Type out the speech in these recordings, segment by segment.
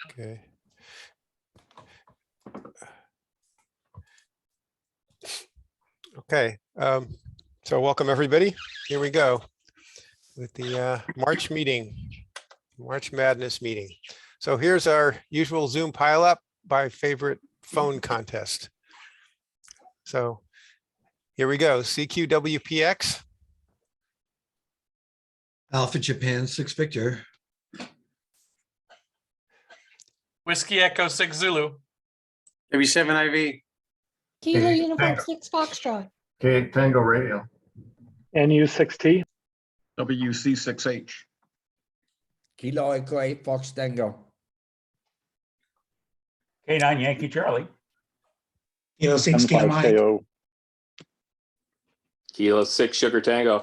Okay. Okay, so welcome everybody. Here we go with the March meeting, March Madness meeting. So here's our usual Zoom pileup by favorite phone contest. So here we go. CQ WPX. Alpha Japan 6 Victor. Whiskey Echo 6 Zulu. W7IV. Kilo Okay, Uniform Tango. 6 Foxtrot. Okay, Tango Radio. NU6T. WC6H. Kilo Echo 8 Fox Tango. K9 Yankee Charlie. Kilo 6 Kilo Mike. M5KO. Kilo 6 Sugar Tango.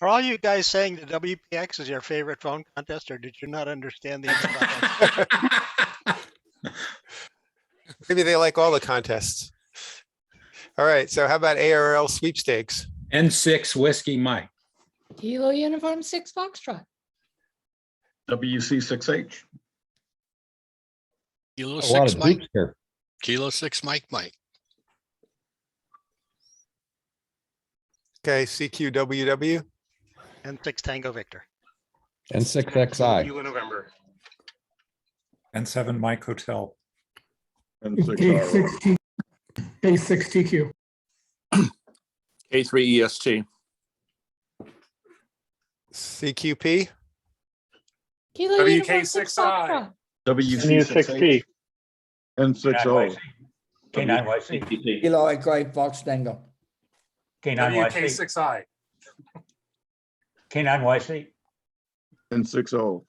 Are all you guys saying the WPX is your favorite phone contest, or did you not understand the introduction? Maybe they like all the contests. All right, so how about ARL sweepstakes? N6 Whiskey Mike. Kilo Uniform 6 Foxtrot. WC6H. Kilo A lot 6 of Mike. groups here. Kilo 6 Mike. Okay, CQ WW. And 6 Tango Victor. N6XI. November. N7 Mike Hotel. N6RO. K6TQ. K3 EST. CQP. Kilo Uniform 6 WK6I. Foxtrot. NU6T. N6O. K9YC. Kilo Echo 8 Fox Tango. K9YC. WK6I. K9YC. N6O.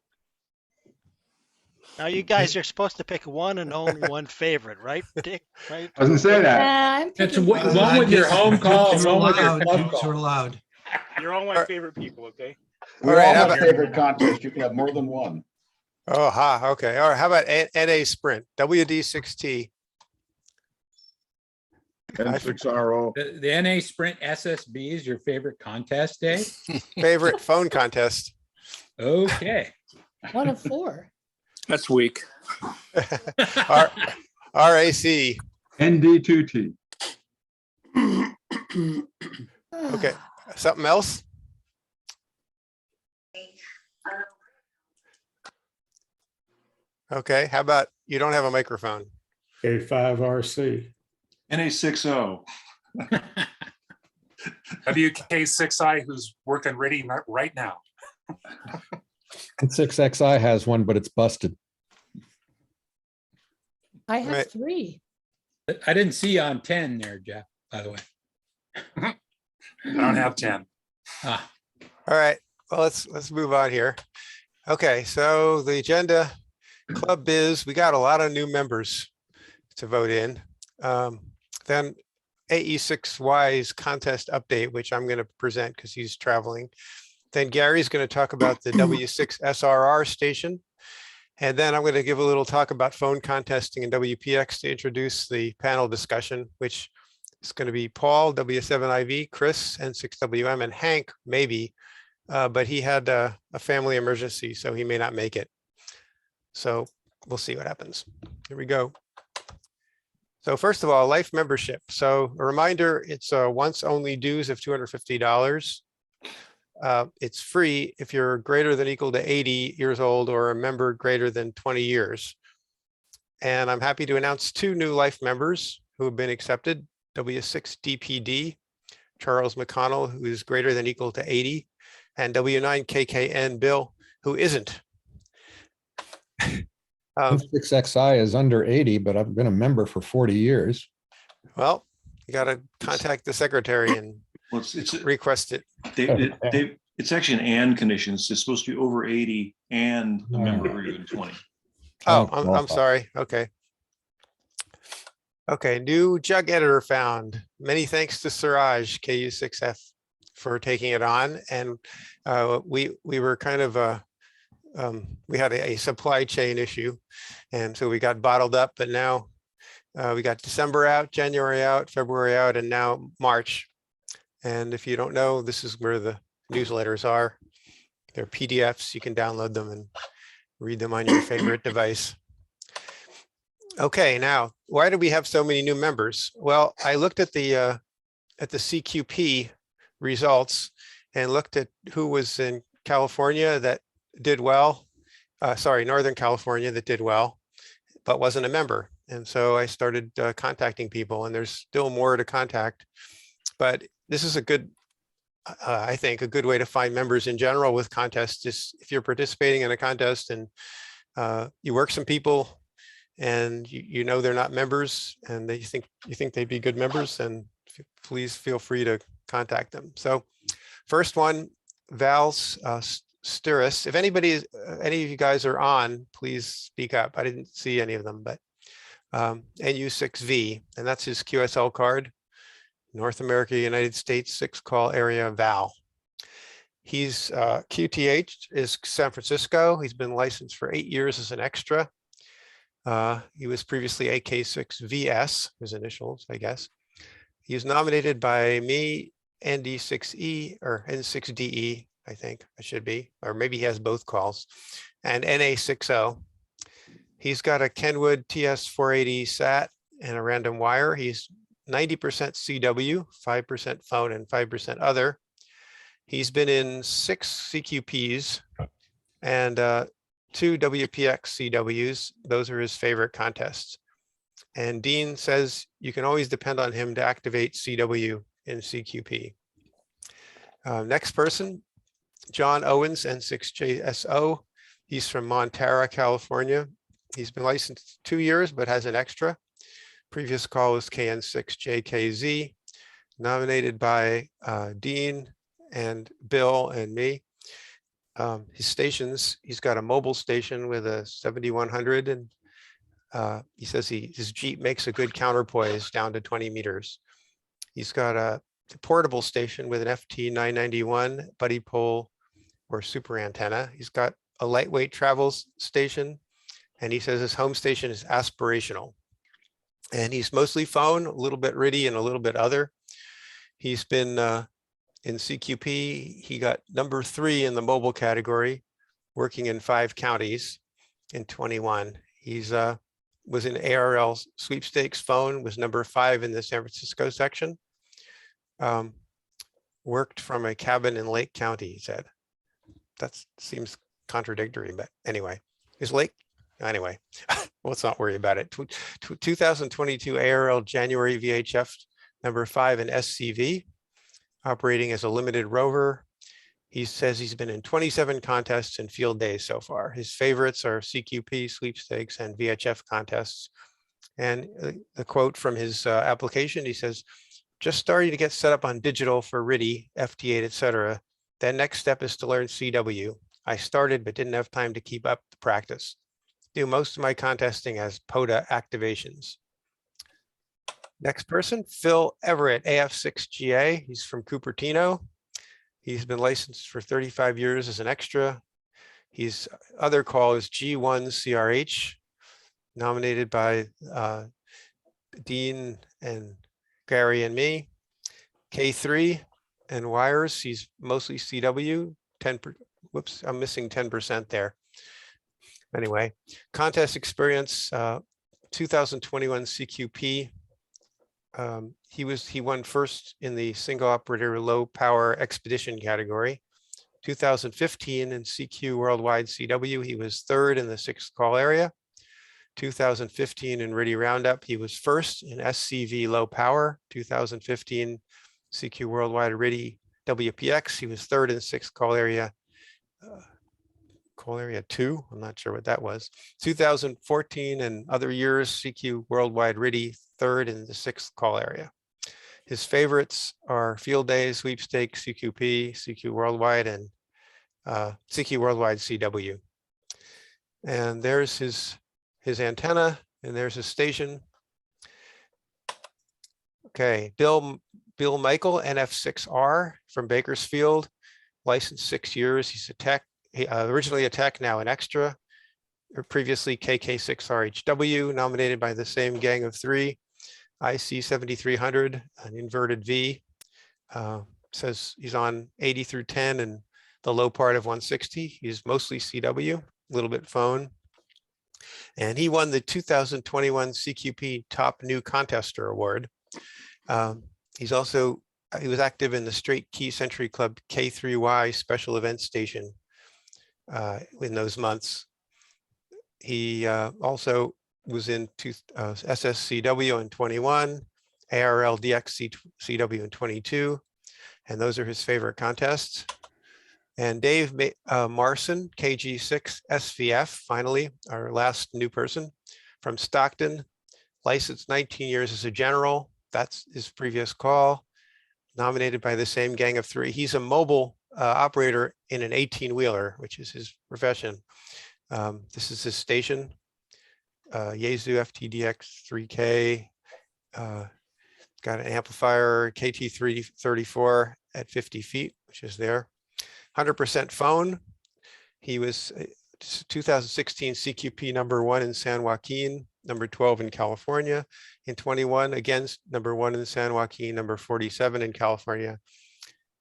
Now you guys are supposed to pick one and only one favorite, right, Dick? Right? I was gonna say that. I'm That's picking one with your home call and one with your club Dukes are call. allowed. You're all my favorite people, okay? All right, how about, favorite contest. You can have more than one. oh, okay. All right, how about NA Sprint, WD6T, N6RO. The NA Sprint SSB is your favorite contest, Dave? favorite phone contest. Okay. one of 4. That's weak. RAC. ND2T. Okay, something else? Okay, how about, you don't have a microphone? K5RC. NA60. WK6I, who's working ready right now. N6XI has one, but it's busted. I have Right. 3. I didn't see you on 10 there, Jeff, by the way. I don't have 10. Ah, All right, well, let's move on here. Okay, so the agenda, Club Biz, we got a lot of new members to vote in. Then AE6Y's contest update, which I'm going to present because he's traveling. Then Gary's going to talk about the W6 SRR station. And then I'm going to give a little talk about phone contesting and WPX to introduce the panel discussion, which is going to be Paul, W7IV, Chris, N6WM, and Hank, maybe, but he had a family emergency, so he may not make it. So we'll see what happens. Here we go. So first of all, life membership. So a reminder, it's a once only dues of $250. It's free if you're greater than or equal to 80 years old or a member greater than 20 years. And I'm happy to announce 2 new life members who have been accepted. W6DPD, Charles McConnell, who is greater than or equal to 80, and W9KKN Bill, who isn't. N6XI is under 80, but I've been a member for 40 years. Well, you got to contact the secretary and Well, it's request it. it's actually an and condition. It's supposed to be over 80 and a member greater than 20. Oh, Oh, I'm sorry. Okay. Okay, new jug editor found. Many thanks to Siraj KU6F for taking it on. And we were kind of we had a supply chain issue, and so we got bottled up. But now we got December out, January out, February out, and now March. And if you don't know, this is where the newsletters are. They're PDFs. You can download them and read them on your favorite device. Okay, now, why do we have so many new members? Well, I looked at the CQP results and looked at who was in California that did well. Sorry, Northern California that did well, but wasn't a member. And so I started contacting people, and there's still more to contact. But this is a good, I think, a good way to find members in general with contests. Just if you're participating in a contest and you work some people and you know they're not members and you think they'd be good members, then please feel free to contact them. So first one, Val Stiris. If any of you guys are on, please speak up. I didn't see any of them, but NU6V, and that's his QSL card. North America, United States, 6 call area Val. He's QTH is San Francisco. He's been licensed for 8 years as an extra. He was previously AK6VS, his initials, I guess. He was nominated by me, ND6E or N6DE, I think I should be, or maybe he has both calls, and NA60. He's got a Kenwood TS480 SAT and a random wire. He's 90% CW, 5% phone, and 5% other. He's been in 6 CQPs and 2 WPX CWs. Those are his favorite contests. And Dean says you can always depend on him to activate CW in CQP. Next person, John Owens, N6JSO. He's from Montara, California. He's been licensed 2 years, but has an extra. Previous call was KN6JKZ, nominated by Dean and Bill and me. His stations, he's got a mobile station with a 7100, and he says his Jeep makes a good counterpoise down to 20 meters. He's got a portable station with an FT991 buddy pole or super antenna. He's got a lightweight travel station, and he says his home station is aspirational. And he's mostly phone, a little bit RIDI and a little bit other. He's been in CQP, he got number 3 in the mobile category, working in 5 counties in 21. He's was in ARL sweepstakes phone, was number 5 in the San Francisco section. Worked from a cabin in Lake County, he said. That seems contradictory, but anyway, is Lake, anyway, let's not worry about it. 2022 ARL January VHF number 5 in SCV, operating as a limited rover. He says he's been in 27 contests and field days so far. His favorites are CQP, sweepstakes, and VHF contests. And the quote from his application, he says, just starting to get set up on digital for RIDI, FT8, etc. Then next step is to learn CW. I started, but didn't have time to keep up the practice. Do most of my contesting as POTA activations. Next person, Phil Everett, AF6GA. He's from Cupertino. He's been licensed for 35 years as an extra. His other call is G1CRH, nominated by Dean and Gary and me. K3 and wires, he's mostly CW, 10, whoops, I'm missing 10% there. Anyway, contest experience, 2021 CQP. He won first in the single operator low power expedition category. 2015 in CQ Worldwide CW, he was 3rd in the 6th call area. 2015 in RIDI Roundup, he was 1st in SCV low power. 2015 CQ Worldwide RIDI WPX, he was 3rd in 6th call area 2, I'm not sure what that was. 2014 and other years, CQ Worldwide RIDI, 3rd in the 6th call area. His favorites are field days, sweepstakes, CQP, CQ Worldwide, and CQ Worldwide CW. And there's his antenna, and there's his station. Okay, Bill Michael, NF6R from Bakersfield, licensed 6 years. He's a tech, originally a tech, now an extra. Previously KK6RHW, nominated by the same gang of 3. IC 7300, an inverted V. Says he's on 80 through 10 and the low part of 160. He's mostly CW. little bit phone. And he won the 2021 CQP Top New Contester Award. He was active in the Straight Key Century Club K3Y Special Events Station in those months. He also was in SSCW in 21, ARL DX CW in 22, and those are his favorite contests. And Dave Marson, KG6 SVF, finally, our last new person from Stockton, licensed 19 years as a general. That's his previous call, nominated by the same gang of three. He's a mobile operator in an 18-wheeler, which is his profession. This is his station, Yaesu FTDX 3K, got an amplifier, KT334 at 50 feet, which is there. 100% phone. He was 2016 CQP #1 in San Joaquin, #12 in California. In 21, again, #1 in San Joaquin, #47 in California.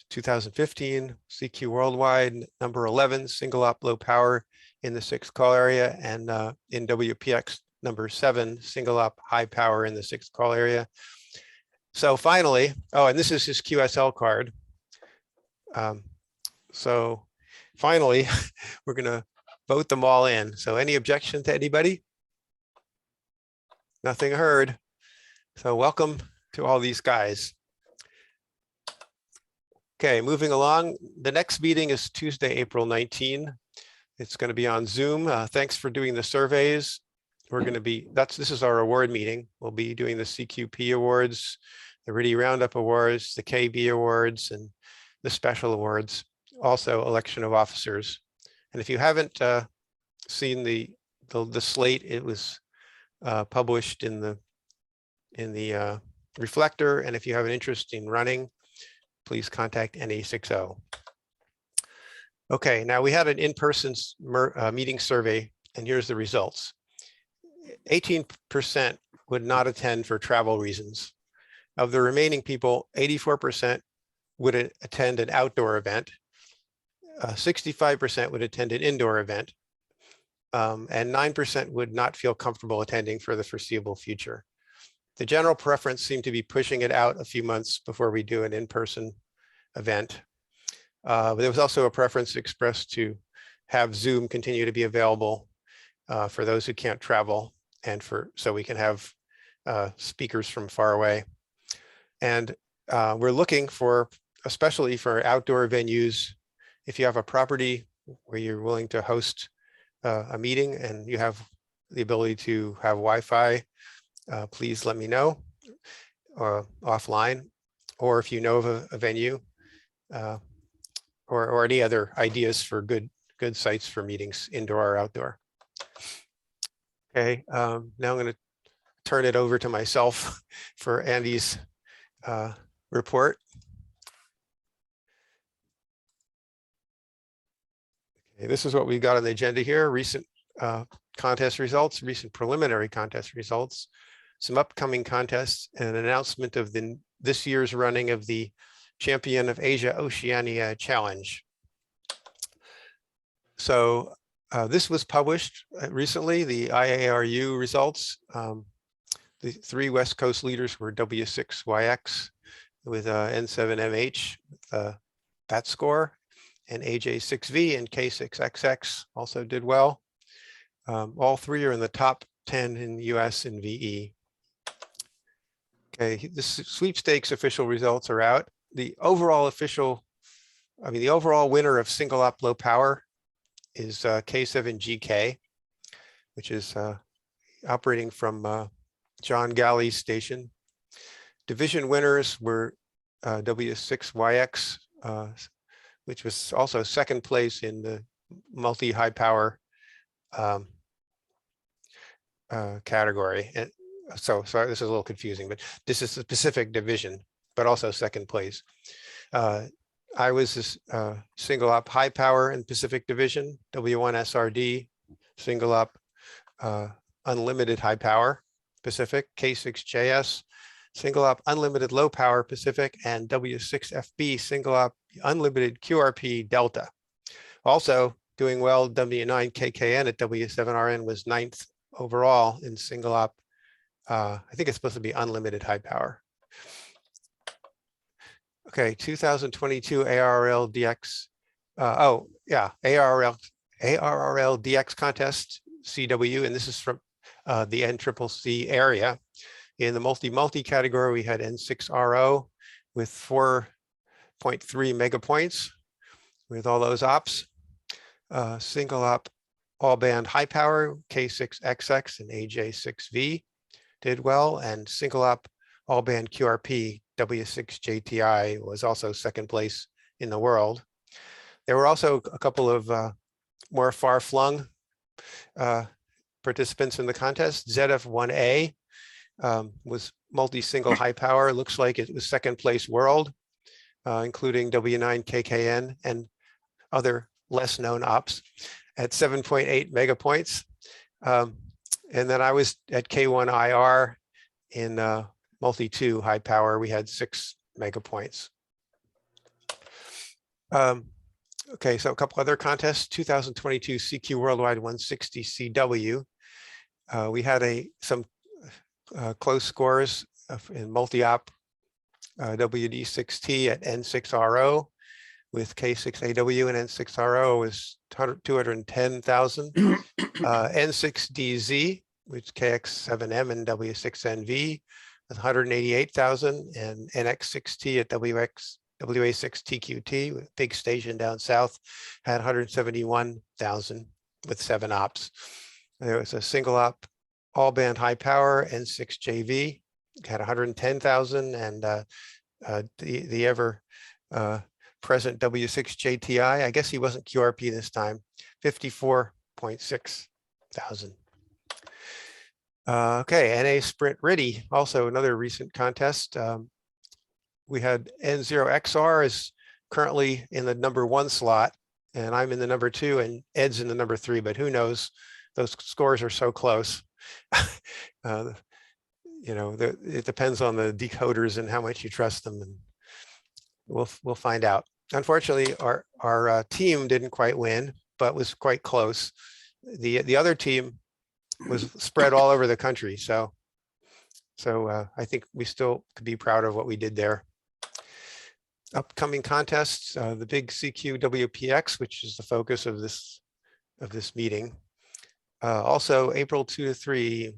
2015 CQ Worldwide, #11, single op low power in the 6th call area, and in WPX #7, single op high power in the 6th call area. So finally, oh, and this is his QSL card. So finally, we're going to vote them all in. So any objection to anybody? Nothing heard. So welcome to all these guys. Okay, moving along. The next meeting is Tuesday, April 19. It's going to be on Zoom. Thanks for doing the surveys. We're going to be, this is our award meeting. We'll be doing the CQP awards, the RITI Roundup awards, the KB awards, and the special awards. Also election of officers. And if you haven't seen the slate, it was published in the Reflector. And if you have an interest in running, please contact NA60. Okay, now we had an in-person meeting survey, and here's the results. 18% would not attend for travel reasons. Of the remaining people, 84% would attend an outdoor event. 65% would attend an indoor event, and 9% would not feel comfortable attending for the foreseeable future. The general preference seemed to be pushing it out a few months before we do an in-person event. But there was also a preference expressed to have Zoom continue to be available for those who can't travel, and so we can have speakers from far away. And we're looking for, especially for outdoor venues, if you have a property where you're willing to host a meeting and you have the ability to have Wi-Fi, please let me know offline, or if you know of a venue or any other ideas for good sites for meetings, indoor or outdoor. Okay, now I'm going to turn it over to myself for Andy's report. Okay, this is what we've got on the agenda here: recent contest results, recent preliminary contest results, some upcoming contests, and an announcement of this year's running of the Champion of Asia Oceania Challenge. So this was published recently, the IARU results. The 3 West Coast leaders were W6YX with N7MH, that score, and AJ6V and K6XX also did well. All 3 are in the top 10 in the US and VE. Okay, the sweepstakes official results are out. The overall the overall winner of single op low power is K7GK, which is operating from John Galley's station. Division winners were W6YX, which was also 2nd place in the multi-high power category. And so sorry, this is a little confusing, but this is the Pacific division, but also 2nd place. I was this single op high power in Pacific division, W1SRD, single op unlimited high power Pacific, K6JS, single op unlimited low power Pacific, and W6FB single op unlimited QRP Delta. Also, doing well. W9 KKN at W7RN was 9th overall in single op. I think it's supposed to be unlimited high power. Okay, 2022 ARRL DX. Oh yeah, ARRL DX contest CW, and this is from the NCCC area. In the multi category, we had N6RO with 4.3 mega points with all those ops. Single op all band high power K6XX and AJ6V did well, and single op all band QRP W6JTI was also second place in the world. There were also a couple of more far-flung participants in the contest. ZF1A was multi-single high power. Looks like it was second place world, including W9 KKN and other less known ops at 7.8 mega points. And then I was at K1IR in multi-2 high power. We had 6 mega points. Okay, so a couple other contests. 2022 CQ Worldwide 160 CW. We had some close scores in multi-op WD6T at N6RO with K6AW, and N6RO was 210,000. N6DZ, which is KX7M and W6NV, with 188,000, and NX6T at WA6TQT, with big station down south, had 171,000 with 7 ops. There was a single op all band high power N6JV, had 110,000, and the ever present W6JTI, I guess he wasn't QRP this time, 54.6 thousand. Okay, NA Sprint RIDI, also another recent contest. We had N0XR is currently in the #1 slot, and I'm in the #2, and Ed's in the #3, but who knows? Those scores are so close. You know, it depends on the decoders and how much you trust them, and we'll find out. Unfortunately, our team didn't quite win, but was quite close. The other team was spread all over the country, so I think we still could be proud of what we did there. Upcoming contests, the big CQ WPX, which is the focus of this meeting. Also, April 2 to 3,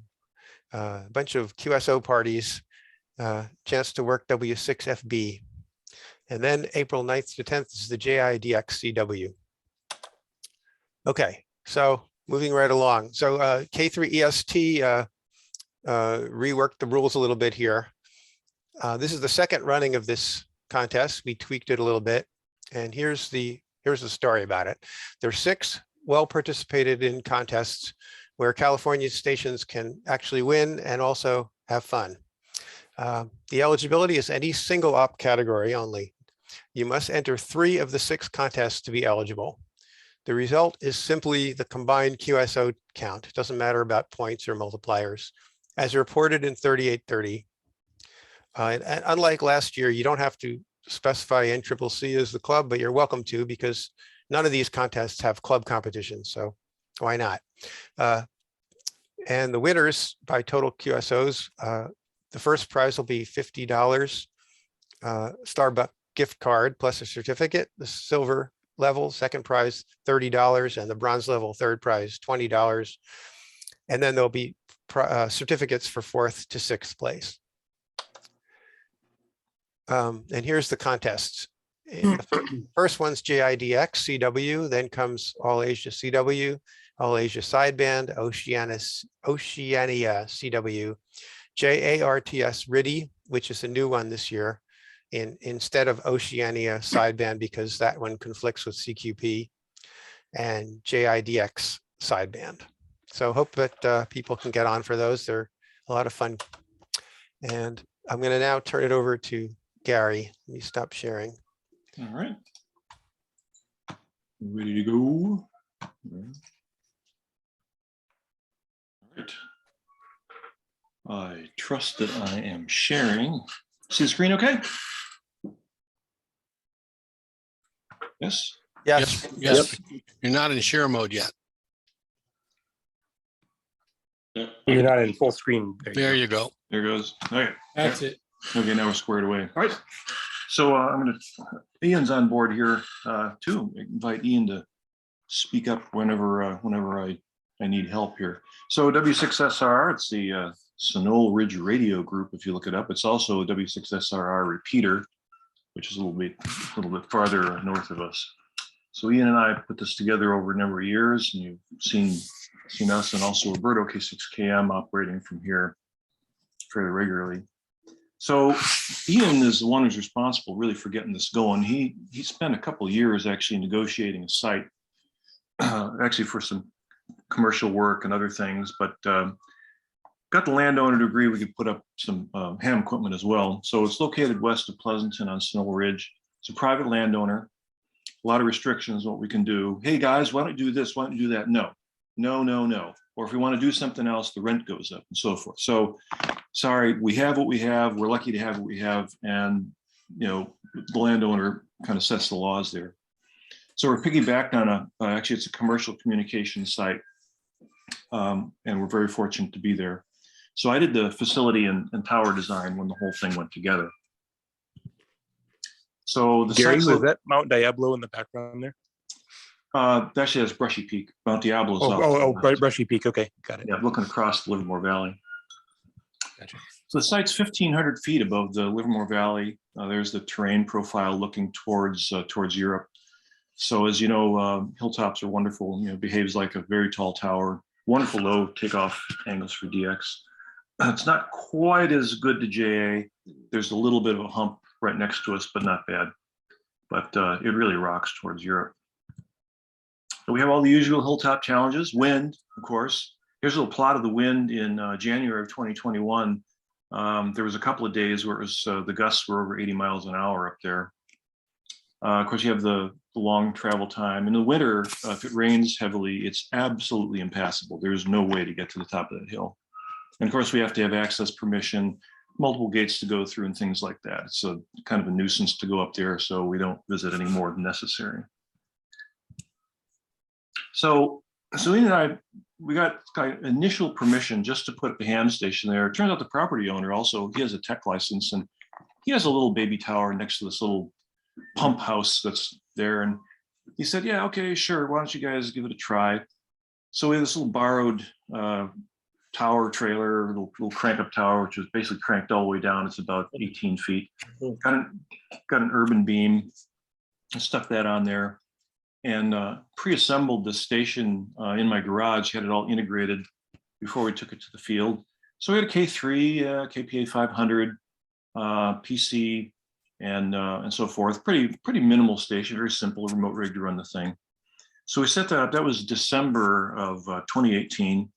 a bunch of QSO parties, chance to work W6FB. And then April 9th to 10th is the JIDX CW. Okay, so moving right along. So K3 EST reworked the rules a little bit here. This is the second running of this contest. We tweaked it a little bit, and here's the story about it. There's 6 well participated in contests where California stations can actually win and also have fun. The eligibility is any single op category only. You must enter 3 of the 6 contests to be eligible. The result is simply the combined QSO count. It doesn't matter about points or multipliers, as reported in 3830. And unlike last year, you don't have to specify NCCC as the club, but you're welcome to, because none of these contests have club competitions, so why not? And the winners by total QSOs, the first prize will be $50 Starbucks gift card plus a certificate. The silver level, second prize, $30, and the bronze level, third prize, $20. And then there'll be certificates for 4th to 6th place. And here's the contests. The first one's JIDX CW, then comes All Asia CW, All Asia Sideband, Oceania CW, JARTS RIDI, which is a new one this year, instead of Oceania Sideband, because that one conflicts with CQP, and JIDX Sideband. So hope that people can get on for those. They're a lot of fun. And I'm going to now turn it over to Gary. Let me stop sharing. All right. Ready to go. All right. I trust that I am sharing. See the screen okay? Yes? Yes. Yes, you're not in share mode yet. You're not in full screen. There you go. There goes. All right. That's it. Okay, now we're squared away. All right. So Ian's on board here too. Invite Ian to speak up whenever I need help here. So W6SRR, it's the Sonol Ridge Radio Group. If you look it up, it's also a W6SRR repeater, which is a little bit farther north of us. So Ian and I put this together over a number of years, and you've seen us, and also Roberto K6KM operating from here fairly regularly. So Ian is the one who's responsible really for getting this going. He spent a couple of years actually negotiating a site, actually for some commercial work and other things, but got the landowner to agree we could put up some ham equipment as well. So it's located west of Pleasanton on Snow Ridge. It's a private landowner. A lot of restrictions what we can do. Hey guys, why don't you do this? Why don't you do that? No. Or if we want to do something else, the rent goes up and so forth. So sorry, we have what we have. We're lucky to have what we have. And, the landowner kind of sets the laws there. So we're piggybacked on actually it's a commercial communication site. And we're very fortunate to be there. So I did the facility and tower design when the whole thing went together. So the Gary, site's was that Mount Diablo in the background there? actually that's Brushy Peak. Mount Diablo. Brushy Peak. Okay, got it. Yeah, looking across the Livermore Valley. Gotcha. So the site's 1,500 feet above the Livermore Valley. There's the terrain profile looking towards Europe. So as you know, hilltops are wonderful. Behaves like a very tall tower. Wonderful low takeoff angles for DX. It's not quite as good to JA. There's a little bit of a hump right next to us, but not bad. But it really rocks towards Europe. We have all the usual hilltop challenges. Wind, of course. Here's a little plot of the wind in January of 2021. There was a couple of days where it was the gusts were over 80 miles an hour up there. Of course, you have the long travel time. In the winter, if it rains heavily, it's absolutely impassable. There's no way to get to the top of that hill. And of course, we have to have access permission, multiple gates to go through and things like that. It's a kind of a nuisance to go up there, so we don't visit any more than necessary. So Ian and I, we got initial permission just to put up a ham station there. It turns out the property owner also, he has a tech license, and he has a little baby tower next to this little pump house that's there. And he said, yeah, okay, sure. Why don't you guys give it a try? So we have this little borrowed tower trailer, little crank up tower, which was basically cranked all the way down. It's about 18 feet. Got an urban beam, stuck that on there, and pre-assembled the station in my garage, had it all integrated before we took it to the field. So we had a K3, KPA 500, PC, and so forth. Pretty minimal station, very simple, remote rig to run the thing. So we set that up. That was December of 2018.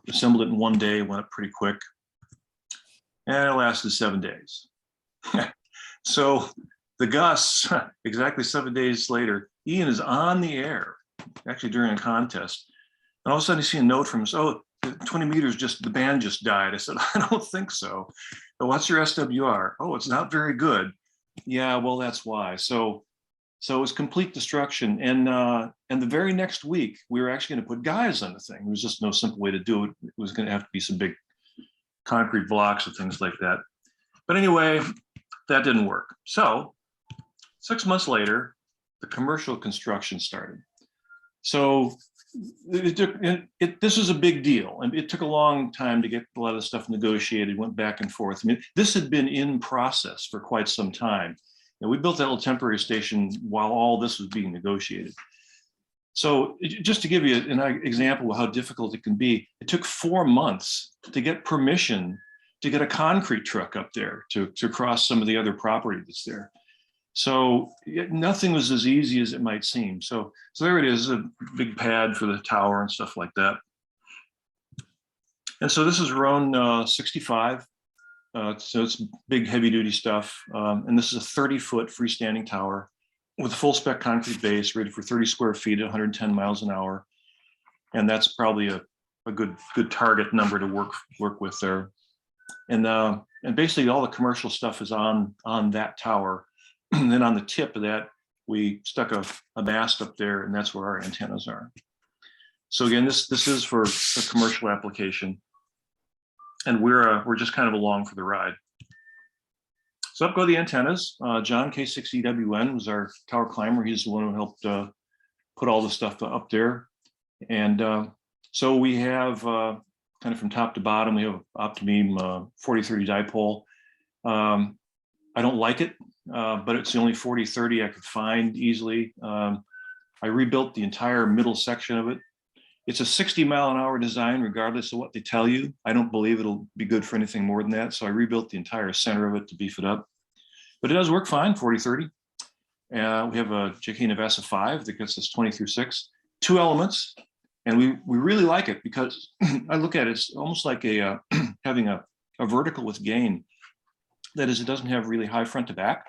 Assembled it in one day, went up pretty quick, and it lasted 7 days. So the gusts, exactly 7 days later, Ian is on the air, actually during a contest, and all of a sudden I see a note from us, oh, 20 meters, the band just died. I said, I don't think so. But what's your SWR? Oh, it's not very good. Yeah, well, that's why. So it was complete destruction. And the very next week, we were actually going to put guys on the thing. There was just no simple way to do it. It was going to have to be some big concrete blocks or things like that. But anyway, that didn't work. So 6 months later, the commercial construction started. So this was a big deal, and it took a long time to get a lot of stuff negotiated, went back and forth. I mean, this had been in process for quite some time. And we built that little temporary station while all this was being negotiated. So just to give you an example of how difficult it can be, it took 4 months to get permission to get a concrete truck up there to cross some of the other property that's there. So nothing was as easy as it might seem. So there it is, a big pad for the tower and stuff like that. And so this is Roan 65. So it's big heavy duty stuff. And this is a 30-foot freestanding tower with a full spec concrete base rated for 30 square feet at 110 miles an hour. And that's probably a good target number to work with there. And basically all the commercial stuff is on that tower. And then on the tip of that, we stuck a mast up there, and that's where our antennas are. So again, this is for a commercial application, and we're just kind of along for the ride. So up go the antennas. John K6WN was our tower climber. He's the one who helped put all the stuff up there. And so we have kind of from top to bottom, we have Optibeam 4030 dipole. I don't like it, but it's the only 4030 I could find easily. I rebuilt the entire middle section of it. It's a 60-mile-an-hour design, regardless of what they tell you. I don't believe it'll be good for anything more than that. So I rebuilt the entire center of it to beef it up. But it does work fine, 4030. We have a JK Navassa 5 that gets us 20 through 6, 2 elements. And we really like it because I look at it, it's almost like a having a vertical with gain. That is, it doesn't have really high front to back.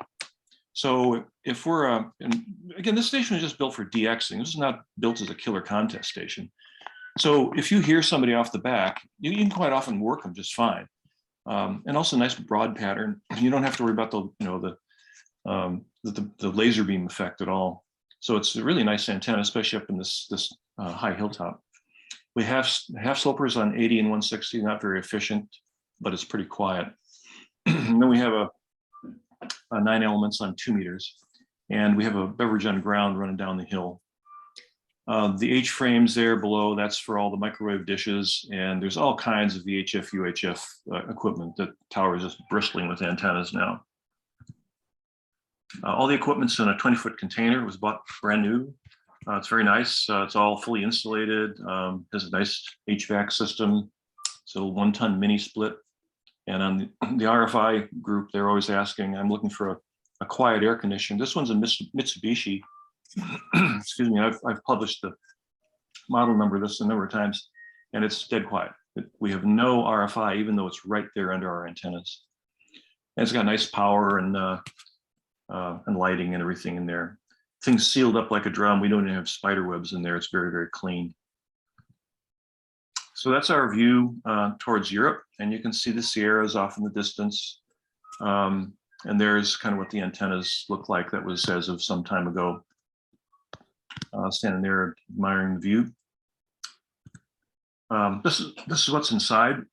So if we're, and again, this station was just built for DXing. This is not built as a killer contest station. So if you hear somebody off the back, you can quite often work them just fine. And also nice broad pattern. You don't have to worry about the laser beam effect at all. So it's a really nice antenna, especially up in this high hilltop. We have half slopers on 80 and 160, not very efficient, but it's pretty quiet. And then we have a 9 elements on 2 meters, and we have a beverage on ground running down the hill. The H frames there below, that's for all the microwave dishes, and there's all kinds of VHF, UHF equipment. The tower is just bristling with antennas now. All the equipment's in a 20-foot container. It was bought brand new. It's very nice. It's all fully insulated. Has a nice HVAC system. It's a 1-ton mini split. And on the RFI group, they're always asking, I'm looking for a quiet air conditioner. This one's a Mitsubishi. Excuse me, I've published the model number of this a number of times, and it's dead quiet. We have no RFI, even though it's right there under our antennas. And it's got nice power and lighting and everything in there. Things sealed up like a drum. We don't even have spider webs in there. It's very, very clean. So that's our view towards Europe, and you can see the Sierras off in the distance. And there's kind of what the antennas look like. That was as of some time ago. Standing there admiring the view. This is what's inside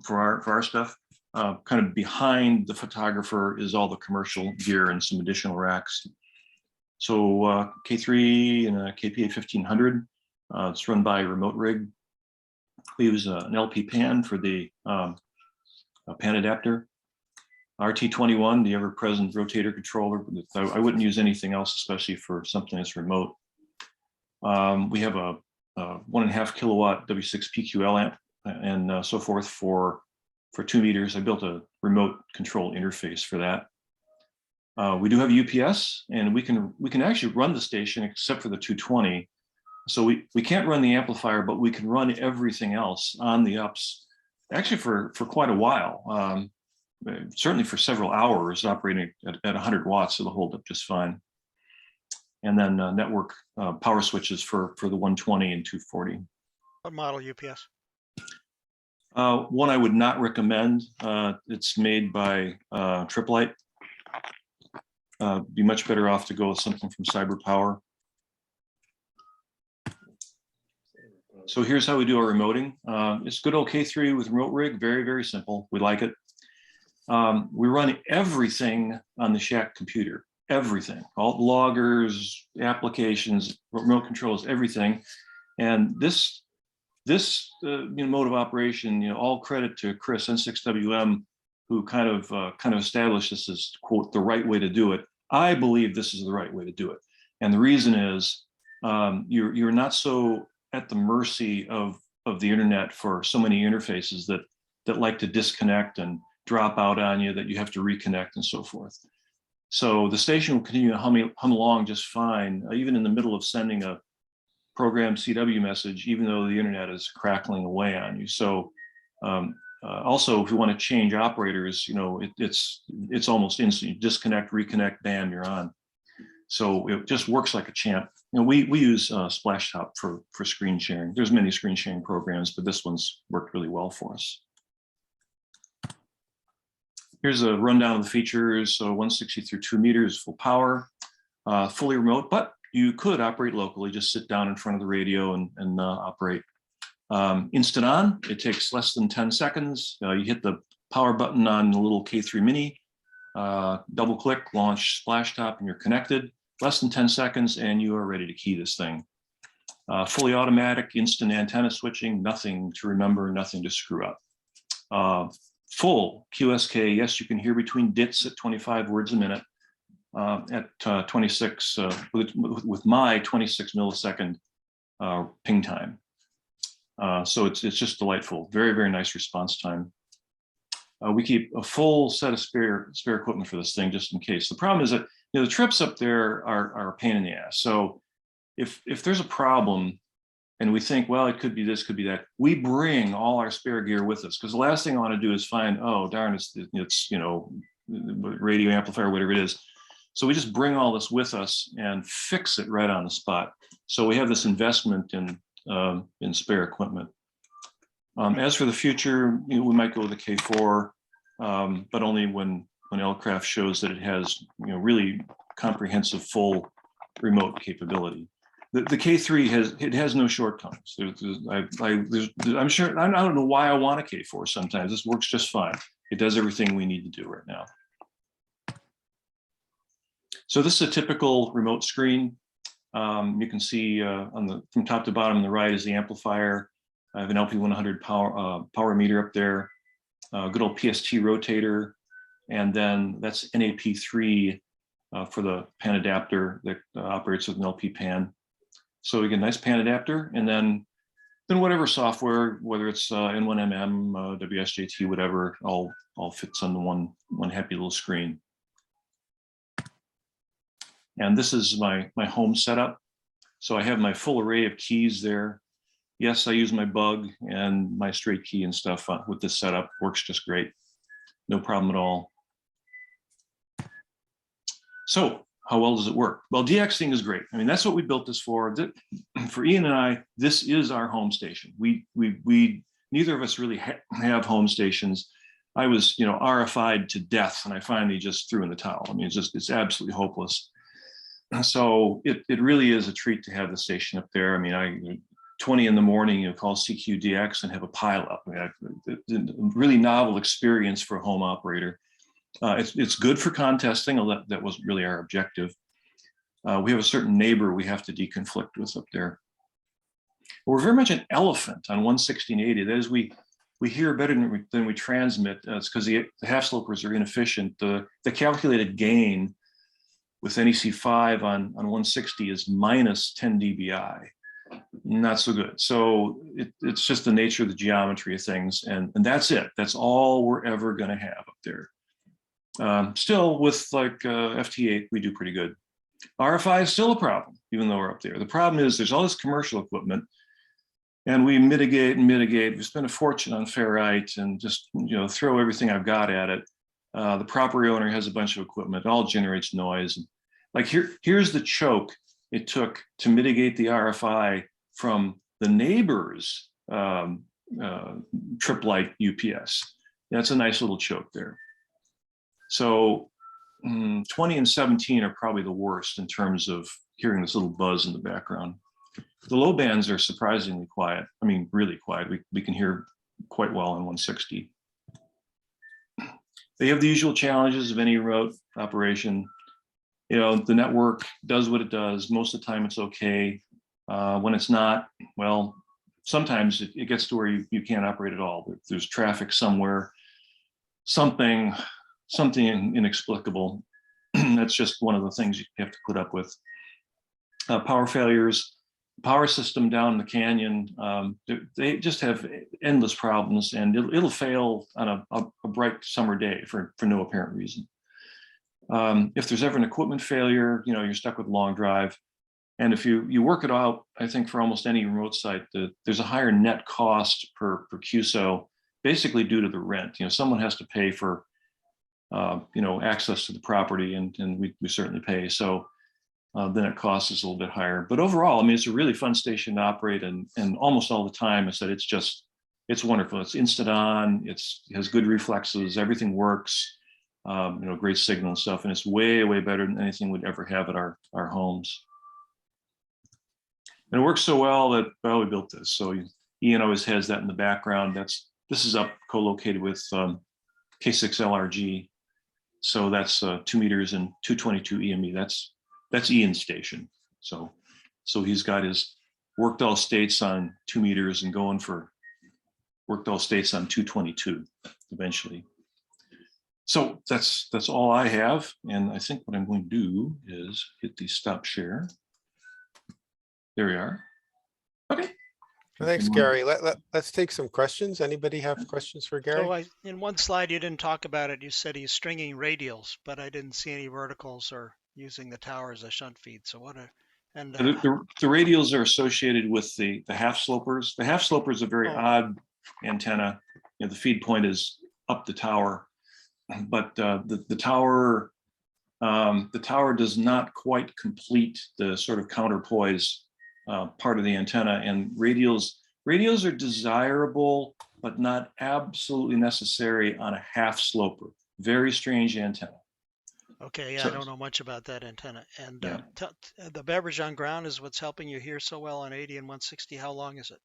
for our stuff. Kind of behind the photographer is all the commercial gear and some additional racks. So K3 and a KPA 1500. It's run by Remote Rig. We use an LP pan for the pan adapter. RT21, the ever-present rotator controller. I wouldn't use anything else, especially for something that's remote. We have a 1.5 kilowatt W6 PQL amp and so forth for 2 meters. I built a remote control interface for that. We do have UPS, and we can actually run the station except for the 220. So we can't run the amplifier, but we can run everything else on the ups, actually for quite a while. Certainly for several hours, operating at 100 watts, it'll hold up just fine. And then network power switches for the 120 and 240. What model UPS? One I would not recommend. It's made by Triplite. Be much better off to go with something from Cyber Power. So here's how we do our remoting. It's good old K3 with Remote Rig, very, very simple. We like it. We run everything on the shack computer, everything, all the loggers, applications, remote controls, everything. And this mode of operation, all credit to Chris N6WM, who kind of established this as, quote, the right way to do it. I believe this is the right way to do it. And the reason is you're not so at the mercy of the internet for so many interfaces that like to disconnect and drop out on you, that you have to reconnect and so forth. So the station will continue to hum along just fine, even in the middle of sending a programmed CW message, even though the internet is crackling away on you. So also, if you want to change operators, it's almost instant. You disconnect, reconnect, bam, you're on. So it just works like a champ. We use Splashtop for screen sharing. There's many screen sharing programs, but this one's worked really well for us. Here's a rundown of the features. So 160 through 2 meters, full power. fully remote, but you could operate locally, just sit down in front of the radio and operate. Instant on, it takes less than 10 seconds. You hit the power button on the little K3 Mini, double click, launch splash top, and you're connected. Less than 10 seconds, and you are ready to key this thing. Fully automatic, instant antenna switching, nothing to remember, nothing to screw up. Full QSK, yes, you can hear between DITs at 25 words a minute at 26, with my 26 millisecond ping time. So it's just delightful. Very, very nice response time. We keep a full set of spare equipment for this thing just in case. The problem is that the trips up there are a pain in the ass. So if there's a problem and we think, well, it could be this, could be that, we bring all our spare gear with us, because the last thing I want to do is find, oh darn, it's radio amplifier, whatever it is. So we just bring all this with us and fix it right on the spot. So we have this investment in spare equipment. As for the future, we might go with the K4, but only when Aircraft shows that it has really comprehensive full remote capability. The K3 has no shortcomings. I'm sure, I don't know why I want a K4 sometimes. This works just fine. It does everything we need to do right now. So this is a typical remote screen. You can see from top to bottom on the right is the amplifier. I have an LP100 power meter up there, good old PST rotator, and then that's NAP3 for the pan adapter that operates with an LP pan. So we get a nice pan adapter, and then whatever software, whether it's N1MM, WSJT, whatever, all fits on the one happy little screen. And this is my home setup. So I have my full array of keys there. Yes, I use my bug and my straight key and stuff with this setup. Works just great. No problem at all. So how well does it work? Well, DXing is great. I mean, that's what we built this for. For Ian and I, this is our home station. We neither of us really have home stations. I was, RFI'd to death, and I finally just threw in the towel. I mean, it's absolutely hopeless. So it really is a treat to have the station up there. I mean, 20 in the morning, call CQ DX and have a pileup. I mean, a really novel experience for a home operator. It's good for contesting. That was really our objective. We have a certain neighbor we have to deconflict with up there. We're very much an elephant on 11680. That is, we hear better than we transmit. It's because the half slopers are inefficient. The calculated gain with NEC5 on 160 is minus 10 dBi. Not so good. So it's just the nature of the geometry of things, and that's it. That's all we're ever going to have up there. Still, with like FT8, we do pretty good. RFI is still a problem, even though we're up there. The problem is there's all this commercial equipment, and we mitigate and mitigate. We spend a fortune on ferrite and just throw everything I've got at it. The property owner has a bunch of equipment. It all generates noise. Like here's the choke it took to mitigate the RFI from the neighbor's trip light UPS. That's a nice little choke there. So 20 and 17 are probably the worst in terms of hearing this little buzz in the background. The low bands are surprisingly quiet. I mean, really quiet. We can hear quite well on 160. They have the usual challenges of any remote operation. The network does what it does. Most of the time it's okay. When it's not, well, sometimes it gets to where you can't operate at all. There's traffic somewhere, something inexplicable. That's just one of the things you have to put up with. Power failures, power system down in the canyon, they just have endless problems, and it'll fail on a bright summer day for no apparent reason. If there's ever an equipment failure, you're stuck with a long drive. And if you work it out, I think for almost any remote site, there's a higher net cost per QSO, basically due to the rent. Someone has to pay for access to the property, and we certainly pay. So the net cost is a little bit higher. But overall, I mean, it's a really fun station to operate, and almost all the time I said it's wonderful. It's instant on, it has good reflexes, everything works. great signal and stuff. And it's way, way better than anything we'd ever have at our homes. And it works so well that, well, we built this. So Ian always has that in the background. This is up co-located with K6LRG. So that's 2 meters and 222 EME. That's Ian's station. So he's got his worked all states on 2 meters and going for worked all states on 222 eventually. So that's all I have. And I think what I'm going to do is hit the stop share. There we are. Okay. Thanks, Gary. Let's take some questions. Anybody have questions for Gary? So in one slide, you didn't talk about it. You said he's stringing radials, but I didn't see any verticals or using the tower as a shunt feed. So the radials are associated with the half slopers. The half sloper is a very odd antenna. The feed point is up the tower, but the tower does not quite complete the sort of counterpoise part of the antenna. And radials are desirable, but not absolutely necessary on a half sloper. Very strange antenna. Okay, yeah, So, I don't know much about that antenna. And Yeah. the beverage on ground is what's helping you hear so well on 80 and 160. How long is it?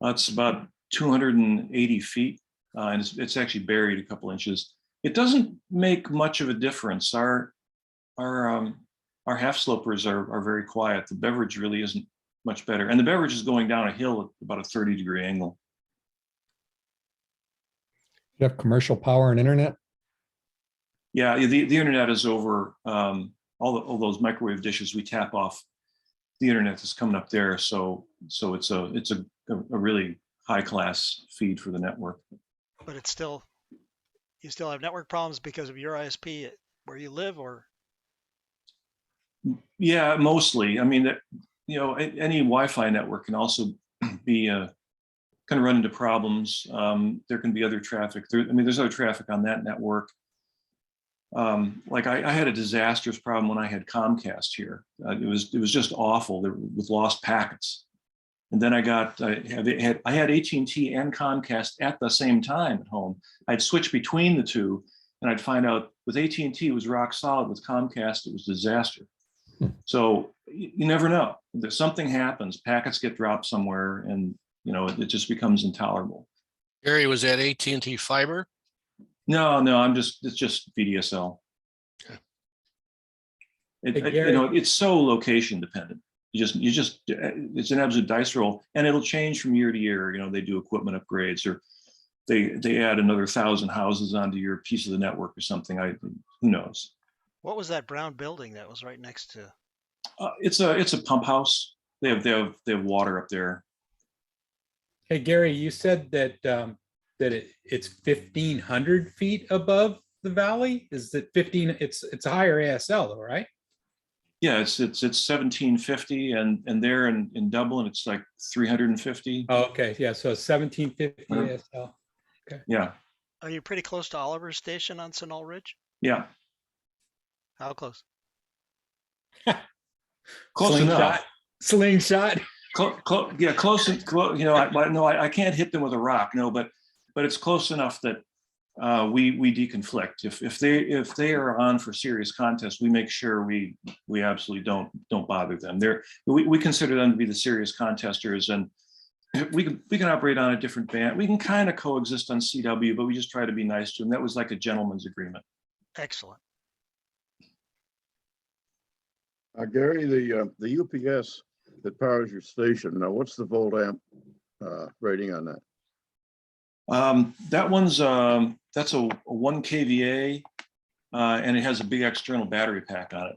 It's about 280 feet, and it's actually buried a couple inches. It doesn't make much of a difference. Our half slopers are very quiet. The beverage really isn't much better, and the beverage is going down a hill at about a 30-degree angle. You have commercial power and internet? Yeah, the internet is over all those microwave dishes we tap off. The internet is coming up there, so it's a really high class feed for the network. But you still have network problems because of your ISP where you live, or? Yeah, mostly. I mean, any Wi-Fi network can also be kind of run into problems. There can be other traffic. There's other traffic on that network. Like I had a disastrous problem when I had Comcast here. It was just awful with lost packets. And then I had AT&T and Comcast at the same time at home. I'd switch between the two, and I'd find out with AT&T it was rock solid. With Comcast it was disaster. So you never know. There's something happens, packets get dropped somewhere, and it just becomes intolerable. Gary, was that AT&T fiber? No, it's just VDSL. Okay. It's so location dependent. It's an absolute dice roll, and it'll change from year to year. They do equipment upgrades, or they add another 1,000 houses onto your piece of the network or something. Who knows? What was that brown building that was right next to? It's a pump house. They have water up there. Hey, Gary, you said that it's 1,500 feet above the valley. Is it 15? It's a higher ASL though, right? Yeah, it's 1750, and there in Dublin it's like 350. Oh, okay, yeah. So 1750 ASL. Okay. Yeah. Are you pretty close to Oliver's station on Sunol Ridge? Yeah. How close? Close enough. Slingshot. Yeah, close. I can't hit them with a rock. No, but it's close enough that we deconflict. If they are on for serious contests, we make sure we absolutely don't bother them. We consider them to be the serious contesters, and we can operate on a different band. We can kind of coexist on CW, but we just try to be nice to them. That was like a gentleman's agreement. Excellent. Gary, the UPS that powers your station, now what's the volt amp rating on that? That one's that's a 1 kVA, and it has a big external battery pack on it.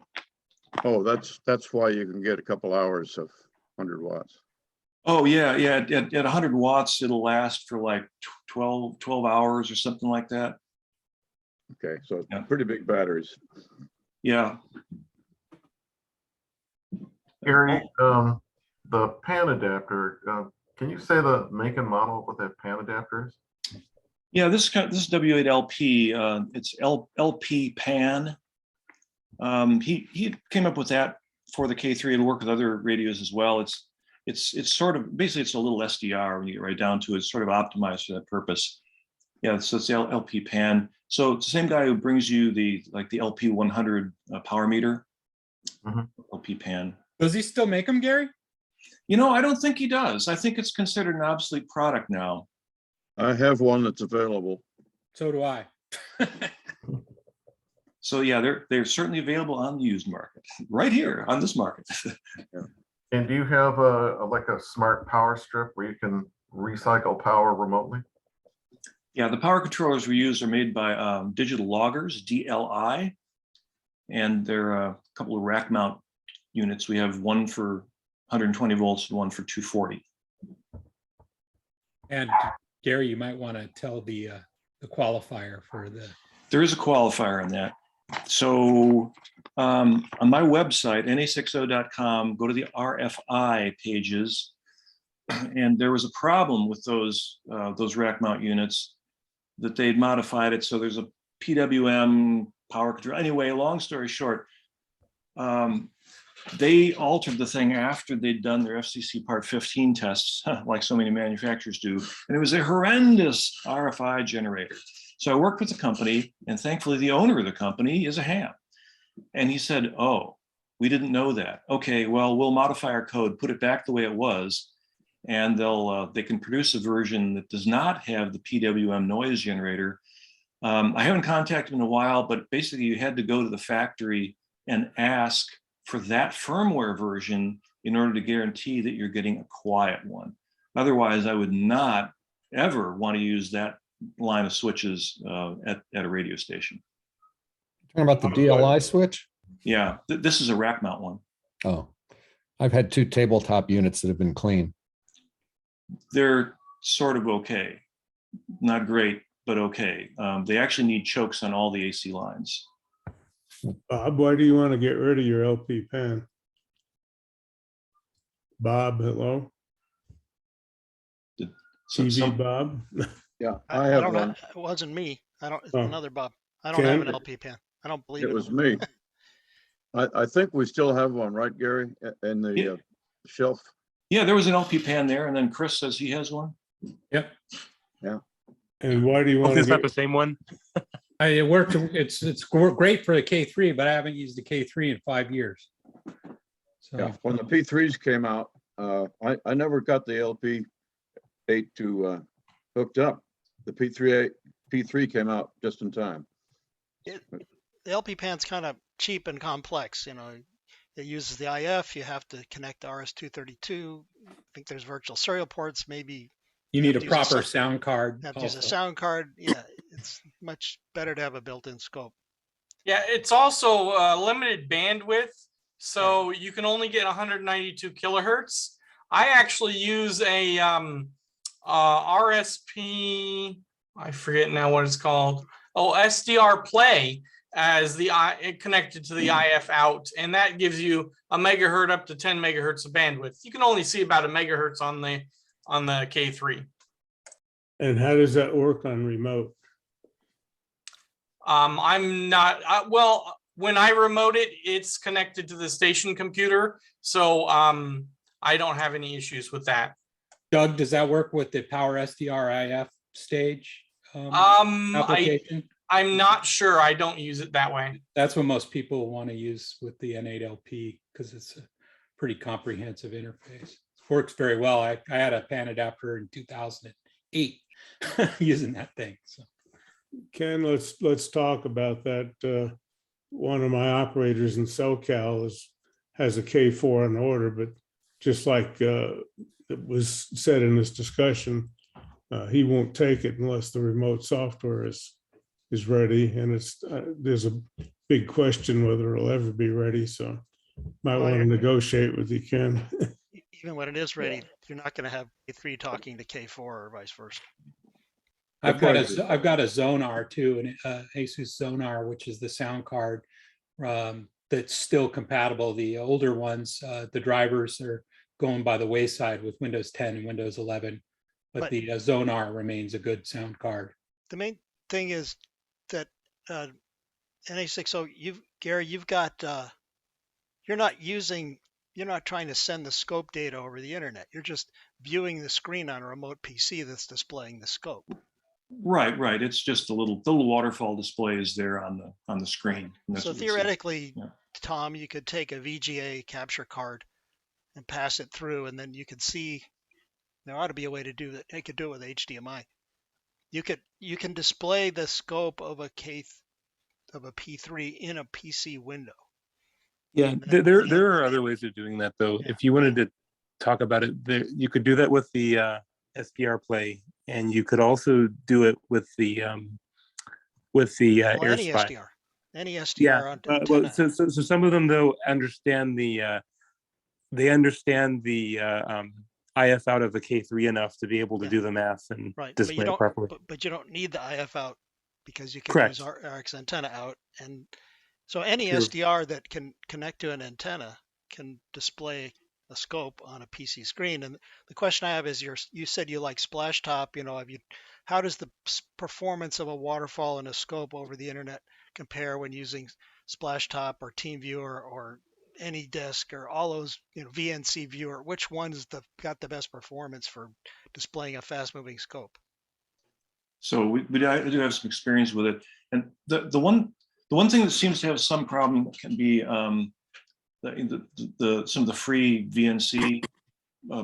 Oh, that's why you can get a couple hours of 100 watts. Oh yeah. At 100 watts, it'll last for like 12 hours or something like that. Okay, so pretty big batteries. Yeah. Gary, the pan adapter, can you say the make and model of what that pan adapter is? Yeah, this is W8LP. It's LP pan. He came up with that for the K3. It'll work with other radios as well. It's sort of basically it's a little SDR when you get right down to it. It's sort of optimized for that purpose. Yeah, so it's the LP pan. So it's the same guy who brings you the LP 100 power meter, LP pan. Does he still make them, Gary? You know, I don't think he does. I think it's considered an obsolete product now. I have one that's available. So do I. So yeah, they're certainly available on the used market, right here on this market. And do you have like a smart power strip where you can recycle power remotely? Yeah, the power controllers we use are made by Digital Loggers, DLI, and they're a couple of rack mount units. We have one for 120 volts and one for 240. And Gary, you might want to tell the qualifier for the. There is a qualifier on that. So on my website, na60.com, go to the RFI pages, and there was a problem with those rack mount units that they'd modified it. So there's a PWM power control. Anyway, long story short, they altered the thing after they'd done their FCC Part 15 tests, like so many manufacturers do. And it was a horrendous RFI generator. So I worked with the company, and thankfully the owner of the company is a ham. And he said, oh, we didn't know that. Okay, well, we'll modify our code, put it back the way it was, and they can produce a version that does not have the PWM noise generator. I haven't contacted him in a while, but basically you had to go to the factory and ask for that firmware version in order to guarantee that you're getting a quiet one. Otherwise, I would not ever want to use that line of switches at a radio station. Talking about the DLI switch? Yeah, this is a rack mount one. Oh, I've had 2 tabletop units that have been clean. They're sort of okay. Not great, but okay. They actually need chokes on all the AC lines. Bob, why do you want to get rid of your LP pen? Bob, hello? TV Bob? Yeah, I have one. It wasn't me. It's Oh. another Bob. I don't have an LP pen. I don't believe It was me. I think we still have one, right, Gary, in the shelf? Yeah, there was an LP pan there, and then Chris says he has one. Yep. Yeah. And why do you want It's to not get, the same one. It worked. It's great for the K3, but I haven't used the K3 in 5 years. So Yeah, when the P3s came out, I never got the LP8 to hooked up. The P3 came out just in time. The LP pan's kind of cheap and complex. You know, it uses the IF. You have to connect to RS-232. I think there's virtual serial ports. Maybe you need a proper sound card. You have to use a sound card. Yeah, it's much better to have a built-in scope. Yeah, it's also limited bandwidth, so you can only get 192 kilohertz. I actually use a RSP, I forget now what it's called. Oh, SDR Play as it connected to the IF out, and that gives you a megahertz up to 10 megahertz of bandwidth. You can only see about a megahertz on the K3. and how does that work on remote? I'm not well. When I remote it, it's connected to the station computer, so I don't have any issues with that. Doug, does that work with the Power SDR IF stage application? I'm not sure. I don't use it that way. That's what most people want to use with the N8LP because it's a pretty comprehensive interface. Works very well. I had a pan adapter in 2008 using that thing. So. Ken, let's talk about that. One of my operators in SoCal has a K4 on order, but just like it was said in this discussion, he won't take it unless the remote software is ready, and there's a big question whether it'll ever be ready. So might want to negotiate with you, Ken. Even when it is ready, you're not going to have K3 talking to K4 or vice versa. I've got a Zonar too, an Asus Zonar, which is the sound card that's still compatible. The older ones, the drivers are going by the wayside with Windows 10 and Windows 11, but the Zonar remains a good sound card. The main thing is that NA60, Gary, you've got you're not trying to send the scope data over the internet. You're just viewing the screen on a remote PC that's displaying the scope. Right. It's just the little waterfall display is there on the screen. And that's So what we see. theoretically, Yeah. Tom, you could take a VGA capture card and pass it through, and then you could see. There ought to be a way to do that. You could do it with HDMI. You can display the scope of a P3 in a PC window. Yeah, there are other ways of doing that though. Yeah. If you wanted to talk about it, you could do that with the SDR play, and you could also do it with the Any AirSpy. SDR. Any SDR Yeah, on well, antenna. so some of them though understand the IF out of the K3 enough to be able to do the math and Right, display it properly. but you don't need the IF out because you can Correct. use RX antenna out, and so any True. SDR that can connect to an antenna can display a scope on a PC screen. And the question I have is, you said you like splash top. How does the performance of a waterfall and a scope over the internet compare when using splash top or TeamViewer or AnyDesk or all those, VNC viewer? Which one's got the best performance for displaying a fast moving scope? So I do have some experience with it, and the one thing that seems to have some problem can be some of the free VNC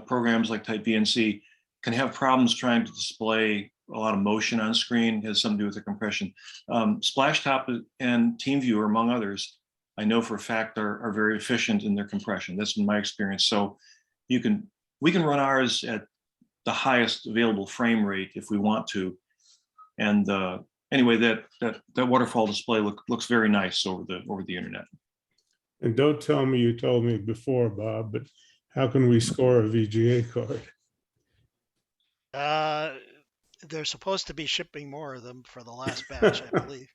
programs like Type VNC can have problems trying to display a lot of motion on screen. It has something to do with the compression. Splashtop and TeamViewer, among others, I know for a fact are very efficient in their compression. That's been my experience. So we can run ours at the highest available frame rate if we want to. And anyway, that waterfall display looks very nice over the internet. And don't tell me you told me before, Bob, but how can we score a VGA card? They're supposed to be shipping more of them for the last batch, I believe.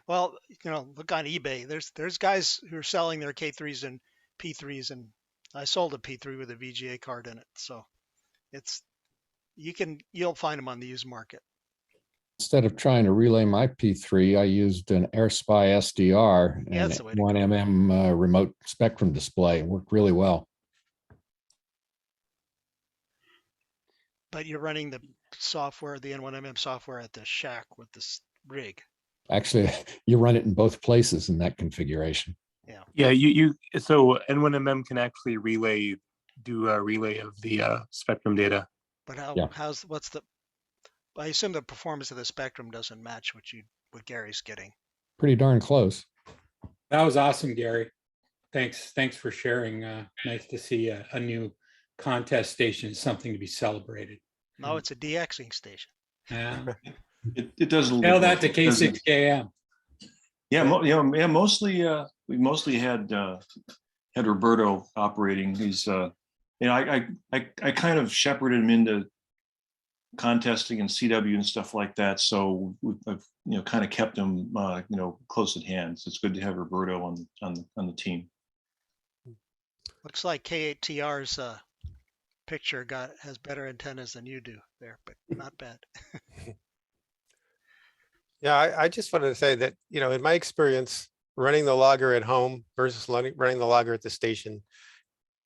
Well, look on eBay. There's guys who are selling their K3s and P3s, and I sold a P3 with a VGA card in it. So you'll find them on the used market. Instead of trying to relay my P3, I used an AirSpy SDR Yeah, and that's the way to go. 1mm remote spectrum display. It worked really well. But you're running the software, the N1MM software at the shack with this rig. Actually, you run it in both places in that configuration. Yeah, so N1MM can actually do a relay of the spectrum data. But Yeah. I assume the performance of the spectrum doesn't match what Gary's getting. Pretty darn close. That was awesome, Gary. Thanks for sharing. Nice to see a new contest station, something to be celebrated. No, it's a DXing station. Yeah. It does a little. Tell that to K6KM. Yeah, we mostly had Roberto operating. He's I kind of shepherded him into contesting and CW and stuff like that. So I've kind of kept him close at hand. So it's good to have Roberto on the team. Looks like K8TR's picture has better antennas than you do there, but not bad. Yeah, I just wanted to say that, in my experience, running the logger at home versus running the logger at the station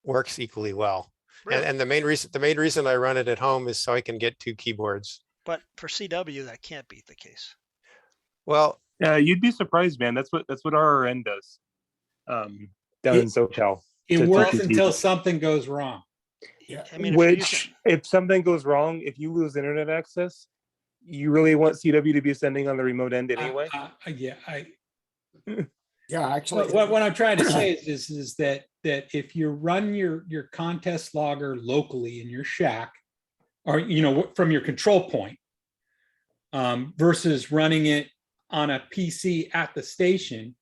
works equally well. Really? And the main reason I run it at home is so I can get two keyboards. But for CW, that can't be the case. Well, You'd be surprised, man. That's what RRN does down in SoCal. It works until something goes wrong. Yeah, I mean, if something goes wrong, if you lose internet access, you really want CW to be sending on the remote end anyway? Yeah, actually, what I'm trying to say is that if you run your contest logger locally in your shack, or from your control point, versus running it on a PC at the station,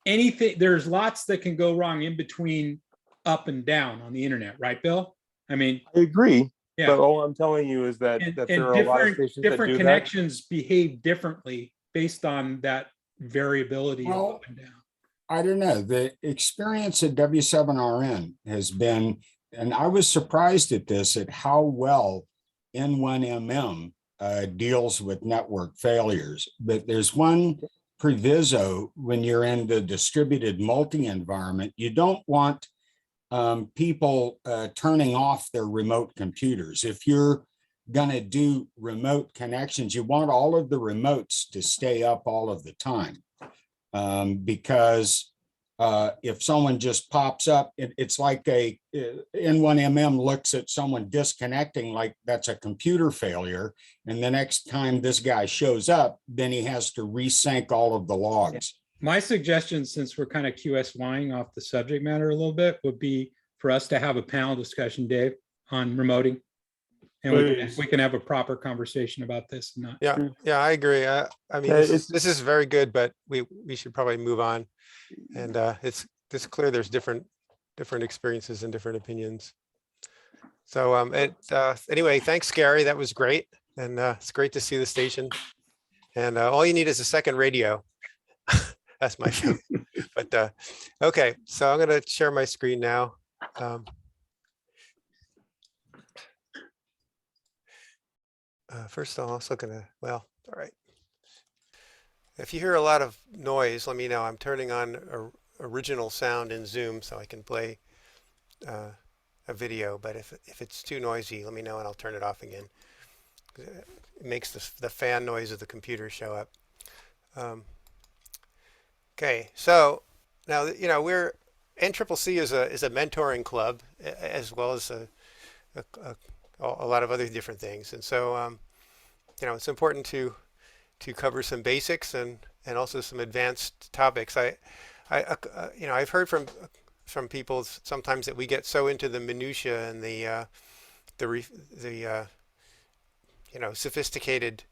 there's lots that can go wrong in between up and down on the internet, right, Bill? I mean, I agree. Yeah. But all I'm telling you is that there are a lot of stations that different do connections behave differently based on that variability of up and down. I don't know. The experience at W7RN has been, and I was surprised at how well N1MM deals with network failures. But there's one proviso when you're in the distributed multi-environment. You don't want people turning off their remote computers. If you're gonna do remote connections, you want all of the remotes to stay up all of the time. Because if someone just pops up, it's like a N1MM looks at someone disconnecting like that's a computer failure. And the next time this guy shows up, then he has to resync all of the logs. My suggestion, since we're kind of QSYing off the subject matter a little bit, would be for us to have a panel discussion, Dave, on remoting. And we can have a proper conversation about this. Yeah, I agree. I mean, this is very good, but we should probably move on. And it's clear there's different experiences and different opinions. So anyway, thanks, Gary. That was great. And it's great to see the station. And all you need is a second radio. That's my joke. But okay, so I'm going to share my screen now. First, I'm also going to, well, all right. If you hear a lot of noise, let me know. I'm turning on original sound in Zoom so I can play a video. But if it's too noisy, let me know and I'll turn it off again. It makes the fan noise of the computer show up. Okay, so now we're NCCC is a mentoring club as well as a lot of other different things, and so it's important to cover some basics and also some advanced topics. I've heard from people sometimes that we get so into the minutia and the sophisticated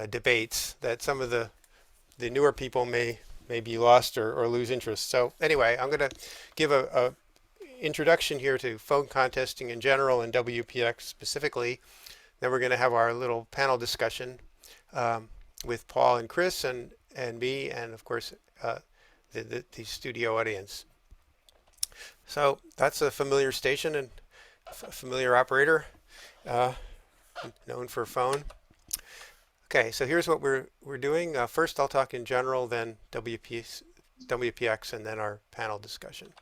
debates that some of the newer people may be lost or lose interest. So anyway, I'm going to give a introduction here to phone contesting in general and WPX specifically. Then we're going to have our little panel discussion with Paul and Chris and me, and of course the studio audience. So that's a familiar station and a familiar operator, known for phone. Okay, so here's what we're doing. First, I'll talk in general, then WPX, and then our panel discussion.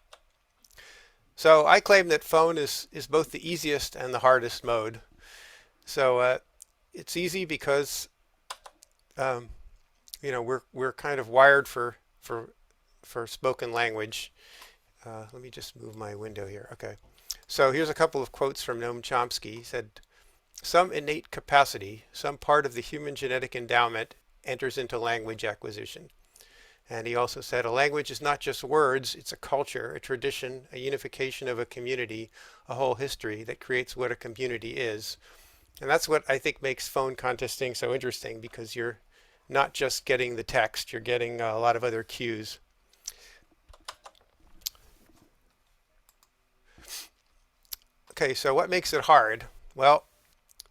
So I claim that phone is both the easiest and the hardest mode. So it's easy because we're kind of wired for spoken language. Let me just move my window here. Okay, so here's a couple of quotes from Noam Chomsky. He said, "Some innate capacity, some part of the human genetic endowment enters into language acquisition." And he also said, "A language is not just words, it's a culture, a tradition, a unification of a community, a whole history that creates what a community is." And that's what I think makes phone contesting so interesting, because you're not just getting the text, you're getting a lot of other cues. Okay, so what makes it hard? Well,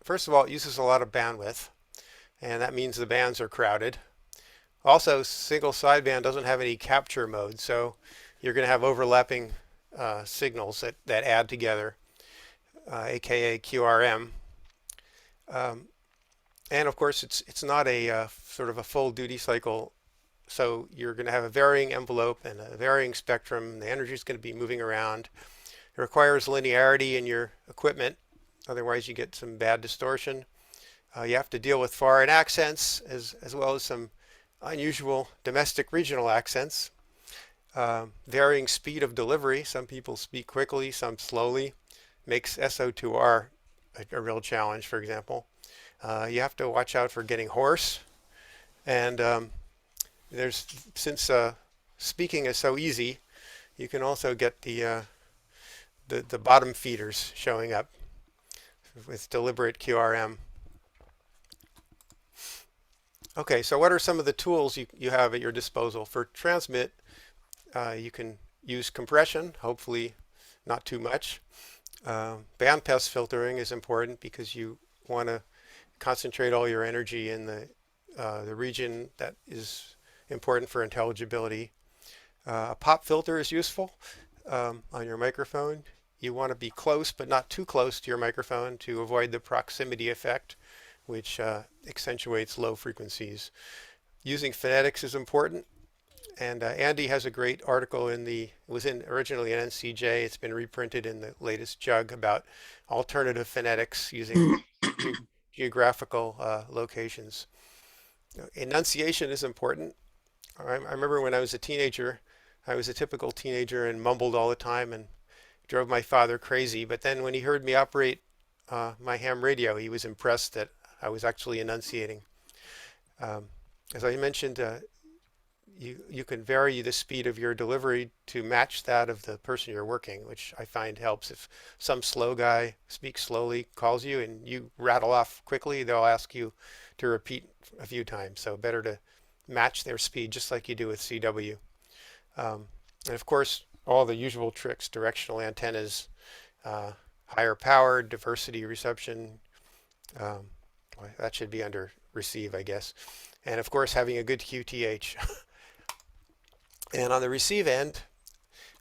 first of all, it uses a lot of bandwidth, and that means the bands are crowded. Also, single sideband doesn't have any capture mode, so you're going to have overlapping signals that add together, aka QRM. And of course, it's not a sort of a full duty cycle, so you're going to have a varying envelope and a varying spectrum. The energy is going to be moving around. It requires linearity in your equipment, otherwise you get some bad distortion. You have to deal with foreign accents as well as some unusual domestic regional accents. Varying speed of delivery. Some people speak quickly, some slowly. Makes SO2R a real challenge, for example. You have to watch out for getting hoarse. And since speaking is so easy, you can also get the bottom feeders showing up with deliberate QRM. Okay, so what are some of the tools you have at your disposal? For transmit, you can use compression, hopefully not too much. Bandpass filtering is important because you want to concentrate all your energy in the region that is important for intelligibility. A pop filter is useful on your microphone. You want to be close, but not too close to your microphone to avoid the proximity effect, which accentuates low frequencies. Using phonetics is important. And Andy has a great article it was originally an NCJ. It's been reprinted in the latest Jug about alternative phonetics using geographical locations. Enunciation is important. I remember when I was a teenager, I was a typical teenager and mumbled all the time and drove my father crazy. But then when he heard me operate my ham radio, he was impressed that I was actually enunciating. As I mentioned, you can vary the speed of your delivery to match that of the person you're working, which I find helps. If some slow guy speaks slowly, calls you, and you rattle off quickly, they'll ask you to repeat a few times. So better to match their speed, just like you do with CW. And of course, all the usual tricks: directional antennas, higher power, diversity reception. That should be under receive, I guess. And of course, having a good QTH. And on the receive end,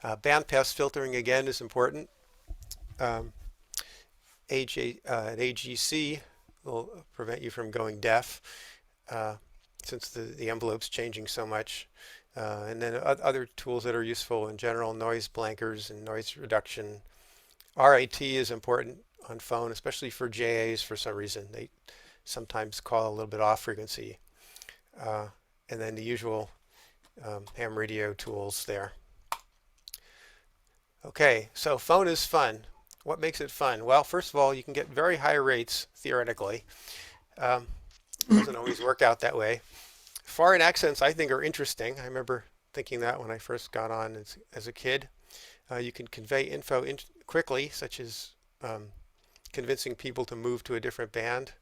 bandpass filtering again is important. AGC will prevent you from going deaf since the envelope's changing so much. And then other tools that are useful in general: noise blankers and noise reduction. RIT is important on phone, especially for JAs. For some reason, they sometimes call a little bit off frequency. And then the usual ham radio tools there. Okay, so phone is fun. What makes it fun? Well, first of all, you can get very high rates theoretically. Doesn't always work out that way. Foreign accents, I think, are interesting. I remember thinking that when I first got on as a kid. You can convey info quickly, such as convincing people to move to a different band.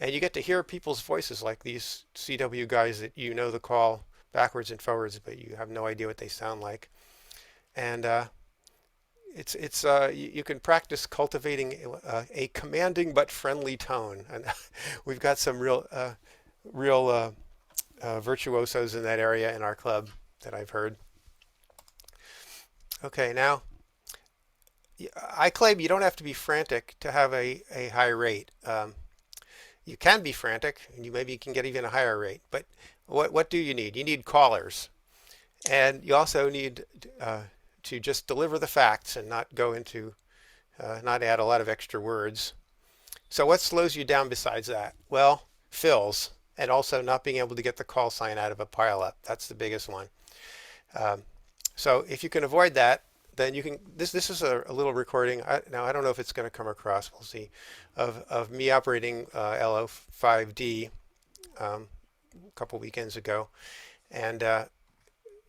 And you get to hear people's voices, like these CW guys that you know the call backwards and forwards, but you have no idea what they sound like. And you can practice cultivating a commanding but friendly tone. And we've got some real virtuosos in that area in our club that I've heard. Okay, now I claim you don't have to be frantic to have a high rate. You can be frantic, and you maybe can get even a higher rate. But what do you need? You need callers, and you also need to just deliver the facts and not go into, not add a lot of extra words. So what slows you down besides that? Well, fills, and also not being able to get the call sign out of a pileup. That's the biggest one. So if you can avoid that, then you can, this is a little recording. Now I don't know if it's going to come across, we'll see, of me operating LO5D a couple weekends ago. And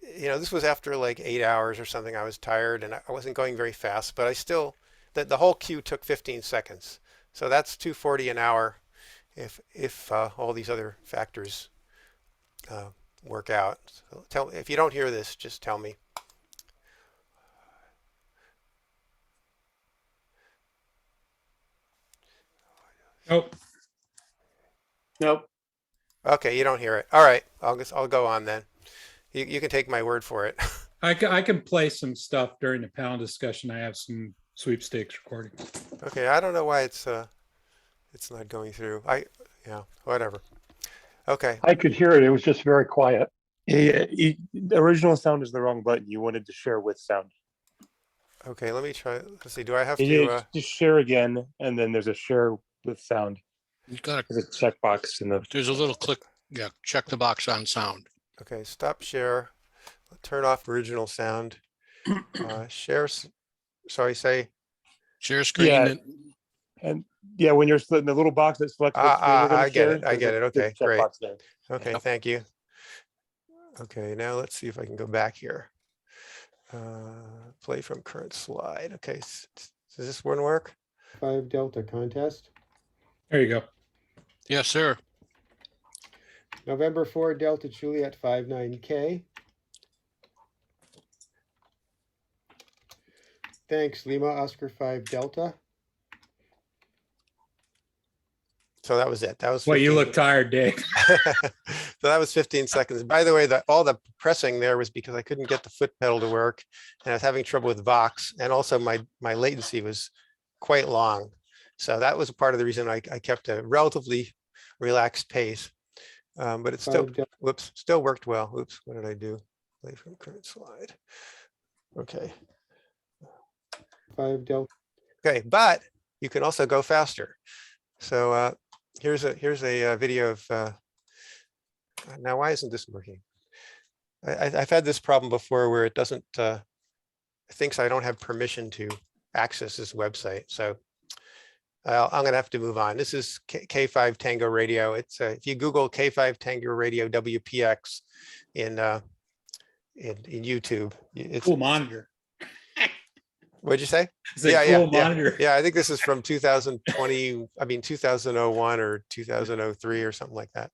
you know, this was after like 8 hours or something. I was tired and I wasn't going very fast, but I still, the whole queue took 15 seconds. So that's 240 an hour if all these other factors work out. So if you don't hear this, just tell me. Nope. Nope. Okay, you don't hear it. All right, I'll go on then. You can take my word for it. I can play some stuff during the panel discussion. I have some sweepstakes recording. Okay, I don't know why it's not going through. Yeah, whatever. Okay. I could hear it. It was just very quiet. Yeah, the original sound is the wrong button. You wanted to share with sound. Okay, let me try. Let's see. Do I have You to just share again, and then there's a share with sound. You've got There's a checkbox in the. there's a little click. Yeah, check the box on sound. Okay, stop share. Turn off original sound. Share. Sorry, say. Share screen. Yeah, and yeah, when you're in the little box that selects. I get it. I get it. Okay, great. There. Okay, thank you. Okay, now let's see if I can go back here. Play from current slide. Okay, does this one work? 5 Delta contest. There you go. Yes, sir. November 4 Delta Juliet 59K. Thanks, Lima Oscar 5 Delta. So that was it. That was. Well, you look tired, Dave. So that was 15 seconds. By the way, all the pressing there was because I couldn't get the foot pedal to work, and I was having trouble with Vox, and also my latency was quite long. So that was part of the reason I kept a relatively relaxed pace. But it still, still worked well. Oops, what did I do? Play from current slide. Okay. 5 Delta. Okay, but you can also go faster. So here's a video of, now why isn't this working? I've had this problem before where it doesn't, thinks I don't have permission to access this website. So I'm gonna have to move on. This is K5 Tango Radio. It's if you Google K5 Tango Radio WPX in YouTube, it's Cool monitor. What'd you say? It's a cool monitor. Yeah, I think this is from 2020, I mean 2001 or 2003 or something like that.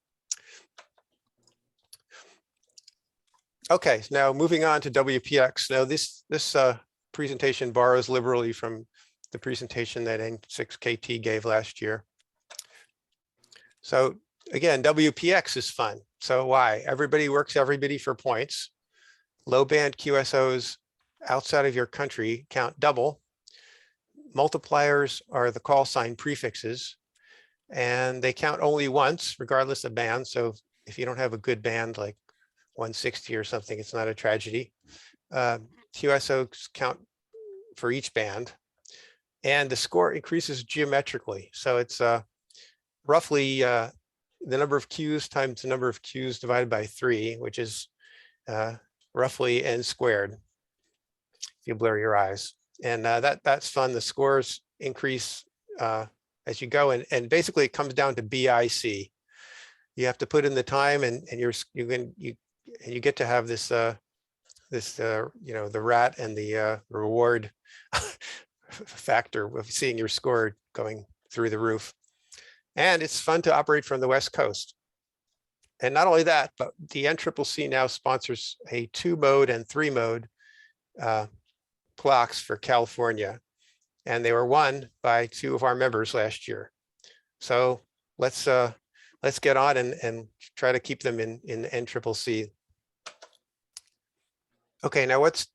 Okay, now moving on to WPX. Now this presentation borrows liberally from the presentation that N6KT gave last year. So again, WPX is fun. So why? Everybody works everybody for points. Low band QSOs outside of your country count double. Multipliers are the call sign prefixes, and they count only once regardless of band. So if you don't have a good band like 160 or something, it's not a tragedy. QSOs count for each band, and the score increases geometrically. So it's roughly the number of Qs times the number of Qs divided by 3, which is roughly n squared, if you blur your eyes. And that's fun. The scores increase as you go, and basically it comes down to BIC. You have to put in the time, and you get to have this you know, the rat and the reward factor of seeing your score going through the roof. And it's fun to operate from the West Coast. And not only that, but the NCCC now sponsors a 2-mode and 3-mode clocks for California. And they were won by 2 of our members last year. So let's get on and try to keep them in NCCC. Okay, now what's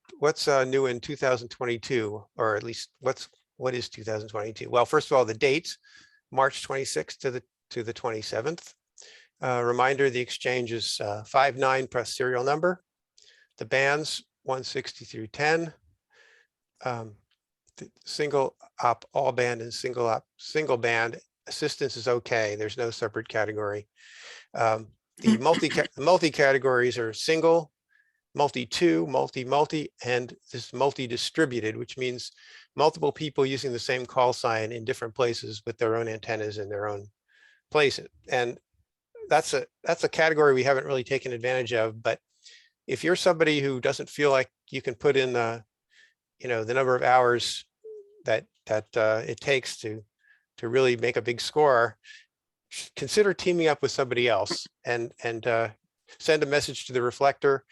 new in 2022, or at least what is 2022? Well, first of all, the dates, March 26th to the 27th. Reminder, the exchange is 5/9 press serial number. The bands 160 through 10. The single op all band and single op single band assistance is okay. There's no separate category. The multi categories are single, multi-2, multi-multi, and this multi-distributed, which means multiple people using the same call sign in different places with their own antennas in their own places. And that's a category we haven't really taken advantage of. But if you're somebody who doesn't feel like you can put in the, you know, the number of hours that it takes to really make a big score, consider teaming up with somebody else and send a message to the reflector.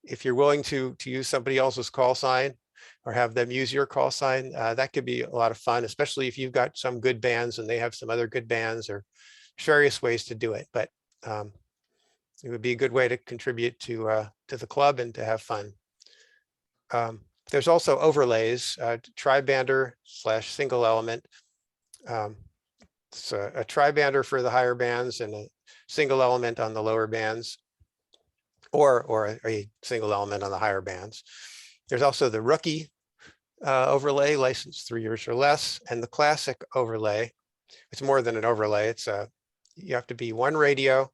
If you're willing to use somebody else's call sign or have them use your call sign, that could be a lot of fun, especially if you've got some good bands and they have some other good bands, or various ways to do it. But it would be a good way to contribute to the club and to have fun. There's also overlays, tri-bander / single element. It's a tri-bander for the higher bands and a single element on the lower bands, or a single element on the higher bands. There's also the rookie overlay, licensed 3 years or less, and the classic overlay. It's more than an overlay. It's you have to be one radio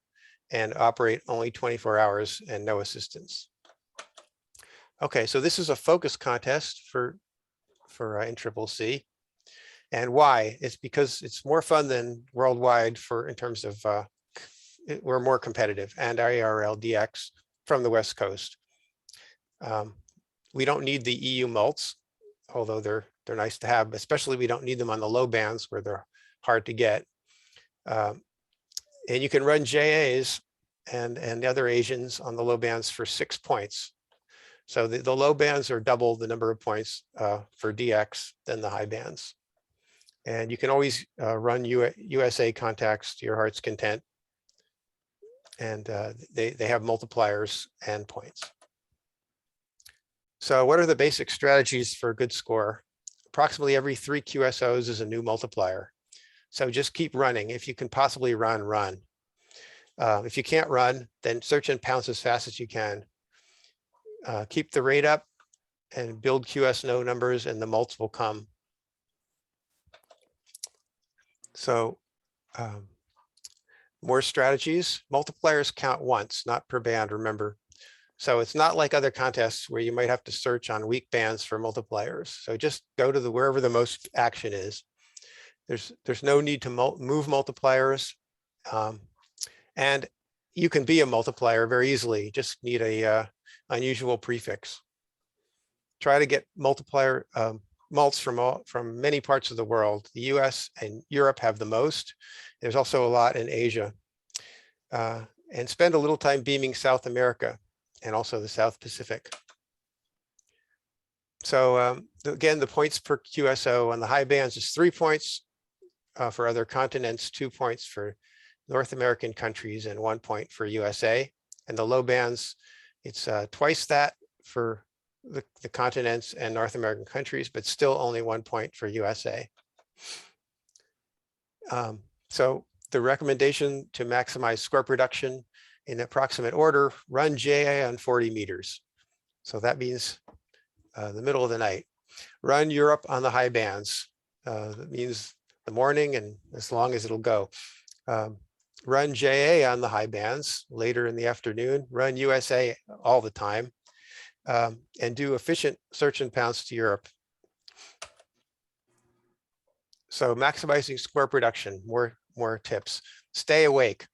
and operate only 24 hours and no assistance. Okay, so this is a focus contest for NCCC. And why? It's because it's more fun than worldwide in terms of we're more competitive, and IRL DX from the West Coast. We don't need the EU mults, although they're nice to have, especially we don't need them on the low bands where they're hard to get. And you can run JAs and the other Asians on the low bands for 6 points. So the low bands are double the number of points for DX than the high bands. And you can always run USA contacts to your heart's content. And they have multipliers and points. So what are the basic strategies for a good score? Approximately every 3 QSOs is a new multiplier. So just keep running. If you can possibly run. If you can't run, then search and pounce as fast as you can. keep the rate up and build QSO numbers, and the mults will come. So more strategies. Multipliers count once, not per band, remember. So it's not like other contests where you might have to search on weak bands for multipliers. So just go to wherever the most action is. There's no need to move multipliers. And you can be a multiplier very easily. You just need a unusual prefix. Try to get multiplier mults from many parts of the world. The US and Europe have the most. There's also a lot in Asia. And spend a little time beaming South America and also the South Pacific. So again, the points per QSO on the high bands is 3 points. For other continents, 2 points for North American countries and 1 point for USA. And the low bands, it's twice that for the continents and North American countries, but still only 1 point for USA. So the recommendation to maximize score production in approximate order, run JA on 40 meters. So that means the middle of the night. Run Europe on the high bands. That means the morning and as long as it'll go. Run JA on the high bands later in the afternoon. Run USA all the time. And do efficient search and pounce to Europe. So maximizing score production, more tips. Stay awake.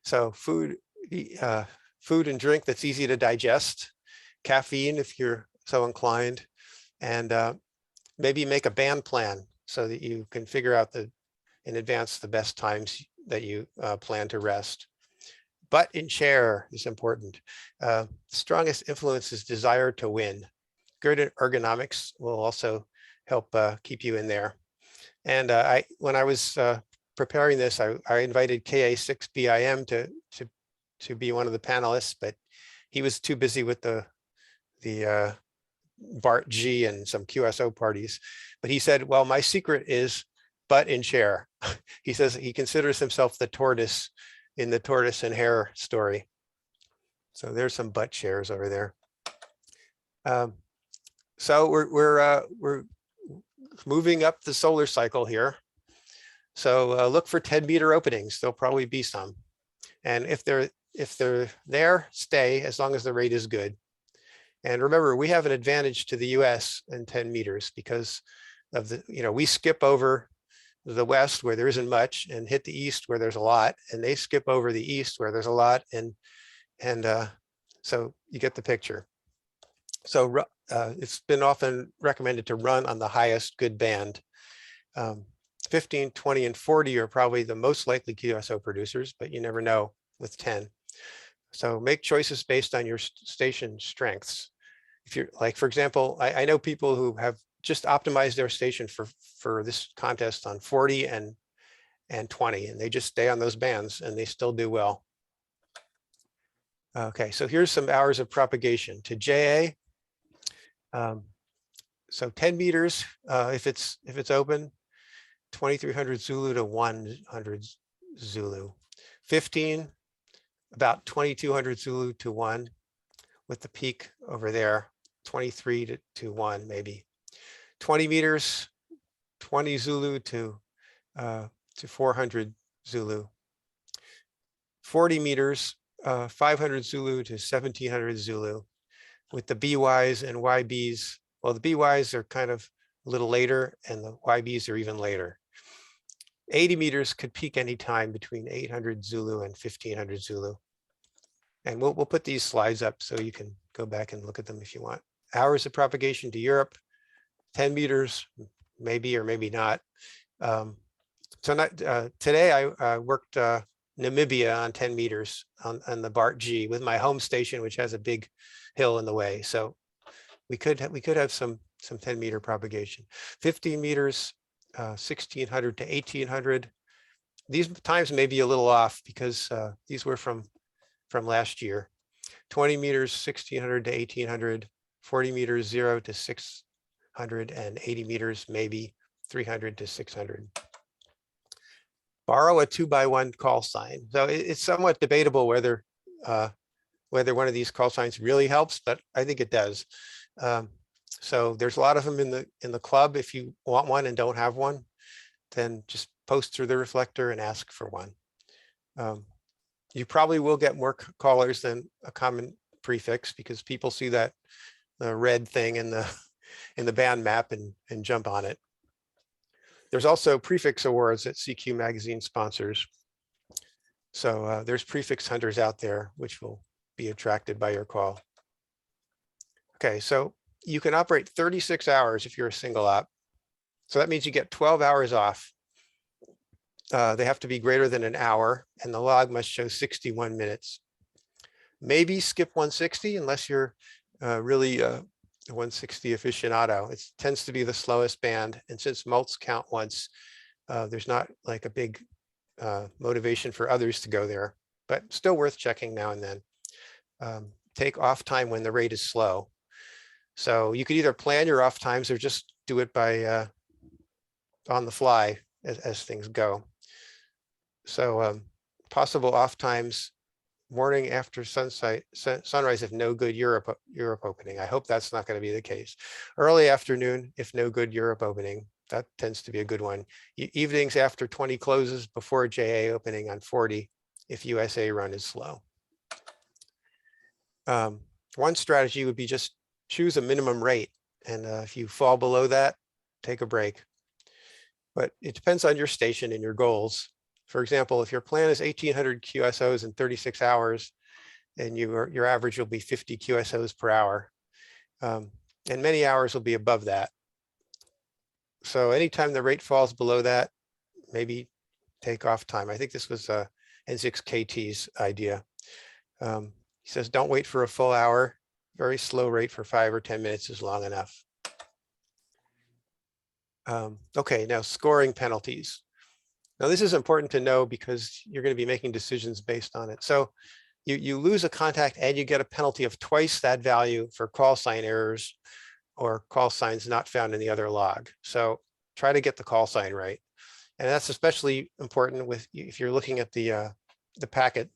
So food and drink that's easy to digest. Caffeine if you're so inclined. And maybe make a band plan so that you can figure out in advance the best times that you plan to rest. Butt in chair is important. Strongest influence is desire to win. Good ergonomics will also help keep you in there. And when I was preparing this, I invited KA6BIM to be one of the panelists, but he was too busy with the BART G and some QSO parties. But he said, well, my secret is butt in chair. He says he considers himself the tortoise in the tortoise and hare story. So there's some butt chairs over there. So we're moving up the solar cycle here. So look for 10-meter openings. There'll probably be some. And if they're there, stay as long as the rate is good. And remember, we have an advantage to the US in 10 meters because of we skip over the west where there isn't much and hit the east where there's a lot, and they skip over the east where there's a lot, and so you get the picture. So it's been often recommended to run on the highest good band. 15, 20, and 40 are probably the most likely QSO producers, but you never know with 10. So make choices based on your station strengths. If you're like, for example, I know people who have just optimized their station for this contest on 40 and 20, and they just stay on those bands and they still do well. Okay, so here's some hours of propagation to JA. So 10 meters, if it's open, 2300 Zulu to 100 Zulu. 15, about 2200 Zulu to 1, with the peak over there, 23 to 1 maybe. 20 meters, 20 Zulu to 400 Zulu. 40 meters, 500 Zulu to 1700 Zulu, with the BYs and YBs. Well, the BYs are kind of a little later and the YBs are even later. 80 meters could peak anytime between 800 Zulu and 1500 Zulu. And we'll put these slides up so you can go back and look at them if you want. Hours of propagation to Europe, 10 meters, maybe or maybe not. Today I worked Namibia on 10 meters on the BART G with my home station, which has a big hill in the way. So we could have some 10-meter propagation. 15 meters, 1600 to 1800. These times may be a little off because these were from last year. 20 meters, 1600 to 1800. 40 meters, 0 to 600, and 80 meters, maybe 300 to 600. Borrow a 2x1 call sign. So it's somewhat debatable whether whether one of these call signs really helps, but I think it does. So there's a lot of them in the club. If you want one and don't have one, then just post through the reflector and ask for one. You probably will get more callers than a common prefix because people see that red thing in the band map and jump on it. There's also prefix awards that CQ magazine sponsors. So there's prefix hunters out there which will be attracted by your call. Okay, so you can operate 36 hours if you're a single op. So that means you get 12 hours off. They have to be greater than an hour and the log must show 61 minutes. Maybe skip 160 unless you're really a 160 aficionado. It tends to be the slowest band. And since mults count once, there's not like a big motivation for others to go there, but still worth checking now and then. Take off time when the rate is slow. So you could either plan your off times or just do it by on the fly as things go. So possible off times: morning after sunrise if no good Europe opening. I hope that's not going to be the case. Early afternoon if no good Europe opening. That tends to be a good one. Evenings after 20 closes before JA opening on 40 if USA run is slow. One strategy would be just choose a minimum rate. And if you fall below that, take a break. But it depends on your station and your goals. For example, if your plan is 1800 QSOs in 36 hours, then your average will be 50 QSOs per hour. And many hours will be above that. So anytime the rate falls below that, maybe take off time. I think this was N6KT's idea. He says, don't wait for a full hour. Very slow rate for 5 or 10 minutes is long enough. Okay, now scoring penalties. Now this is important to know because you're going to be making decisions based on it. So you lose a contact and you get a penalty of twice that value for call sign errors or call signs not found in the other log. So try to get the call sign right. And that's especially important if you're looking at the packet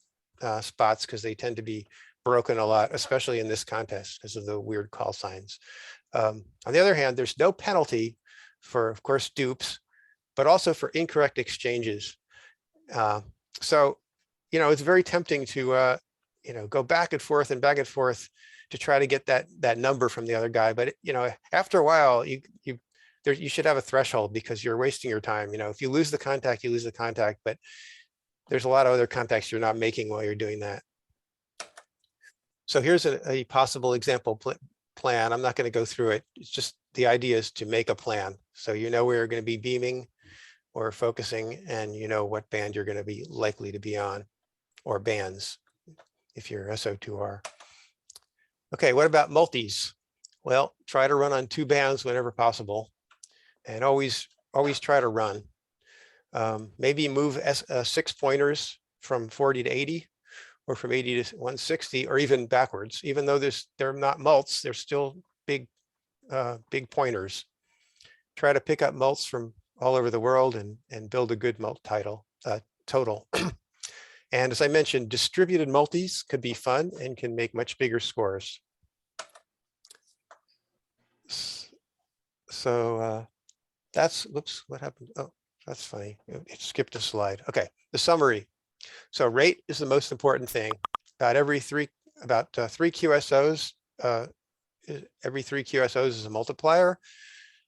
spots, because they tend to be broken a lot, especially in this contest because of the weird call signs. On the other hand, there's no penalty for, of course, dupes, but also for incorrect exchanges. So, it's very tempting to, go back and forth to try to get that number from the other guy. But, after a while, you should have a threshold because you're wasting your time. If you lose the contact, you lose the contact, but there's a lot of other contacts you're not making while you're doing that. So here's a possible example plan. I'm not going to go through it. It's just the idea is to make a plan. So where you're going to be beaming or focusing, and what band you're going to be likely to be on, or bands if you're SO2R. Okay, what about multis? Well, try to run on 2 bands whenever possible, and always try to run. Maybe move 6 pointers from 40 to 80, or from 80 to 160, or even backwards. Even though they're not mults, they're still big pointers. Try to pick up mults from all over the world and build a good mult total. And as I mentioned, distributed multis could be fun and can make much bigger scores. So that's, whoops, what happened? Oh, that's funny. It skipped a slide. Okay, the summary. So rate is the most important thing. About 3 QSOs, every 3 QSOs is a multiplier.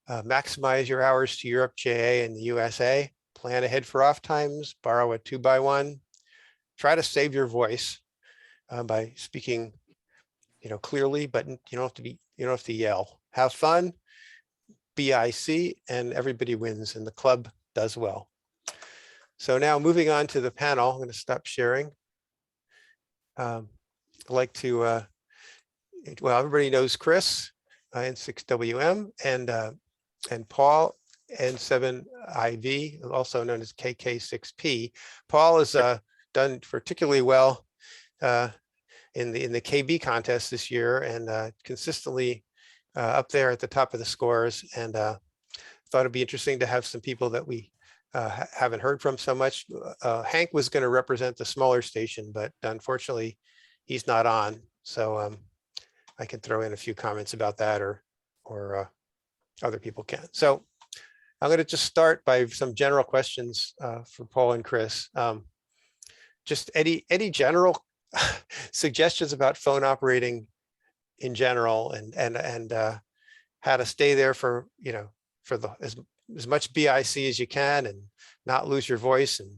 Maximize your hours to Europe, JA, and the USA. Plan ahead for off times. Borrow a 2x1. Try to save your voice by speaking, clearly, but you don't have to yell. Have fun. BIC, and everybody wins, and the club does well. So now moving on to the panel, I'm going to stop sharing. I'd like to, well, everybody knows Chris, N6WM, and Paul, N7IV, also known as KK6P. Paul has done particularly well in the KB contest this year, and consistently up there at the top of the scores. And thought it'd be interesting to have some people that we haven't heard from so much. Hank was going to represent the smaller station, but unfortunately he's not on. So I can throw in a few comments about that, or other people can. So I'm going to just start by some general questions for Paul and Chris. Just any general suggestions about phone operating in general, and how to stay there for, for as much BIC as you can, and not lose your voice and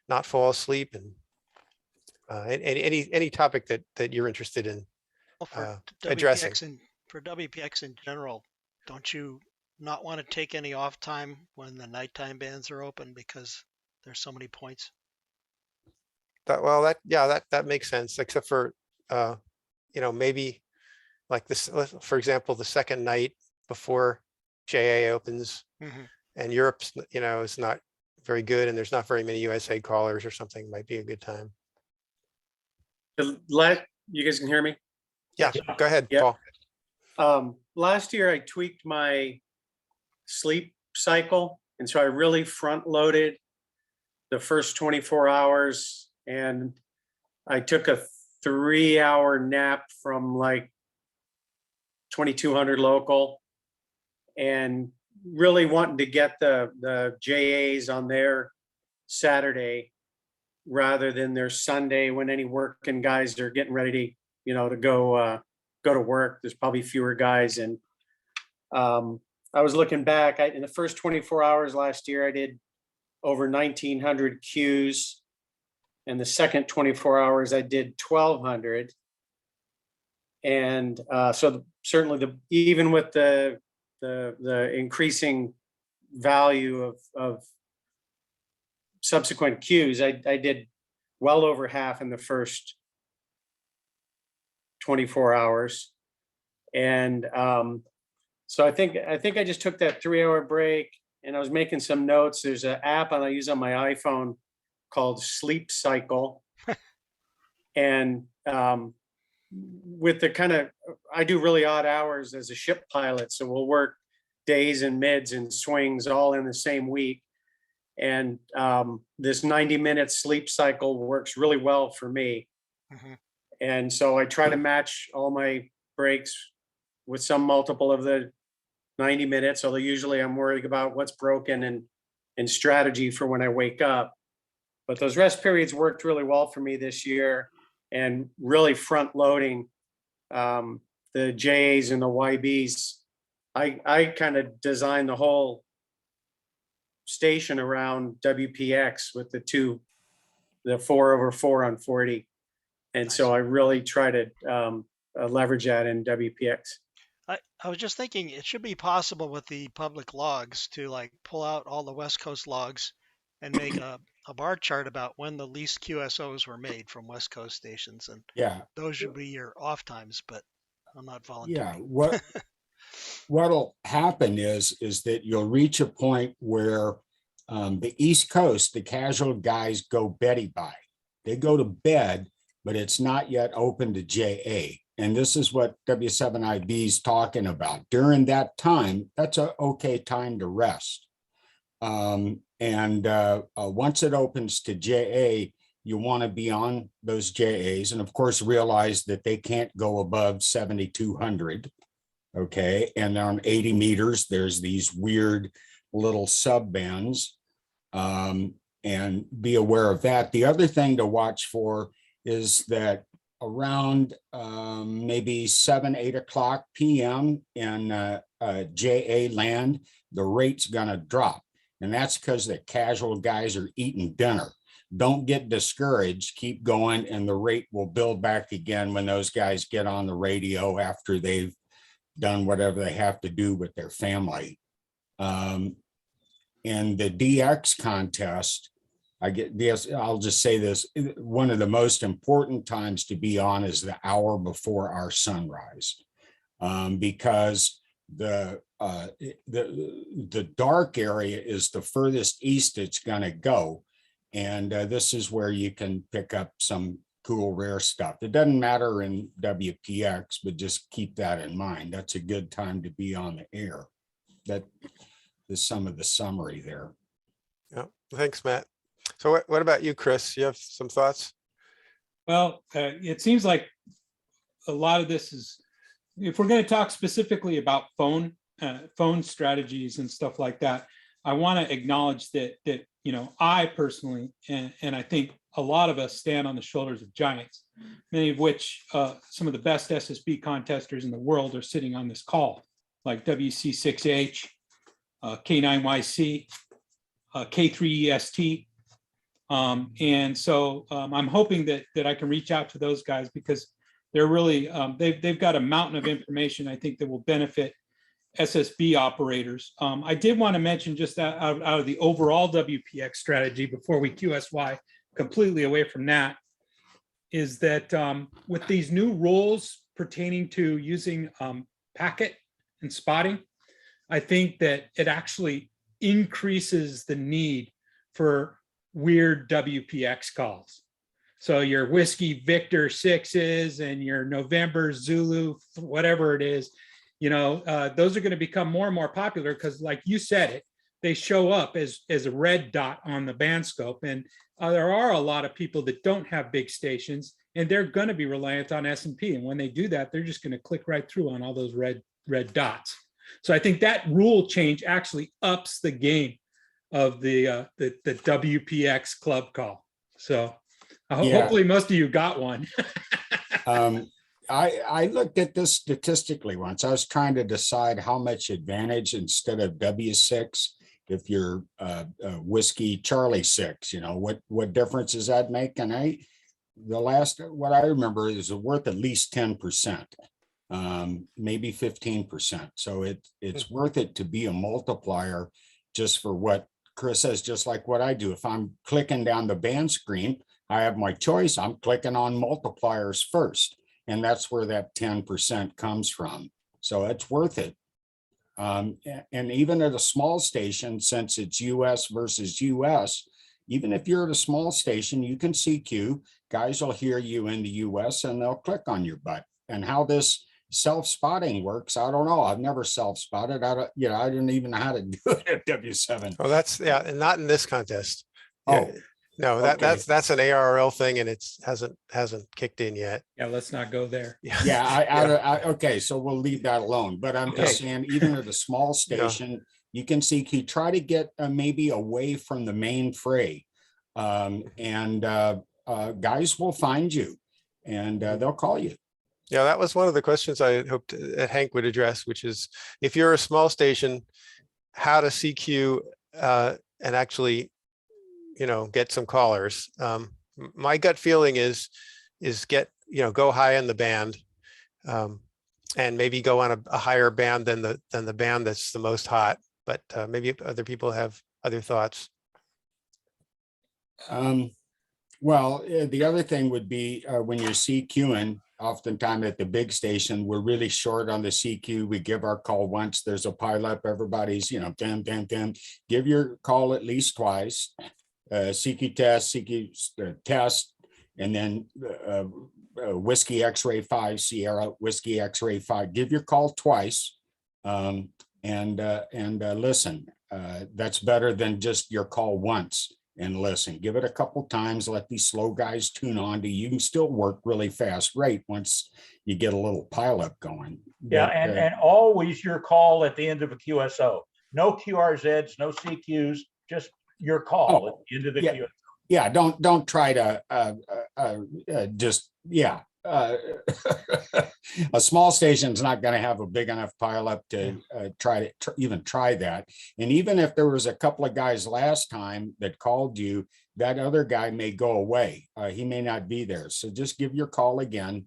not fall asleep, and any topic that you're interested in addressing. For WPX in general, don't you not want to take any off time when the nighttime bands are open because there's so many points? That makes sense, except for maybe like this, for example, the second night before JA opens, and Europe's is not very good, and there's not very many USA callers or something, might be a good time. You guys can hear me? Yeah, go ahead, Yeah. Paul. Last year I tweaked my sleep cycle, and so I really front loaded the first 24 hours, and I took a 3-hour nap from like 2200 local, and really wanting to get the JAs on their Saturday rather than their Sunday, when any working guys are getting ready to, to go to work. There's probably fewer guys. And I was looking back, in the first 24 hours last year, I did over 1900 Qs. And the second 24 hours, I did 1200. And so certainly even with the increasing value of subsequent Qs, I did well over half in the first 24 hours. And so I think I just took that 3-hour break, and I was making some notes. There's an app I use on my iPhone called Sleep Cycle. And with the I do really odd hours as a ship pilot. So we'll work days and mids and swings all in the same week. And this 90-minute sleep cycle works really well for me. And so I try to match all my breaks with some multiple of the 90 minutes. Although usually I'm worried about what's broken and strategy for when I wake up. But those rest periods worked really well for me this year, and really front loading the JAs and the YBs. I kind of designed the whole station around WPX with the 4/4 on 40. And so I really try to leverage that in WPX. I was just thinking it should be possible with the public logs to like pull out all the West Coast logs and make a bar chart about when the least QSOs were made from West Coast stations. And those should be your off times, but I'm not volunteering. Yeah, what'll happen is that you'll reach a point where the East Coast, the casual guys go beddy by. They go to bed, but it's not yet open to JA. And this is what W7IV is talking about. During that time, that's an okay time to rest. Once it opens to JA, you want to be on those JAs, and of course realize that they can't go above 7,200. Okay, and on 80 meters, there's these weird little sub bands, and be aware of that. The other thing to watch for is that around maybe 7-8 o'clock p.m. in JA land, the rate's gonna drop. And that's because the casual guys are eating dinner. Don't get discouraged, keep going, and the rate will build back again when those guys get on the radio after they've done whatever they have to do with their family. In the DX contest, I'll just say this, one of the most important times to be on is the hour before our sunrise, because the dark area is the furthest east it's going to go, and this is where you can pick up some cool rare stuff. It doesn't matter in WPX, but just keep that in mind. That's a good time to be on the air. That is some of the summary there. Yeah, thanks, Matt. So what about you, Chris? You have some thoughts? Well, it seems like a lot of this is, if we're going to talk specifically about phone strategies and stuff like that, I want to acknowledge that I personally, and I think a lot of us stand on the shoulders of giants, many of which some of the best SSB contesters in the world are sitting on this call, like WC6H, K9YC, K3EST. And so I'm hoping that I can reach out to those guys, because they're really, they've got a mountain of information, I think, that will benefit SSB operators. I did want to mention, just out of the overall WPX strategy, before we QSY completely away from that, is that with these new rules pertaining to using packet and spotting, I think that it actually increases the need for weird WPX calls. So your Whiskey Victor 6s and your November Zulu, whatever it is, those are going to become more and more popular, because, like you said it, they show up as a red dot on the band scope. And there are a lot of people that don't have big stations, and they're going to be reliant on S&P. And when they do that, they're just going to click right through on all those red dots. So I think that rule change actually ups the game of the WPX club call. So hopefully most of you got one. I looked at this statistically once. I was trying to decide how much advantage, instead of W6, if you're Whiskey Charlie 6, what difference does that make? And what I remember is worth at least 10%, maybe 15%. So it's worth it to be a multiplier, just for what Chris says, just like what I do. If I'm clicking down the band screen, I have my choice. I'm clicking on multipliers first. And that's where that 10% comes from. So it's worth it. And even at a small station, since it's US versus US, even if you're at a small station, you can CQ. Guys will hear you in the US and they'll click on your butt. And how this self-spotting works, I don't know. I've never self-spotted. I didn't even know how to do it at W7. Oh, and not in this contest. Oh. No, that's an ARRL thing, and it hasn't kicked in yet. Yeah, let's not go there. Yeah, okay, so we'll leave that alone. But I'm just saying, even at a small station, you can see, try to get maybe away from the main fray, and guys will find you, and they'll call you. Yeah, that was one of the questions I had hoped that Hank would address, which is, if you're a small station, how to CQ and actually get some callers. My gut feeling is go high in the band, and maybe go on a higher band than the band that's the most hot. But maybe other people have other thoughts. Well, the other thing would be when you're CQing, oftentimes at the big station, we're really short on the CQ. We give our call once, there's a pileup, everybody's, give your call at least twice. CQ test, and then Whiskey X-ray 5, Sierra Whiskey X-ray 5. Give your call twice, and listen. That's better than just your call once and listen. Give it a couple times. Let these slow guys tune on to you. You can still work really fast rate once you get a little pileup going. Yeah, but, and always your call at the end of a QSO. No QRZs, no CQs, just your call at the end of the QSO. Yeah, don't try to a small station's not going to have a big enough pileup to even try that. And even if there was a couple of guys last time that called you, that other guy may go away. He may not be there. So just give your call again.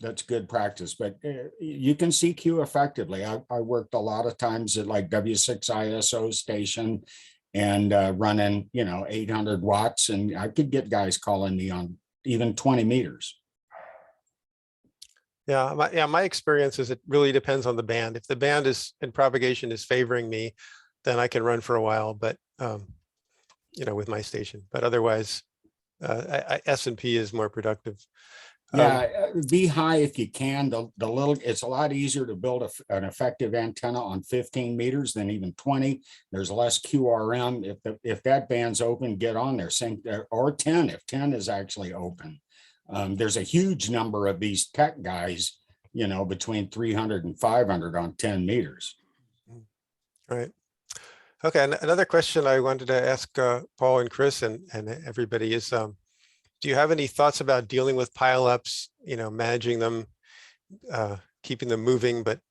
That's good practice, but you can CQ effectively. I worked a lot of times at like W6 ISO station and running, 800 watts, and I could get guys calling me on even 20 meters. My experience is it really depends on the band. If the band and propagation is favoring me, then I can run for a while, but with my station. But otherwise, S&P is more productive. Be high if you can. It's a lot easier to build an effective antenna on 15 meters than even 20. There's less QRM. If that band's open, get on there. Or 10 if 10 is actually open. There's a huge number of these tech guys, you know, between 300 and 500 on 10 meters. Right. Okay, another question I wanted to ask Paul and Chris and everybody is, do you have any thoughts about dealing with pileups, you know, managing them, keeping them moving, but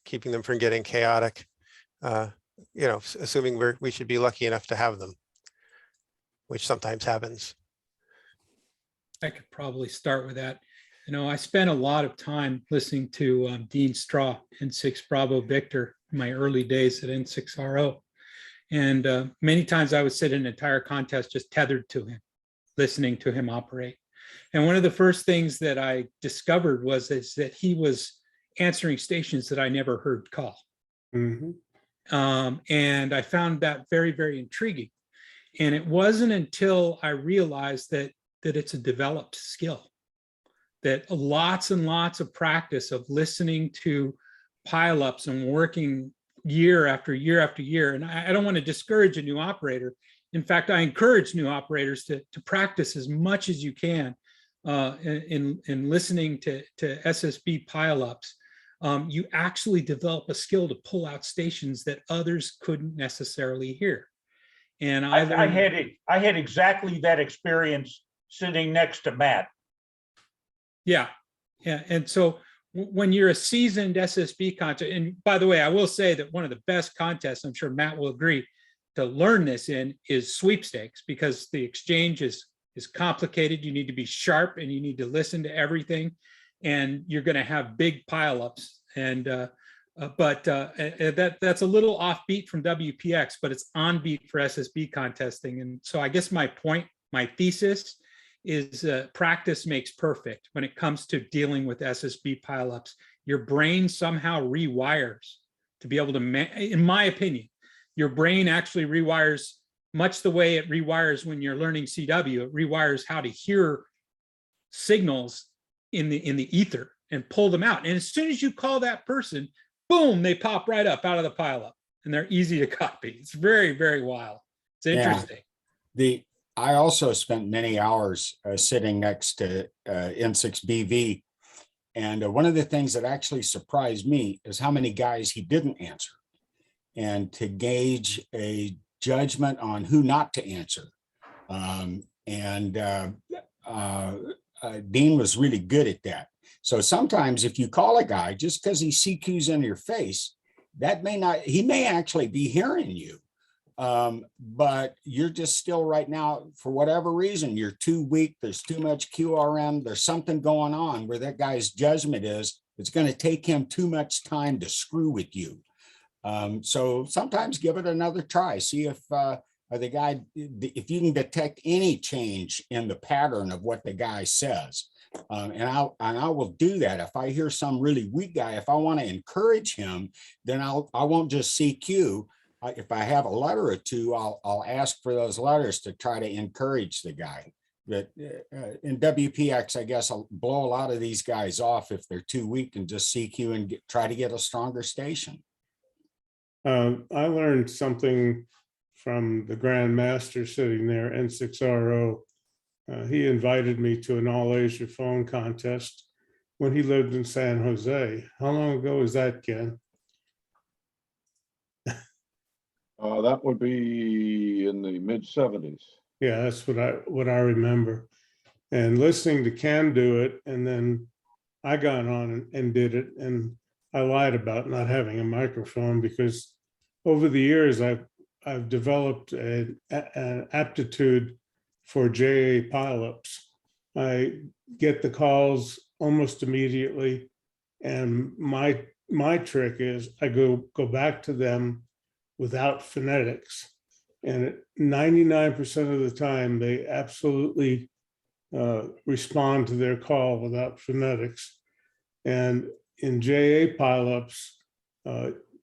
keeping them from getting chaotic? You know, assuming we should be lucky enough to have them, which sometimes happens. I could probably start with that. You know, I spent a lot of time listening to Dean Straw, N6 Bravo Victor, in my early days at N6RO. And many times I would sit in an entire contest just tethered to him, listening to him operate. And one of the first things that I discovered was that he was answering stations that I never heard call. Mhm. And I found that very, very intriguing. And it wasn't until I realized that it's a developed skill, that lots and lots of practice of listening to pileups and working year after year after year. And I don't want to discourage a new operator. In fact, I encourage new operators to practice as much as you can in listening to SSB pileups. You actually develop a skill to pull out stations that others couldn't necessarily hear. And I learned, had exactly that experience sitting next to Matt. yeah. And so when you're a seasoned SSB contest, and by the way, I will say that one of the best contests, I'm sure Matt will agree, to learn this in is sweepstakes, because the exchange is complicated. You need to be sharp and you need to listen to everything, and you're going to have big pileups. And that's a little offbeat from WPX, but it's on beat for SSB contesting. And so I guess my point, my thesis is practice makes perfect when it comes to dealing with SSB pileups. Your brain somehow rewires to be able to, in my opinion, your brain actually rewires much the way it rewires when you're learning CW. It rewires how to hear signals in the ether and pull them out. And as soon as you call that person, boom, they pop right up out of the pileup, and they're easy to copy. It's very, very wild. It's interesting. Yeah. I also spent many hours sitting next to N6BV. And one of the things that actually surprised me is how many guys he didn't answer, and to gauge a judgment on who not to answer. Dean was really good at that. So sometimes if you call a guy just because he CQs in your face, he may actually be hearing you. But you're just still right now, for whatever reason, you're too weak. There's too much QRM. There's something going on where that guy's judgment is, it's going to take him too much time to screw with you. So sometimes give it another try. See if if you can detect any change in the pattern of what the guy says. And I will do that. If I hear some really weak guy, if I want to encourage him, then I won't just CQ. If I have a letter or two, I'll ask for those letters to try to encourage the guy. But in WPX, I guess I'll blow a lot of these guys off if they're too weak and just CQ and try to get a stronger station. I learned something from the Grand Master sitting there, N6RO. He invited me to an all-Asia phone contest when he lived in San Jose. How long ago was that, Ken? That would be in the mid-70s. Yeah, that's what I remember. And listening to Ken do it, and then I got on and did it, and I lied about not having a microphone because over the years I've developed an aptitude for JA pileups. I get the calls almost immediately, and my trick is I go back to them without phonetics, and 99% of the time they absolutely respond to their call without phonetics. And in JA pileups,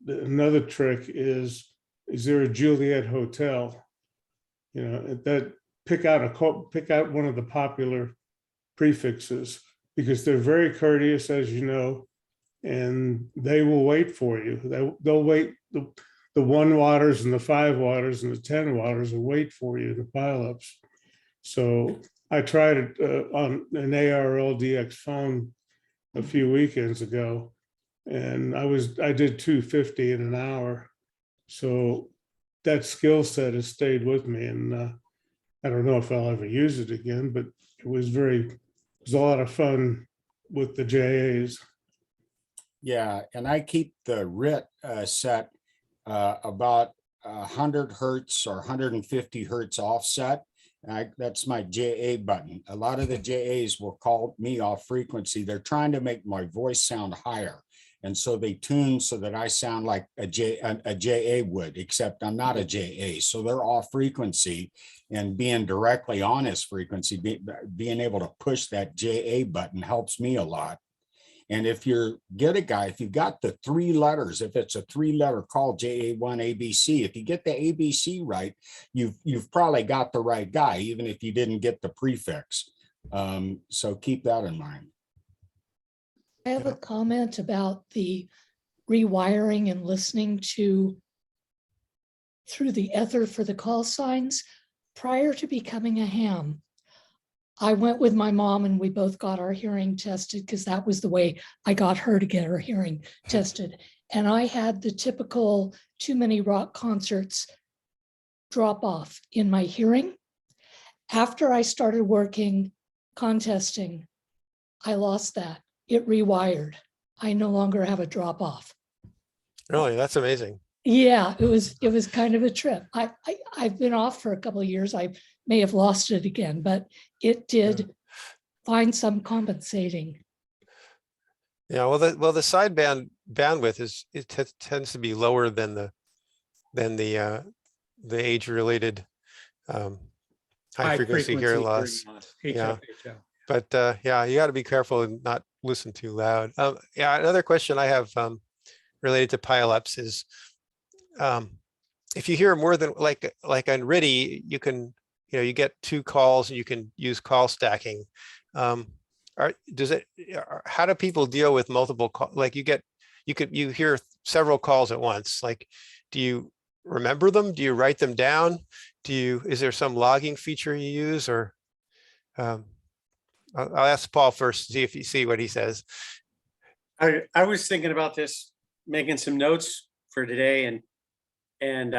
another trick is there a Juliet Hotel? You know, that pick out one of the popular prefixes, because they're very courteous, as you know, and they will wait for you. They'll wait. The 1 waters and the 5 waters and the 10 waters will wait for you, the pileups. So I tried it on an ARL DX phone a few weekends ago, and I did 250 in an hour. So that skill set has stayed with me, and I don't know if I'll ever use it again, but it was a lot of fun with the JAs. Yeah, and I keep the RIT set about 100 hertz or 150 hertz offset. That's my JA button. A lot of the JAs will call me off frequency. They're trying to make my voice sound higher. And so they tune so that I sound like a JA would, except I'm not a JA. So they're off frequency, and being directly on his frequency, being able to push that JA button helps me a lot. And if you get a guy, if you got the 3 letters, if it's a 3-letter call, JA1 ABC, if you get the ABC right, you've probably got the right guy, even if you didn't get the prefix. So keep that in mind. I have a comment about the rewiring and listening to through the ether for the call signs. Prior to becoming a ham, I went with my mom and we both got our hearing tested, because that was the way I got her to get her hearing tested. And I had the typical too many rock concerts drop off in my hearing. After I started working contesting, I lost that. It rewired. I no longer have a drop off. Really, that's amazing. Yeah, it was kind of a trip. I've been off for a couple of years. I may have lost it again, but it did find some compensating. Yeah, well, the sideband bandwidth tends to be lower than the age-related high frequency hearing loss. Yeah. But yeah, you got to be careful and not listen too loud. Yeah, another question I have related to pileups is, if you hear more than like on RTTY, you can, you get 2 calls and you can use call stacking. How do people deal with multiple calls? Like you hear several calls at once. Like, do you remember them? Do you write them down? Is there some logging feature you use, or I'll ask Paul first, see if you see what he says. I was thinking about this, making some notes for today, and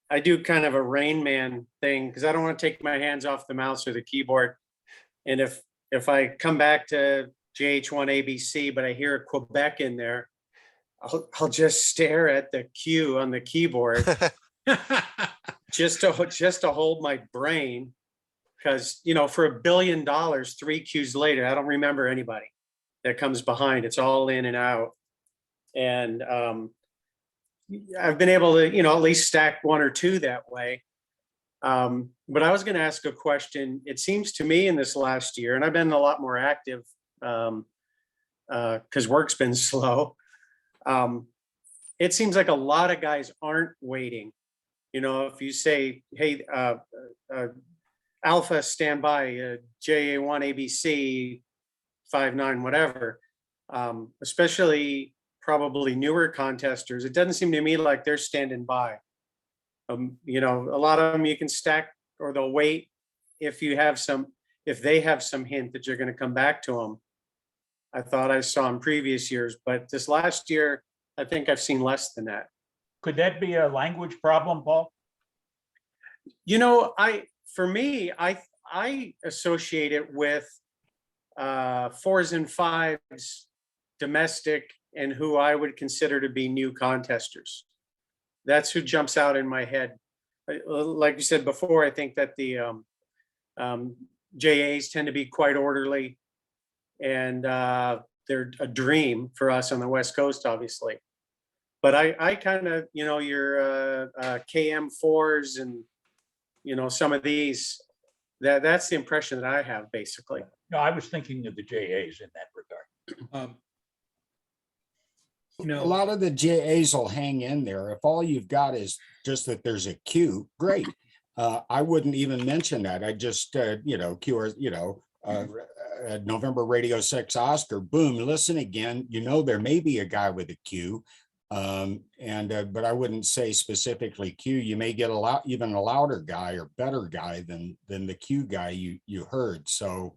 I do kind of a Rain Man thing, because I don't want to take my hands off the mouse or the keyboard. And if I come back to JH1 ABC, but I hear a Quebec in there, I'll just stare at the Q on the keyboard just to hold my brain. Because, for $1 billion, 3 Qs later, I don't remember anybody that comes behind. It's all in and out. And I've been able to, at least stack 1 or 2 that way. But I was going to ask a question. It seems to me in this last year, and I've been a lot more active because work's been slow. It seems like a lot of guys aren't waiting. If you say, hey, Alpha standby, JA1 ABC 59, whatever, especially probably newer contesters, it doesn't seem to me like they're standing by. A lot of them you can stack, or they'll wait if they have some hint that you're going to come back to them. I thought I saw in previous years, but this last year, I think I've seen less than that. Could that be a language problem, Paul? For me, I associate it with 4s and 5s, domestic, and who I would consider to be new contesters. That's who jumps out in my head. Like you said before, I think that the JAs tend to be quite orderly, and they're a dream for us on the West Coast, obviously. But I kind of, your KM4s and, some of these, that's the impression that I have, basically. No, I was thinking of the JAs in that regard. A lot of the JAs will hang in there. If all you've got is just that there's a Q, great. I wouldn't even mention that. I just, QR, November Radio 6 Oscar, boom, listen again. There may be a guy with a Q, But I wouldn't say specifically Q. You may get even a louder guy or better guy than the Q guy you heard. So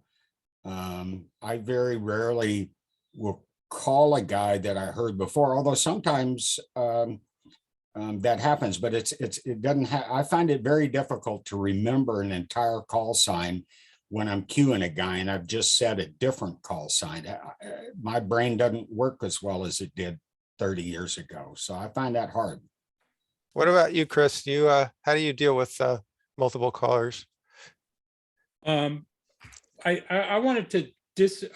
I very rarely will call a guy that I heard before, although sometimes that happens, but it doesn't have, I find it very difficult to remember an entire call sign when I'm queuing a guy and I've just said a different call sign. My brain doesn't work as well as it did 30 years ago. So I find that hard. What about you, Chris? How do you deal with multiple callers? I wanted to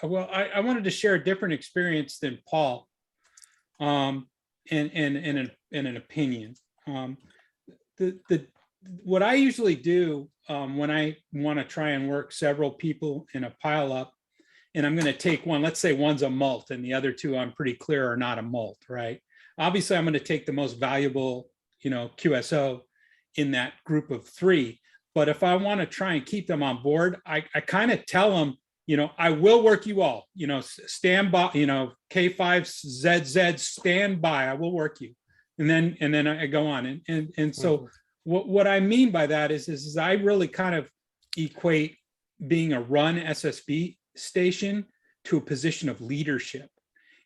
I wanted to share a different experience than Paul, and an opinion. What I usually do when I want to try and work several people in a pile up, and I'm going to take one, let's say one's a mult and the other two I'm pretty clear are not a mult, right? Obviously, I'm going to take the most valuable, QSO in that group of three. But if I want to try and keep them on board, I kind of tell them, I will work you all, stand by, K5ZZ, stand by, I will work you. And then I go on. And so what I mean by that is I really kind of equate being a run SSB station to a position of leadership.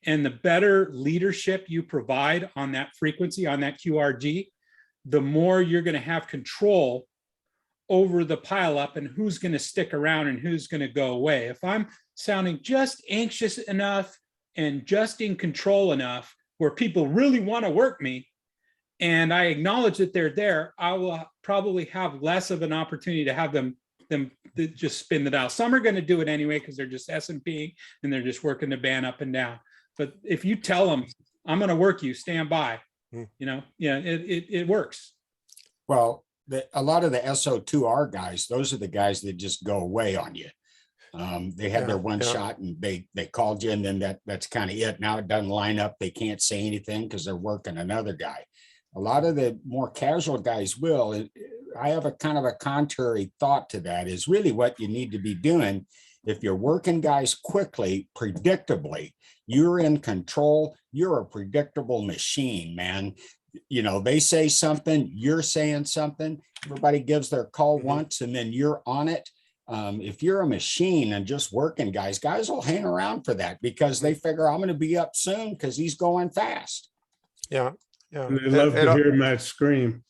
And the better leadership you provide on that frequency, on that QRG, the more you're going to have control over the pileup and who's going to stick around and who's going to go away. If I'm sounding just anxious enough and just in control enough where people really want to work me, and I acknowledge that they're there, I will probably have less of an opportunity to have them just spin the dial. Some are going to do it anyway because they're just S&P and they're just working the band up and down. But if you tell them, I'm going to work you, stand by, it works. Well, a lot of the SO2R guys, those are the guys that just go away on you. They had their one shot and they called you, and then that's kind of it. Now it doesn't line up. They can't say anything because they're working another guy. A lot of the more casual guys will. I have a kind of a contrary thought to that, is really what you need to be doing. If you're working guys quickly, predictably, you're in control, you're a predictable machine, man. They say something, you're saying something, everybody gives their call once and then you're on it. If you're a machine and just working guys will hang around for that because they figure I'm going to be up soon because he's going fast. Yeah. And they love to hear Matt scream.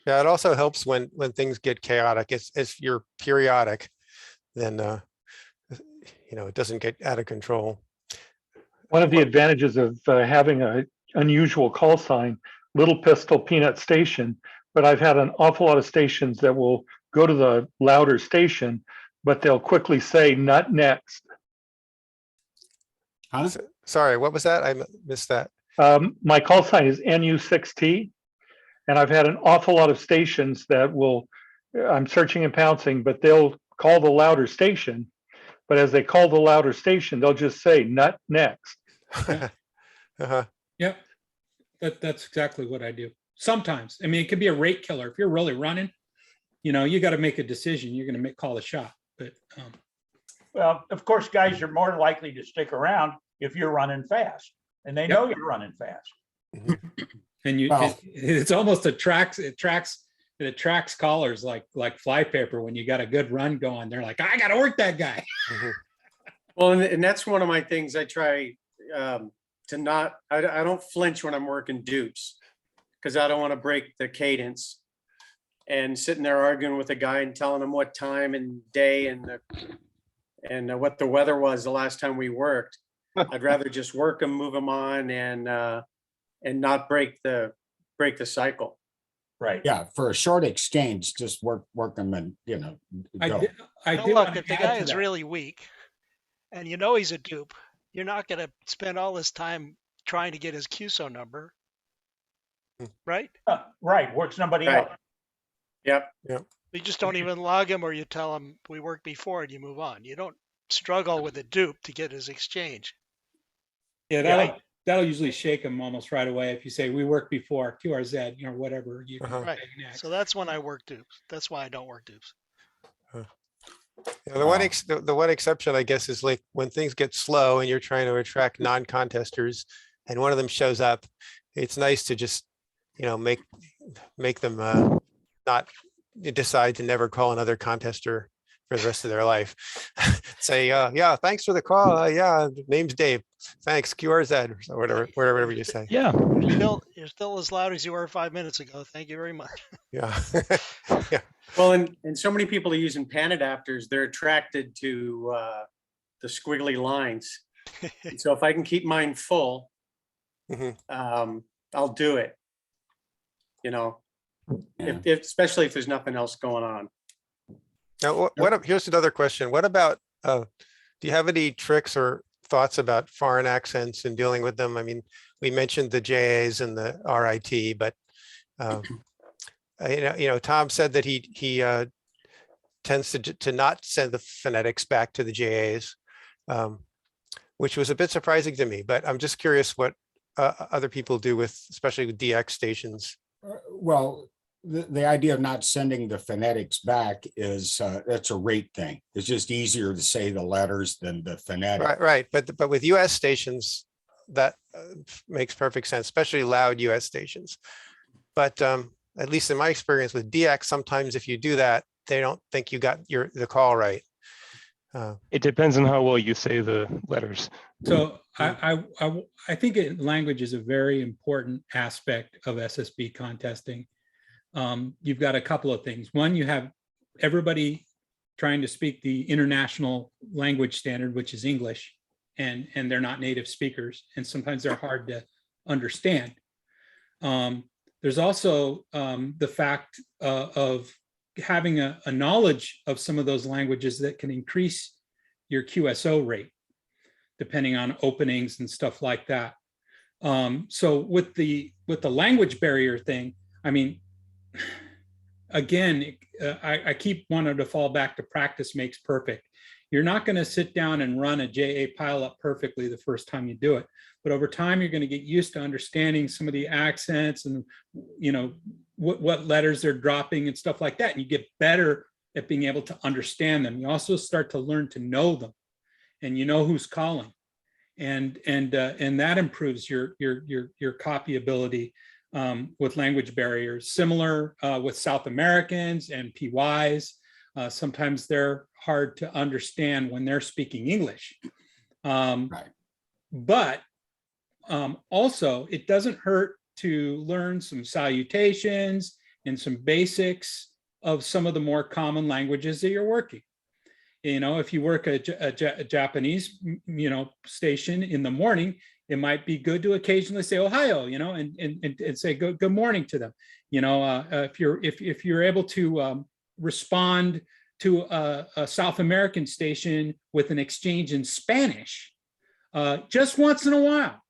Yeah, it also helps when things get chaotic. If you're periodic, then it doesn't get out of control. One of the advantages of having an unusual call sign, Little Pistol Peanut Station, but I've had an awful lot of stations that will go to the louder station, but they'll quickly say "nut next." Huh? Sorry, what was that? I missed that. My call sign is NU6T, and I've had an awful lot of stations that I'm searching and pouncing, but they'll call the louder station. But as they call the louder station, they'll just say "nut next." Yep. That's exactly what I do. Sometimes, I mean, it could be a rate killer. If you're really running, you got to make a decision. You're going to call a shot. But well, of course, guys are more likely to stick around if you're running fast, and they know you're running fast. And it's almost attracts callers like flypaper. When you got a good run going, they're like, I got to work that guy. Well, and that's one of my things I try to not, I don't flinch when I'm working dupes because I don't want to break the cadence and sitting there arguing with a guy and telling him what time and day and what the weather was the last time we worked. I'd rather just work them, move them on, and not break the cycle. Right. Yeah, for a short exchange, just work them and go. Look, if the guy is really weak and he's a dupe, you're not going to spend all this time trying to get his QSO number, right? Right. Work somebody else. Yep. You just don't even log him, or you tell him we worked before and you move on. You don't struggle with a dupe to get his exchange. Yeah, that'll usually shake him almost right away if you say we worked before, QRZ, whatever. Right. So that's when I work dupes. That's why I don't work dupes. The one exception, I guess, is like when things get slow and you're trying to attract non-contesters and one of them shows up, it's nice to just, make them not decide to never call another contester for the rest of their life. Say, yeah, thanks for the call. Yeah, name's Dave. Thanks, QRZ or whatever you say. Yeah. You're still as loud as you were 5 minutes ago. Thank you very much. Yeah. Yeah. Well, and so many people are using pan adapters, they're attracted to the squiggly lines. And so if I can keep mine full, I'll do it. Especially if there's nothing else going on. Now, here's another question. What about, do you have any tricks or thoughts about foreign accents and dealing with them? I mean, we mentioned the JAs and the RIT, but Tom said that he tends to not send the phonetics back to the JAs, which was a bit surprising to me, but I'm just curious what other people do especially with DX stations. Well, the idea of not sending the phonetics back is that's a rate thing. It's just easier to say the letters than the phonetic. Right. But with US stations, that makes perfect sense, especially loud US stations. But at least in my experience with DX, sometimes if you do that, they don't think you got the call right. It depends on how well you say the letters. So I think language is a very important aspect of SSB contesting. You've got a couple of things. One, you have everybody trying to speak the international language standard, which is English, and they're not native speakers, and sometimes they're hard to understand. There's also the fact of having a knowledge of some of those languages that can increase your QSO rate, depending on openings and stuff like that. So with the language barrier thing, I mean, again, I keep wanting to fall back to practice makes perfect. You're not going to sit down and run a JA pileup perfectly the first time you do it, but over time you're going to get used to understanding some of the accents and what letters they're dropping and stuff like that, and you get better at being able to understand them. You also start to learn to know them, and you know who's calling, and that improves your copyability with language barriers. Similar with South Americans and PYs. Sometimes they're hard to understand when they're speaking English. But also, it doesn't hurt to learn some salutations and some basics of some of the more common languages that you're working. If you work a Japanese, station in the morning, it might be good to occasionally say Ohio, and say good morning to them. If you're able to respond to a South American station with an exchange in Spanish, just once in a while,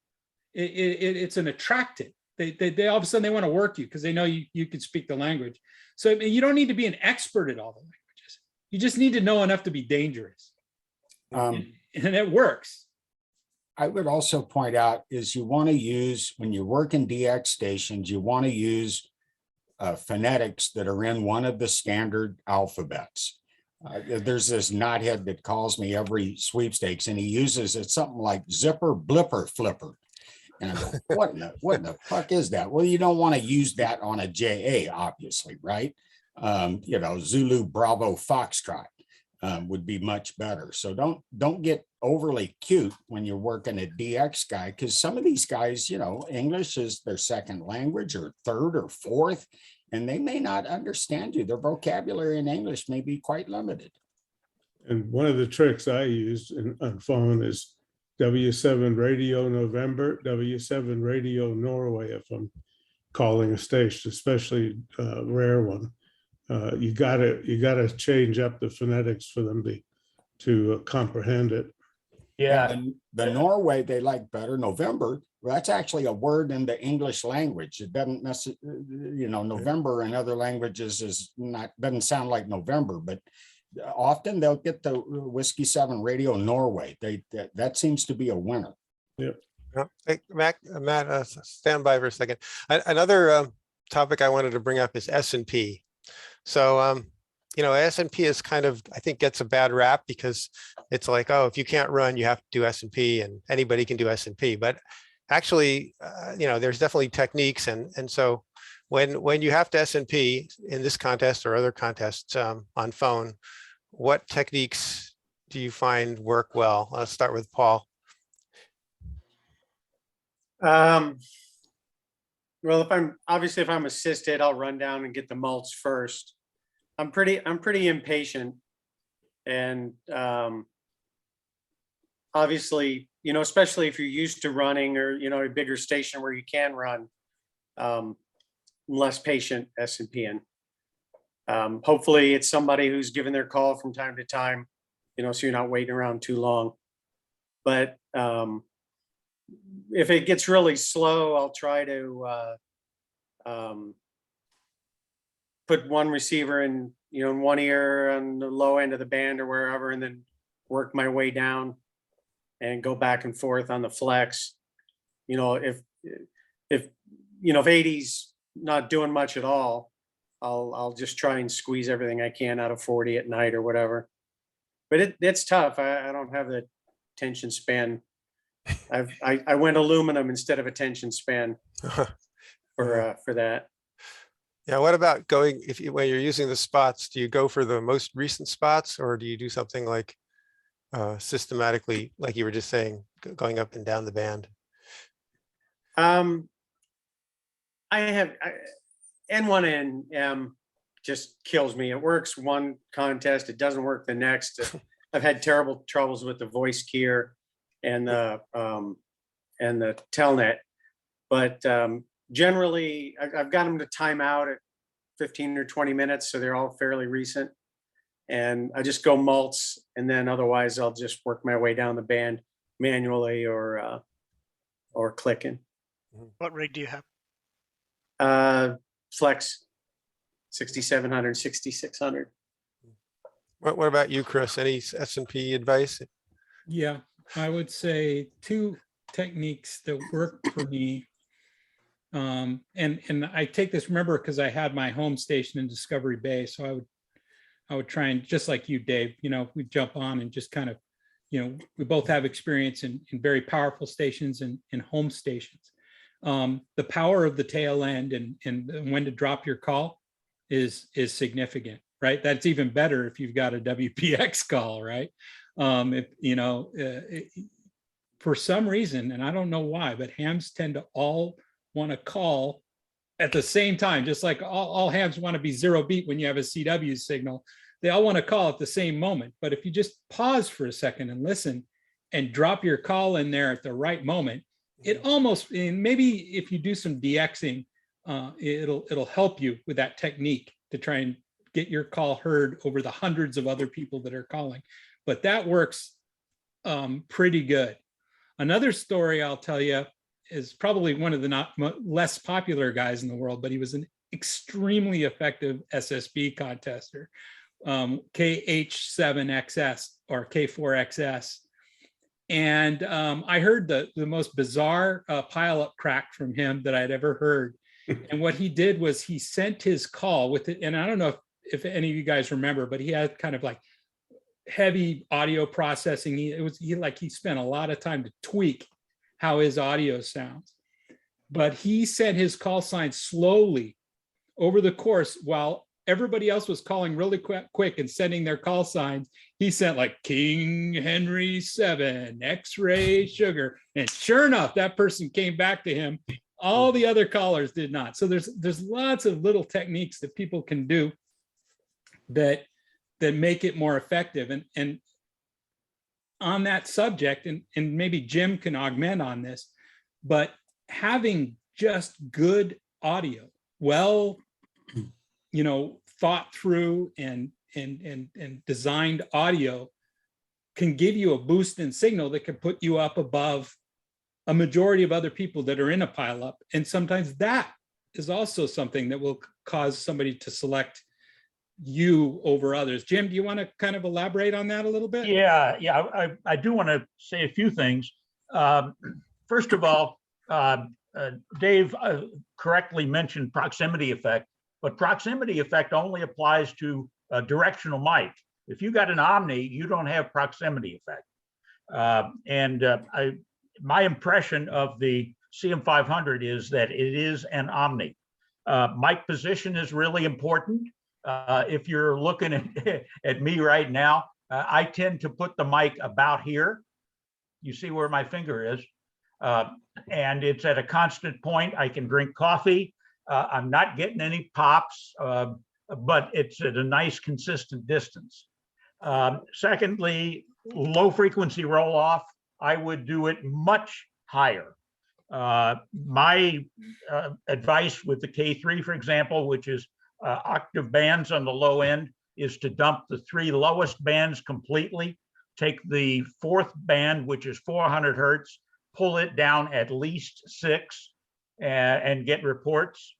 it's an attractant. They all of a sudden they want to work you because they know you can speak the language. So you don't need to be an expert at all the languages. You just need to know enough to be dangerous, and it works. I would also point out is you want to use, when you work in DX stations, you want to use phonetics that are in one of the standard alphabets. There's this knothead that calls me every sweepstakes, and he uses it something like zipper, blipper, flipper. And I go, what in the fuck is that? Well, you don't want to use that on a JA, obviously, right? Zulu, Bravo, Foxtrot would be much better. So don't get overly cute when you're working a DX guy, because some of these guys, English is their second language or third or fourth, and they may not understand you. Their vocabulary in English may be quite limited. And one of the tricks I use on phone is W7 Radio November, W7 Radio Norway if I'm calling a station, especially a rare one. You gotta change up the phonetics for them to comprehend it. Yeah. And the Norway they like better. November, well, that's actually a word in the English language. It doesn't necessarily, November in other languages doesn't sound like November, but often they'll get the Whiskey 7 Radio Norway. That seems to be a winner. Yep. Hey, Matt, stand by for a second. Another topic I wanted to bring up is S&P. So, S&P is kind of, I think, gets a bad rap because it's like, oh, if you can't run, you have to do S&P, and anybody can do S&P. But actually, there's definitely techniques. And so when you have to S&P in this contest or other contests on phone, what techniques do you find work well? Let's start with Paul. Well, if I'm assisted, I'll run down and get the mulch first. I'm pretty impatient, and obviously, especially if you're used to running or a bigger station where you can run, less patient S&Ping. Hopefully, it's somebody who's given their call from time to time, so you're not waiting around too long. But if it gets really slow, I'll try to put one receiver in one ear on the low end of the band or wherever, and then work my way down and go back and forth on the flex. If 80's not doing much at all, I'll just try and squeeze everything I can out of 40 at night or whatever. But it's tough. I don't have the attention span. I went aluminum instead of attention span for that. Yeah. What about when you're using the spots, do you go for the most recent spots, or do you do something like systematically, like you were just saying, going up and down the band? N1M just kills me. It works one contest, it doesn't work the next. I've had terrible troubles with the voice keyer and the telnet, but generally I've got them to time out at 15 or 20 minutes, so they're all fairly recent. And I just go mults, and then otherwise I'll just work my way down the band manually or clicking. What rig do you have? Flex 6700, 6600. What about you, Chris? Any S&P advice? Yeah, I would say two techniques that work for me. And I take this, remember, because I had my home station in Discovery Bay. So I would try and, just like you, Dave, we jump on and just kind of, we both have experience in very powerful stations and home stations. The power of the tail end and when to drop your call is significant, right? That's even better if you've got a WPX call, right? For some reason, and I don't know why, but hams tend to all want to call at the same time, just like all hams want to be zero beat when you have a CW signal. They all want to call at the same moment. But if you just pause for a second and listen and drop your call in there at the right moment, it almost, and maybe if you do some DXing, it'll help you with that technique to try and get your call heard over the hundreds of other people that are calling. But that works pretty good. Another story I'll tell you is probably one of the less popular guys in the world, but he was an extremely effective SSB contester, KH7XS or K4XS. And I heard the most bizarre pileup crack from him that I'd ever heard. And what he did was he sent his call with it. And I don't know if any of you guys remember, but he had kind of like heavy audio processing. He spent a lot of time to tweak how his audio sounds. But he sent his call sign slowly over the course while everybody else was calling really quick and sending their call signs. He sent like King Henry 7, X-ray sugar. And sure enough, that person came back to him. All the other callers did not. So there's lots of little techniques that people can do that make it more effective. And on that subject, and maybe Jim can augment on this, but having just good audio, thought through and designed audio can give you a boost in signal that can put you up above a majority of other people that are in a pileup. And sometimes that is also something that will cause somebody to select you over others. Jim, do you want to kind of elaborate on that a little bit? Yeah, I do want to say a few things. First of all, Dave correctly mentioned proximity effect, but proximity effect only applies to a directional mic. If you got an Omni, you don't have proximity effect. My impression of the CM500 is that it is an Omni. Mic position is really important. If you're looking at me right now, I tend to put the mic about here. You see where my finger is. And it's at a constant point. I can drink coffee. I'm not getting any pops, but it's at a nice consistent distance. Secondly, low frequency roll off, I would do it much higher. My advice with the K3, for example, which is octave bands on the low end, is to dump the 3 lowest bands completely, take the 4th band, which is 400 hertz, pull it down at least 6 and get reports,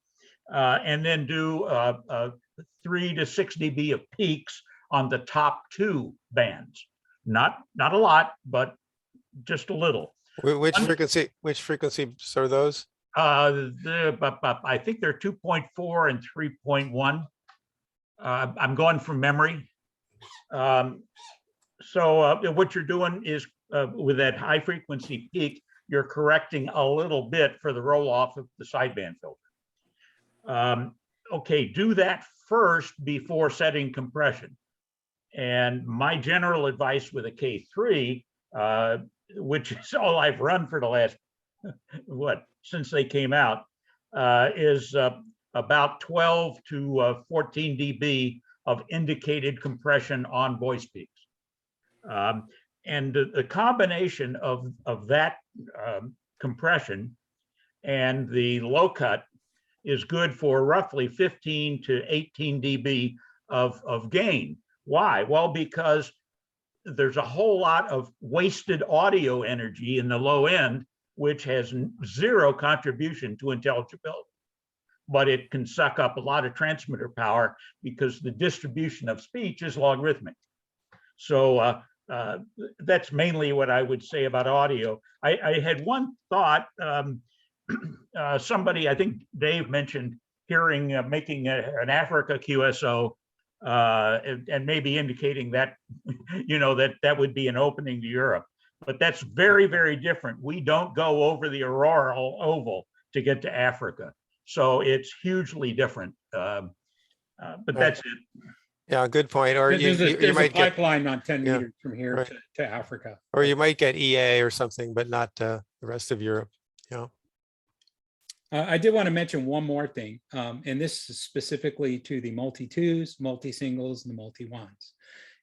and then do 3 to 6 dB of peaks on the top 2 bands. Not a lot, but just a little. Which frequencies are those? I think they're 2.4 and 3.1. I'm going from memory. So what you're doing is with that high frequency peak, you're correcting a little bit for the roll off of the sideband filter. Okay, do that first before setting compression. And my general advice with a K3, which is all I've run for the last, since they came out, is about 12 to 14 dB of indicated compression on voice peaks. And the combination of that compression and the low cut is good for roughly 15 to 18 dB of gain. Why? Well, because there's a whole lot of wasted audio energy in the low end, which has 0 contribution to intelligibility. But it can suck up a lot of transmitter power because the distribution of speech is logarithmic. So that's mainly what I would say about audio. I had one thought. Somebody, I think Dave mentioned hearing making an Africa QSO and maybe indicating that, that would be an opening to Europe. But that's very, very different. We don't go over the auroral oval to get to Africa. So it's hugely different. But that's it. Yeah, good point. Or There's you a might get pipeline on 10 yeah, meters from here right. to Africa. Or you might get EA or something, but not the rest of Europe. I did want to mention one more thing, and this is specifically to the multi-twos, multi-singles, and the multi-ones.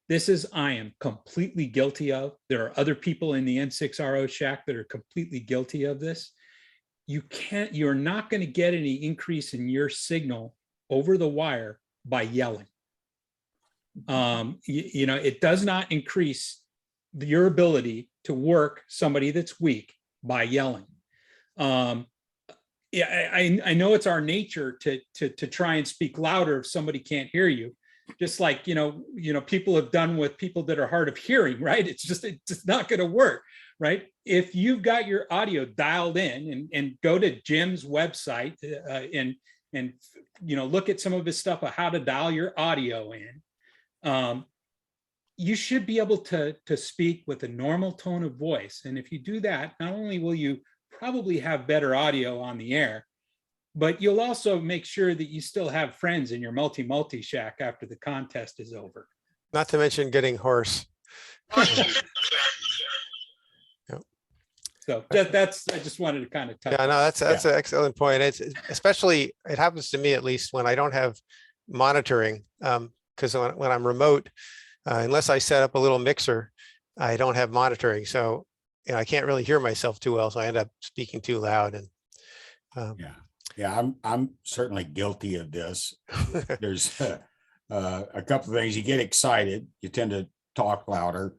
This is I am completely guilty of. There are other people in the N6RO shack that are completely guilty of this. You're not going to get any increase in your signal over the wire by yelling. It does not increase your ability to work somebody that's weak by yelling. Yeah, I know it's our nature to try and speak louder if somebody can't hear you, just like people have done with people that are hard of hearing, right? It's just not going to work, right? If you've got your audio dialed in and go to Jim's website and look at some of his stuff of how to dial your audio in, you should be able to speak with a normal tone of voice. And if you do that, not only will you probably have better audio on the air, but you'll also make sure that you still have friends in your multi shack after the contest is over. Not to mention getting hoarse. Yep. So that's I just wanted to kind of touch. Yeah, no, that's an excellent point. It's especially, it happens to me at least when I don't have monitoring, because when I'm remote, unless I set up a little mixer, I don't have monitoring. So I can't really hear myself too well, so I end up speaking too loud. And I'm certainly guilty of this. There's a couple of things. You get excited, you tend to talk louder.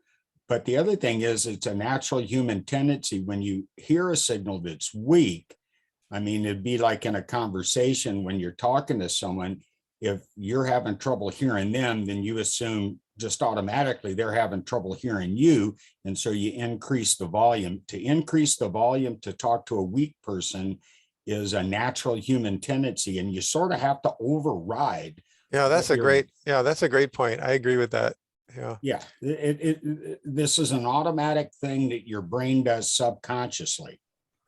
But the other thing is, it's a natural human tendency when you hear a signal that's weak. I mean, it'd be like in a conversation when you're talking to someone, if you're having trouble hearing them, then you assume just automatically they're having trouble hearing you. And so you increase the volume. To increase the volume to talk to a weak person is a natural human tendency, and you sort of have to override. Yeah, that's a great point. I agree with that. Yeah, this is an automatic thing that your brain does subconsciously.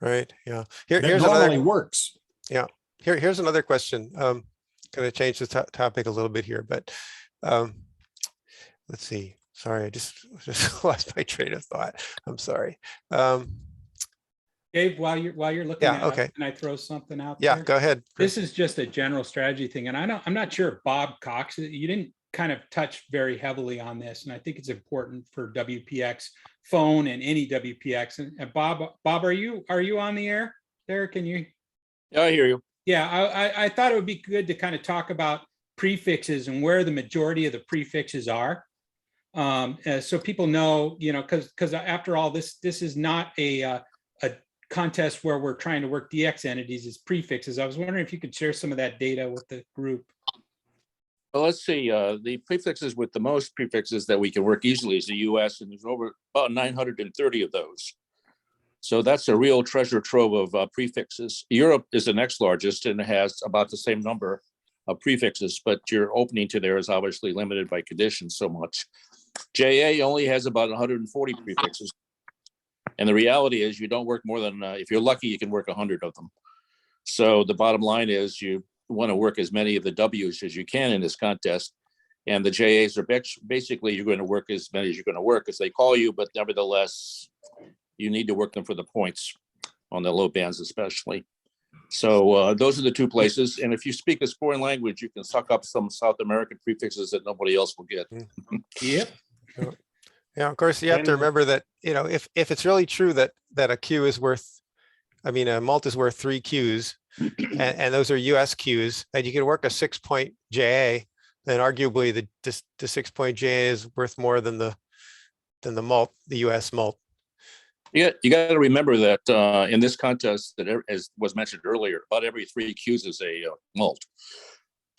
Right. Yeah. That Here's normally another. works. Yeah. Here's another question. Going to change the topic a little bit here, but let's see. Sorry, I just lost my train of thought. I'm sorry. Dave, while you're looking Yeah, at it, okay. can I throw something out Yeah, there? go ahead, Chris. This is just a general strategy thing, and I'm not sure if Bob Cox, you didn't kind of touch very heavily on this, and I think it's important for WPX phone and any WPX. And Bob, are you on the air there? Can you? Yeah, I hear you. Yeah, I thought it would be good to kind of talk about prefixes and where the majority of the prefixes are. So people know, because after all, this is not a contest where we're trying to work DX entities, it's prefixes. I was wondering if you could share some of that data with the group. Well, let's see. The prefixes with the most prefixes that we can work easily is the US, and there's over about 930 of those. So that's a real treasure trove of prefixes. Europe is the next largest and has about the same number of prefixes, but your opening to there is obviously limited by conditions so much. JA only has about 140 prefixes. And the reality is you don't work more than, if you're lucky, you can work 100 of them. So the bottom line is you want to work as many of the W's as you can in this contest. And the JAs are basically, you're going to work as many as you're going to work as they call you, but nevertheless, you need to work them for the points on the low bands especially. So those are the two places. And if you speak a foreign language, you can suck up some South American prefixes that nobody else will get. Yep. Yeah, of course, you have to remember that, if it's really true that a Q is worth, a mult is worth 3 Qs, and those are US Qs, and you can work a 6-point JA, then arguably the 6-point JA is worth more than the mult, the US mult. Yeah, you got to remember that in this contest, that as was mentioned earlier, about every 3 Qs is a mult.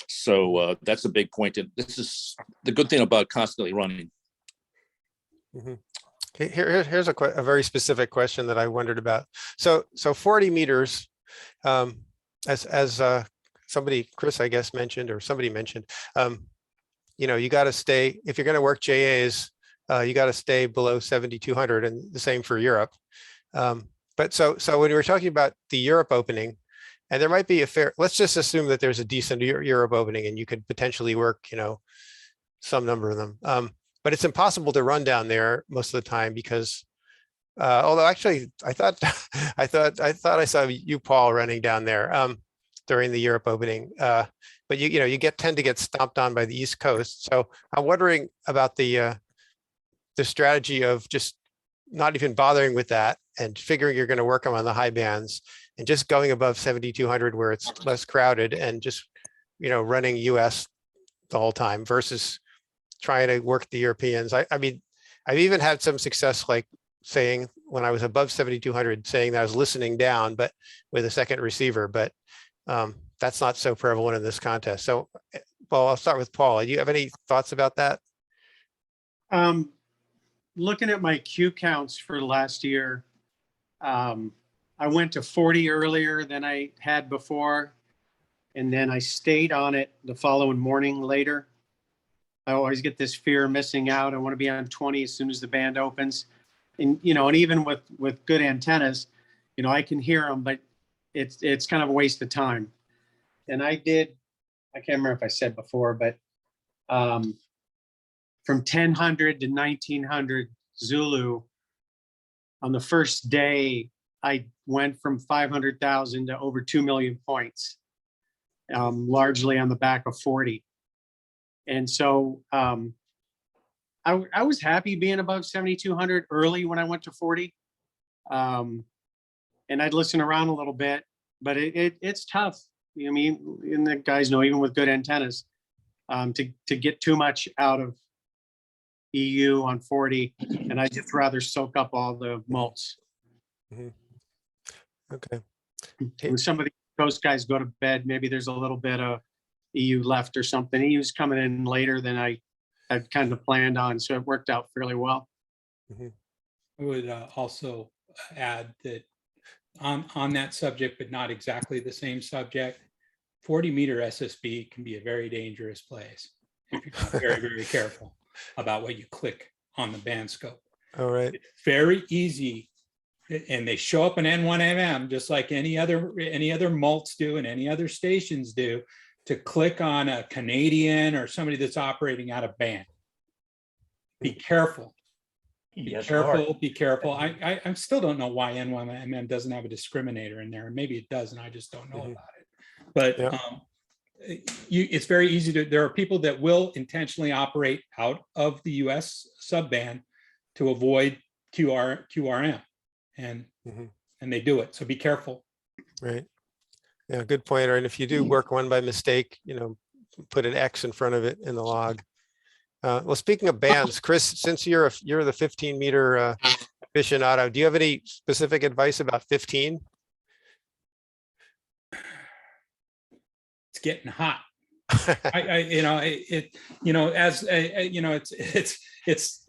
So that's a big point. And this is the good thing about constantly running. Mm-hmm. Here's a very specific question that I wondered about. So 40 meters, as somebody, Chris, I guess, mentioned, or somebody mentioned, you got to stay, if you're going to work JAs, you got to stay below 7,200, and the same for Europe. But so when we're talking about the Europe opening, and there might be let's just assume that there's a decent Europe opening and you could potentially work, some number of them. But it's impossible to run down there most of the time because, although actually I thought I saw you, Paul, running down there during the Europe opening. But you tend to get stomped on by the East Coast. So I'm wondering about the strategy of just not even bothering with that and figuring you're going to work them on the high bands and just going above 7,200 where it's less crowded and just, running US the whole time versus trying to work the Europeans. I mean, I've even had some success, like saying when I was above 7,200, saying that I was listening down, but with a second receiver, but that's not so prevalent in this contest. So, Paul, I'll start with Paul. Do you have any thoughts about that? Looking at my Q counts for last year, I went to 40 earlier than I had before, and then I stayed on it the following morning later. I always get this fear of missing out. I want to be on 20 as soon as the band opens. And, and even with good antennas, I can hear them, but it's kind of a waste of time. And I can't remember if I said before, but from 1000 to 1900 Zulu, on the first day, I went from 500,000 to over 2 million points, largely on the back of 40. And so I was happy being above 7,200 early when I went to 40. And I'd listen around a little bit, but it's tough. And the guys know, even with good antennas, to get too much out of EU on 40, and I just rather soak up all the mults. Mm-hmm. Okay. When some of the coast guys go to bed, maybe there's a little bit of EU left or something. EU's coming in later than I had kind of planned on, so it worked out fairly well. Mm-hmm. I would also add that on that subject, but not exactly the same subject, 40-meter SSB can be a very dangerous place if you're not very, very careful about what you click on the band scope. All right. It's very easy and they show up in N1MM just like any other mults do and any other stations do, to click on a Canadian or somebody that's operating out of band. Be careful. Be careful. Be careful. I still don't know why N1MM doesn't have a discriminator in there. Maybe it does, and I just don't know about it. But it's very easy to. There are people that will intentionally operate out of the U.S. subband to avoid QRM, and they do it. So be careful. Right. Yeah, good point. And if you do work one by mistake, put an X in front of it in the log. Well, speaking of bands, Chris, since you're the 15-meter aficionado, do you have any specific advice about 15? It's getting hot.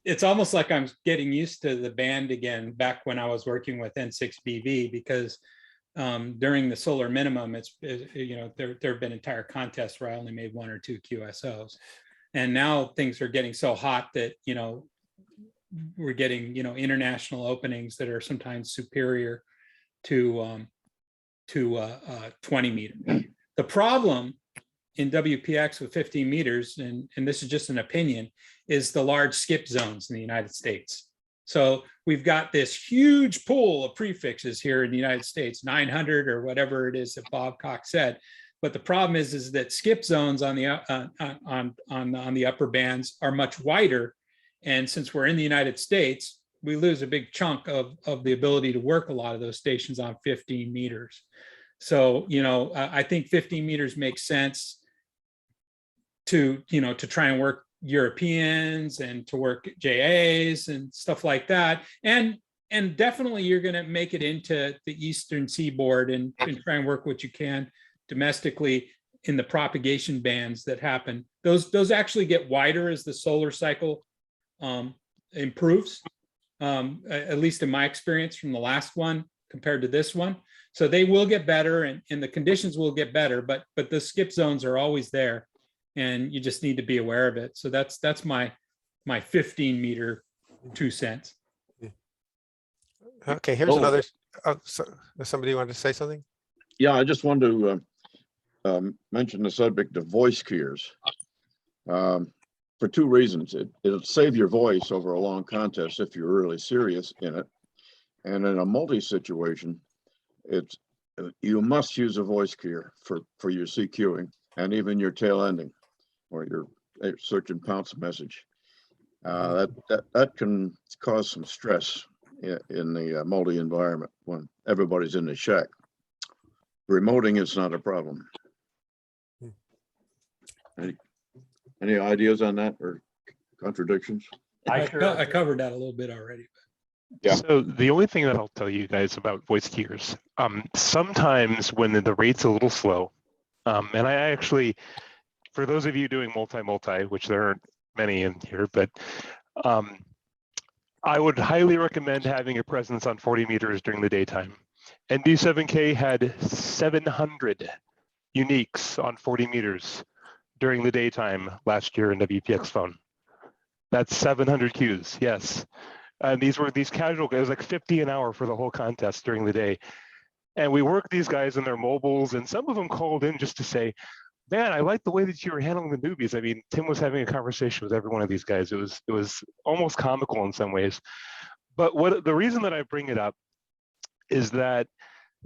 It's almost like I'm getting used to the band again. Back when I was working with N6BV, because during the solar minimum, there have been entire contests where I only made 1 or 2 QSOs. And now things are getting so hot that, we're getting, international openings that are sometimes superior to 20 meter. The problem in WPX with 15 meters, and this is just an opinion, is the large skip zones in the United States. So we've got this huge pool of prefixes here in the United States, 900 or whatever it is that Bob Cox said. But the problem is that skip zones on the upper bands are much wider, and since we're in the United States, we lose a big chunk of the ability to work a lot of those stations on 15 meters. So I think 15 meters makes sense to try and work Europeans and to work JAs and stuff like that, and definitely you're going to make it into the Eastern Seaboard and try and work what you can domestically in the propagation bands that happen. Those actually get wider as the solar cycle improves, at least in my experience from the last one compared to this one. So they will get better, and the conditions will get better, but the skip zones are always there, and you just need to be aware of it. So that's my 15 meter 2 cents. Okay, here's another. Somebody wanted to say something? Yeah, I just wanted to mention the subject of voice keys for 2 reasons. It'll save your voice over a long contest if you're really serious in it. And in a multi situation, you must use a voice key for your CQing and even your tail ending or your search and pounce message. That can cause some stress in the multi environment when everybody's in the shack. Remoting is not a problem. Any ideas on that or contradictions? I covered that a little bit already. Yeah. So the only thing that I'll tell you guys about voice keyers, sometimes when the rate's a little slow, and I actually, for those of you doing multi, which there aren't many in here, but I would highly recommend having a presence on 40 meters during the daytime. ND7K had 700 uniques on 40 meters during the daytime last year in WPX phone. That's 700 Qs, yes. And these were casual guys, like 50 an hour for the whole contest during the day. And we worked these guys in their mobiles, and some of them called in just to say, man, I like the way that you were handling the newbies. I mean, Tim was having a conversation with every one of these guys. It was almost comical in some ways. But the reason that I bring it up is that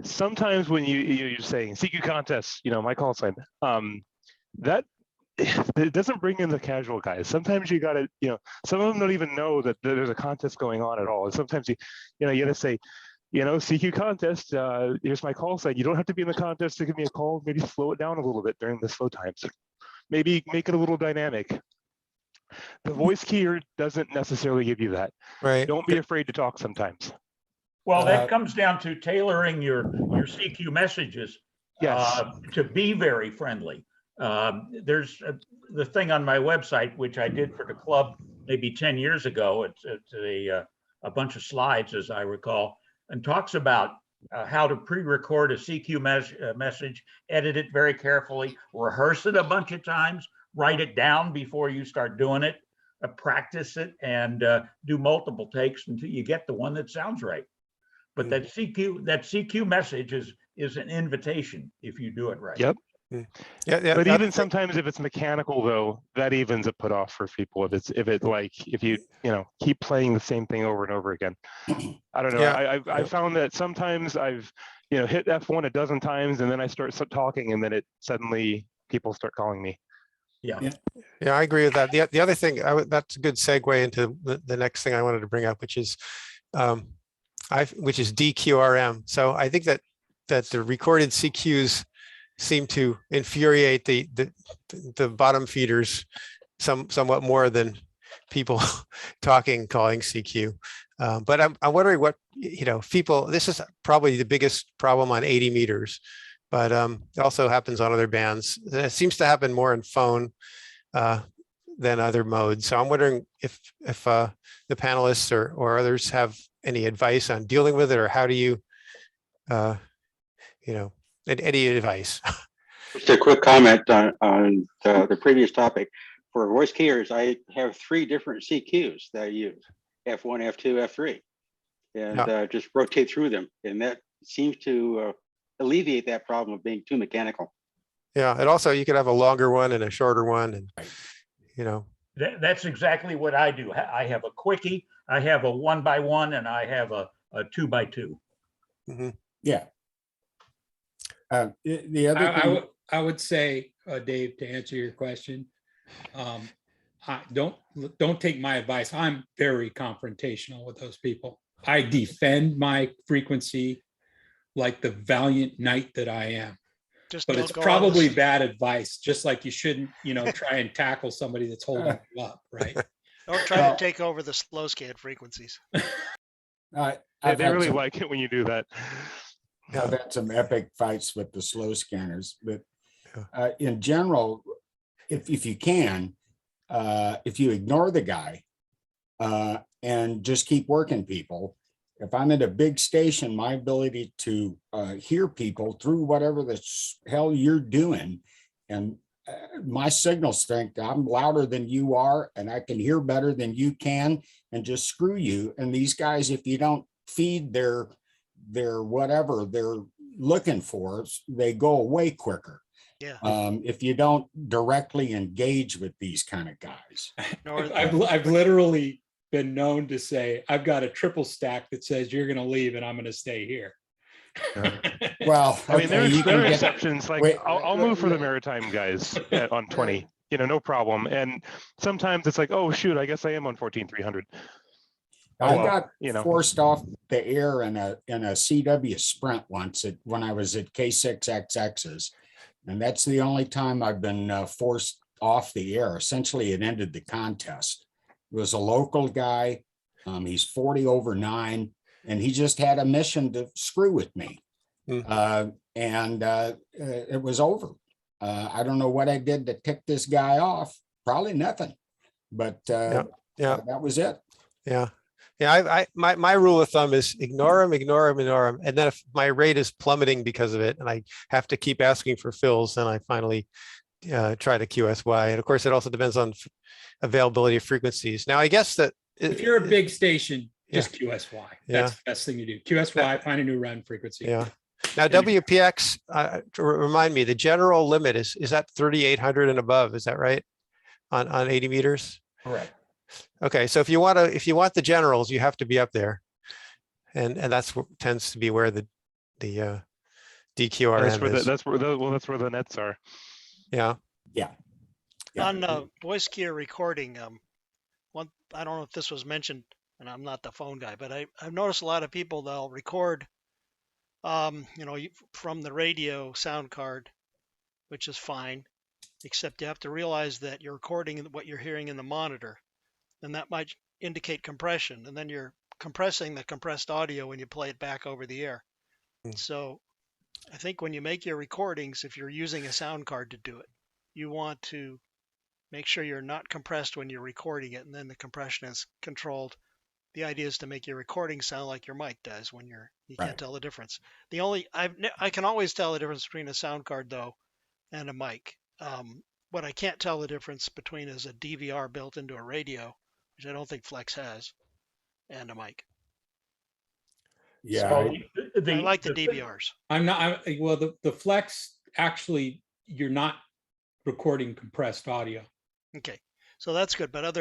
sometimes when you're saying CQ contests, my call sign, that it doesn't bring in the casual guys. Sometimes you gotta, some of them don't even know that there's a contest going on at all. And sometimes you gotta say, CQ contest, here's my call sign. You don't have to be in the contest to give me a call. Maybe slow it down a little bit during the slow times. Maybe make it a little dynamic. The voice keyer doesn't necessarily give you that. Right. Don't be afraid to talk sometimes. Well, that comes down to tailoring your CQ messages to be very friendly. There's the thing on my website, which I did for the club maybe 10 years ago. It's a bunch of slides, as I recall, and talks about how to pre-record a CQ message, edit it very carefully, rehearse it a bunch of times, write it down before you start doing it, practice it, and do multiple takes until you get the one that sounds right. But that CQ message is an invitation if you do it right. Yep. Yeah. But even sometimes if it's mechanical though, that evens a put off for people. If you keep playing the same thing over and over again. I don't know. Yeah. I found that sometimes I've hit F1 a dozen times and then I start talking and then it suddenly people start calling me. Yeah. Yeah, I agree with that. The other thing, that's a good segue into the next thing I wanted to bring up, which is DQRM. So I think that the recorded CQs seem to infuriate the bottom feeders somewhat more than people calling CQ. But I'm wondering what, people, this is probably the biggest problem on 80 meters, but it also happens on other bands. It seems to happen more in phone than other modes. So I'm wondering if the panelists or others have any advice on dealing with it, or how do you, any advice? Just a quick comment on the previous topic. For voice keyers, I have 3 different CQs that I use: F1, F2, F3, and just rotate through them, and that seems to alleviate that problem of being too mechanical. Yeah, and also you could have a longer one and a shorter one, and That's exactly what I do. I have a quickie, I have a 1x1, and I have a 2x2. Mm-hmm. Yeah. The other thing, I would say, Dave, to answer your question, don't take my advice. I'm very confrontational with those people. I defend my frequency like the valiant knight that I am. But it's probably bad advice, just like you shouldn't, try and tackle somebody that's holding you up, right? Don't try to take over the slow scan frequencies. They really like it when you do that. I've had some epic fights with the slow scanners, but in general, if you can, if you ignore the guy and just keep working people, if I'm at a big station, my ability to hear people through whatever the hell you're doing, and my signal strength, I'm louder than you are, and I can hear better than you can, and just screw you. And these guys, if you don't feed their whatever they're looking for, they go away quicker. Yeah. If you don't directly engage with these kind of guys. I've literally been known to say, I've got a triple stack that says you're going to leave and I'm going to stay here. Well, I mean, there are exceptions. Like I'll move for the maritime guys on 20, no problem. And sometimes it's like, oh shoot, I guess I am on 14,300. I got forced off the air in a CW Sprint once when I was at K6XXs, and that's the only time I've been forced off the air. Essentially, it ended the contest. It was a local guy. He's 40 over 9, and he just had a mission to screw with me. And it was over. I don't know what I did to tick this guy off. Probably nothing, but that was it. Yeah. Yeah, my rule of thumb is ignore them. And then if my rate is plummeting because of it and I have to keep asking for fills, then I finally try to QSY. And of course, it also depends on availability of frequencies. Now, I guess that if you're a big station, just QSY. That's the best thing you do. QSY, find a new run frequency. Yeah. Now, WPX, to remind me, the general limit is that 3,800 and above. Is that right? On 80 meters? Correct. Okay, so if you want the generals, you have to be up there, and that's what tends to be where the DQRM is. That's where the nets are. Yeah. On voice keyer recording, I don't know if this was mentioned, and I'm not the phone guy, but I've noticed a lot of people, they'll record, from the radio sound card, which is fine, except you have to realize that you're recording what you're hearing in the monitor. And that might indicate compression, and then you're compressing the compressed audio when you play it back over the air. So I think when you make your recordings, if you're using a sound card to do it, you want to make sure you're not compressed when you're recording it, and then the compression is controlled. The idea is to make your recording sound like your mic does when you can't tell the difference. I can always tell the difference between a sound card though and a mic. What I can't tell the difference between is a DVR built into a radio, which I don't think Flex has, and a mic. Yeah, So I like the thing- DVRs. Well, the Flex, actually, you're not recording compressed audio. Okay, so that's good. But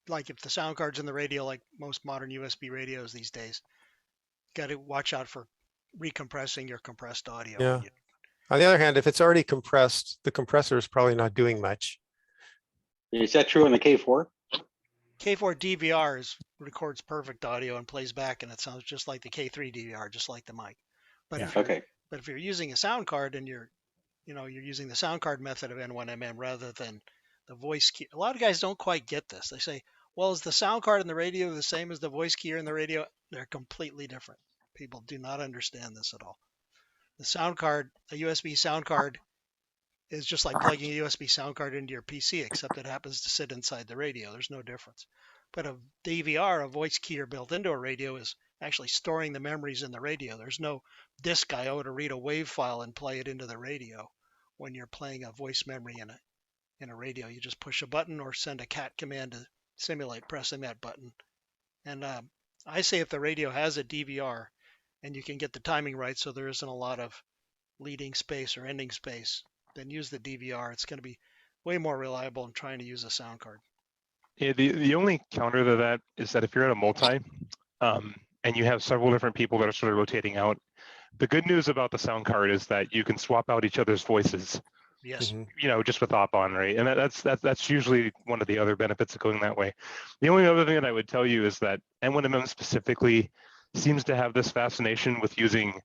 like if the sound card's in the radio, like most modern USB radios these days, got to watch out for recompressing your compressed audio. Yeah. On the other hand, if it's already compressed, the compressor is probably not doing much. Is that true in the K4? K4 DVR records perfect audio and plays back, and it sounds just like the K3 DVR, just like the mic. But if you're using a sound card and you're using the sound card method of N1MM rather than the voice key. A lot of guys don't quite get this. They say, well, is the sound card in the radio the same as the voice keyer in the radio? They're completely different. People do not understand this at all. The sound card, a USB sound card, is just like plugging a USB sound card into your PC, except it happens to sit inside the radio. There's no difference. But a DVR, a voice keyer built into a radio, is actually storing the memories in the radio. There's no disk I/O to read a WAV file and play it into the radio. When you're playing a voice memory in a radio, you just push a button or send a cat command to simulate pressing that button. And I say if the radio has a DVR and you can get the timing right so there isn't a lot of leading space or ending space, then use the DVR. It's going to be way more reliable than trying to use a sound card. Yeah, the only counter to that is that if you're at a multi and you have several different people that are sort of rotating out, the good news about the sound card is that you can swap out each other's voices. Yes. Just with op-on, right? And that's usually one of the other benefits of going that way. The only other thing that I would tell you is that N1MM specifically seems to have this fascination with using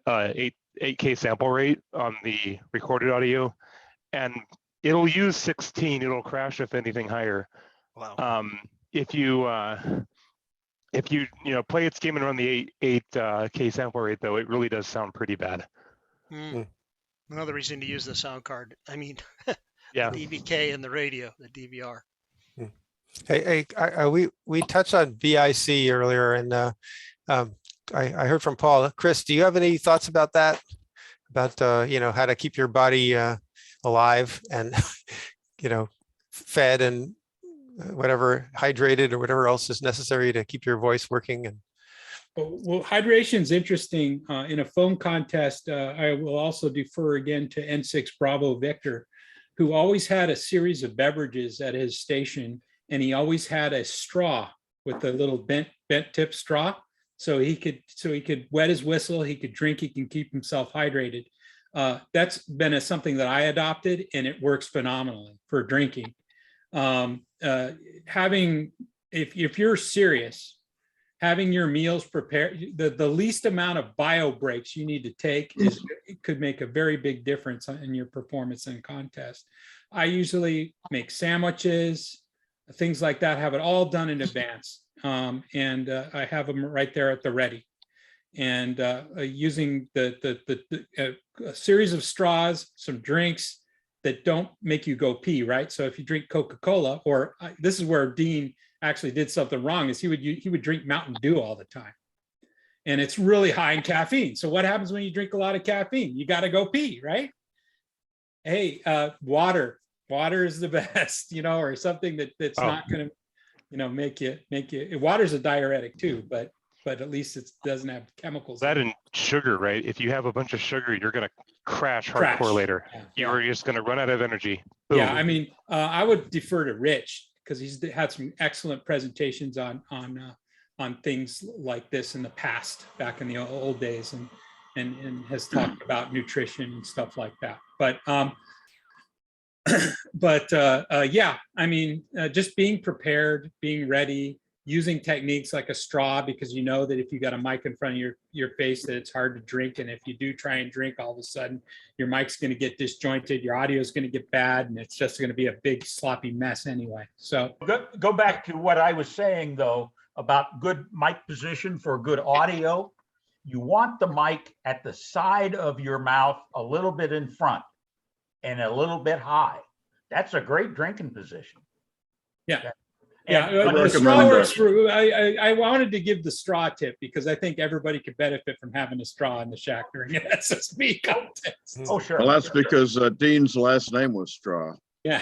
8K sample rate on the recorded audio, and it'll use 16. It'll crash if anything higher. Wow. If you play its game and run the 8K sample rate, though, it really does sound pretty bad. Another reason to use the sound card. I mean, yeah, the DVK and the radio, the DVR. Hey, we touched on VIC earlier, and I heard from Paul. Chris, do you have any thoughts about that? About how to keep your body alive and fed and whatever, hydrated or whatever else is necessary to keep your voice working? And well, hydration is interesting. In a foam contest, I will also defer again to N6 Bravo Victor, who always had a series of beverages at his station, and he always had a straw with a little bent tip straw, so he could wet his whistle, he could drink, he can keep himself hydrated. That's been something that I adopted, and it works phenomenally for drinking. If you're serious, having your meals prepared, the least amount of bio breaks you need to take could make a very big difference in your performance in contest. I usually make sandwiches, things like that, have it all done in advance. And I have them right there at the ready. And using a series of straws, some drinks that don't make you go pee, right? So if you drink Coca-Cola, or this is where Dean actually did something wrong, is he would drink Mountain Dew all the time. And it's really high in caffeine. So what happens when you drink a lot of caffeine? You got to go pee, right? Hey, water is the best, or something that's not going to, make you, water's a diuretic too, but at least it doesn't have chemicals. That and sugar, right? If you have a bunch of sugar, you're going to crash hardcore later. You're just going to run out of energy. Boom. Yeah, I mean, I would defer to Rich because he's had some excellent presentations on things like this in the past, back in the old days, and has talked about nutrition and stuff like that. But yeah, I mean, just being prepared, being ready, using techniques like a straw, because you know that if you got a mic in front of your face, that it's hard to drink. And if you do try and drink, all of a sudden your mic's going to get disjointed, your audio is going to get bad, and it's just going to be a big sloppy mess anyway. So go back to what I was saying though about good mic position for good audio. You want the mic at the side of your mouth, a little bit in front and a little bit high. That's a great drinking position. Yeah. Yeah, the straw works for, I wanted to give the straw tip because I think everybody could benefit from having a straw in the shack during an SSB contest. Oh, sure. Well, that's because Dean's last name was Straw. Yeah.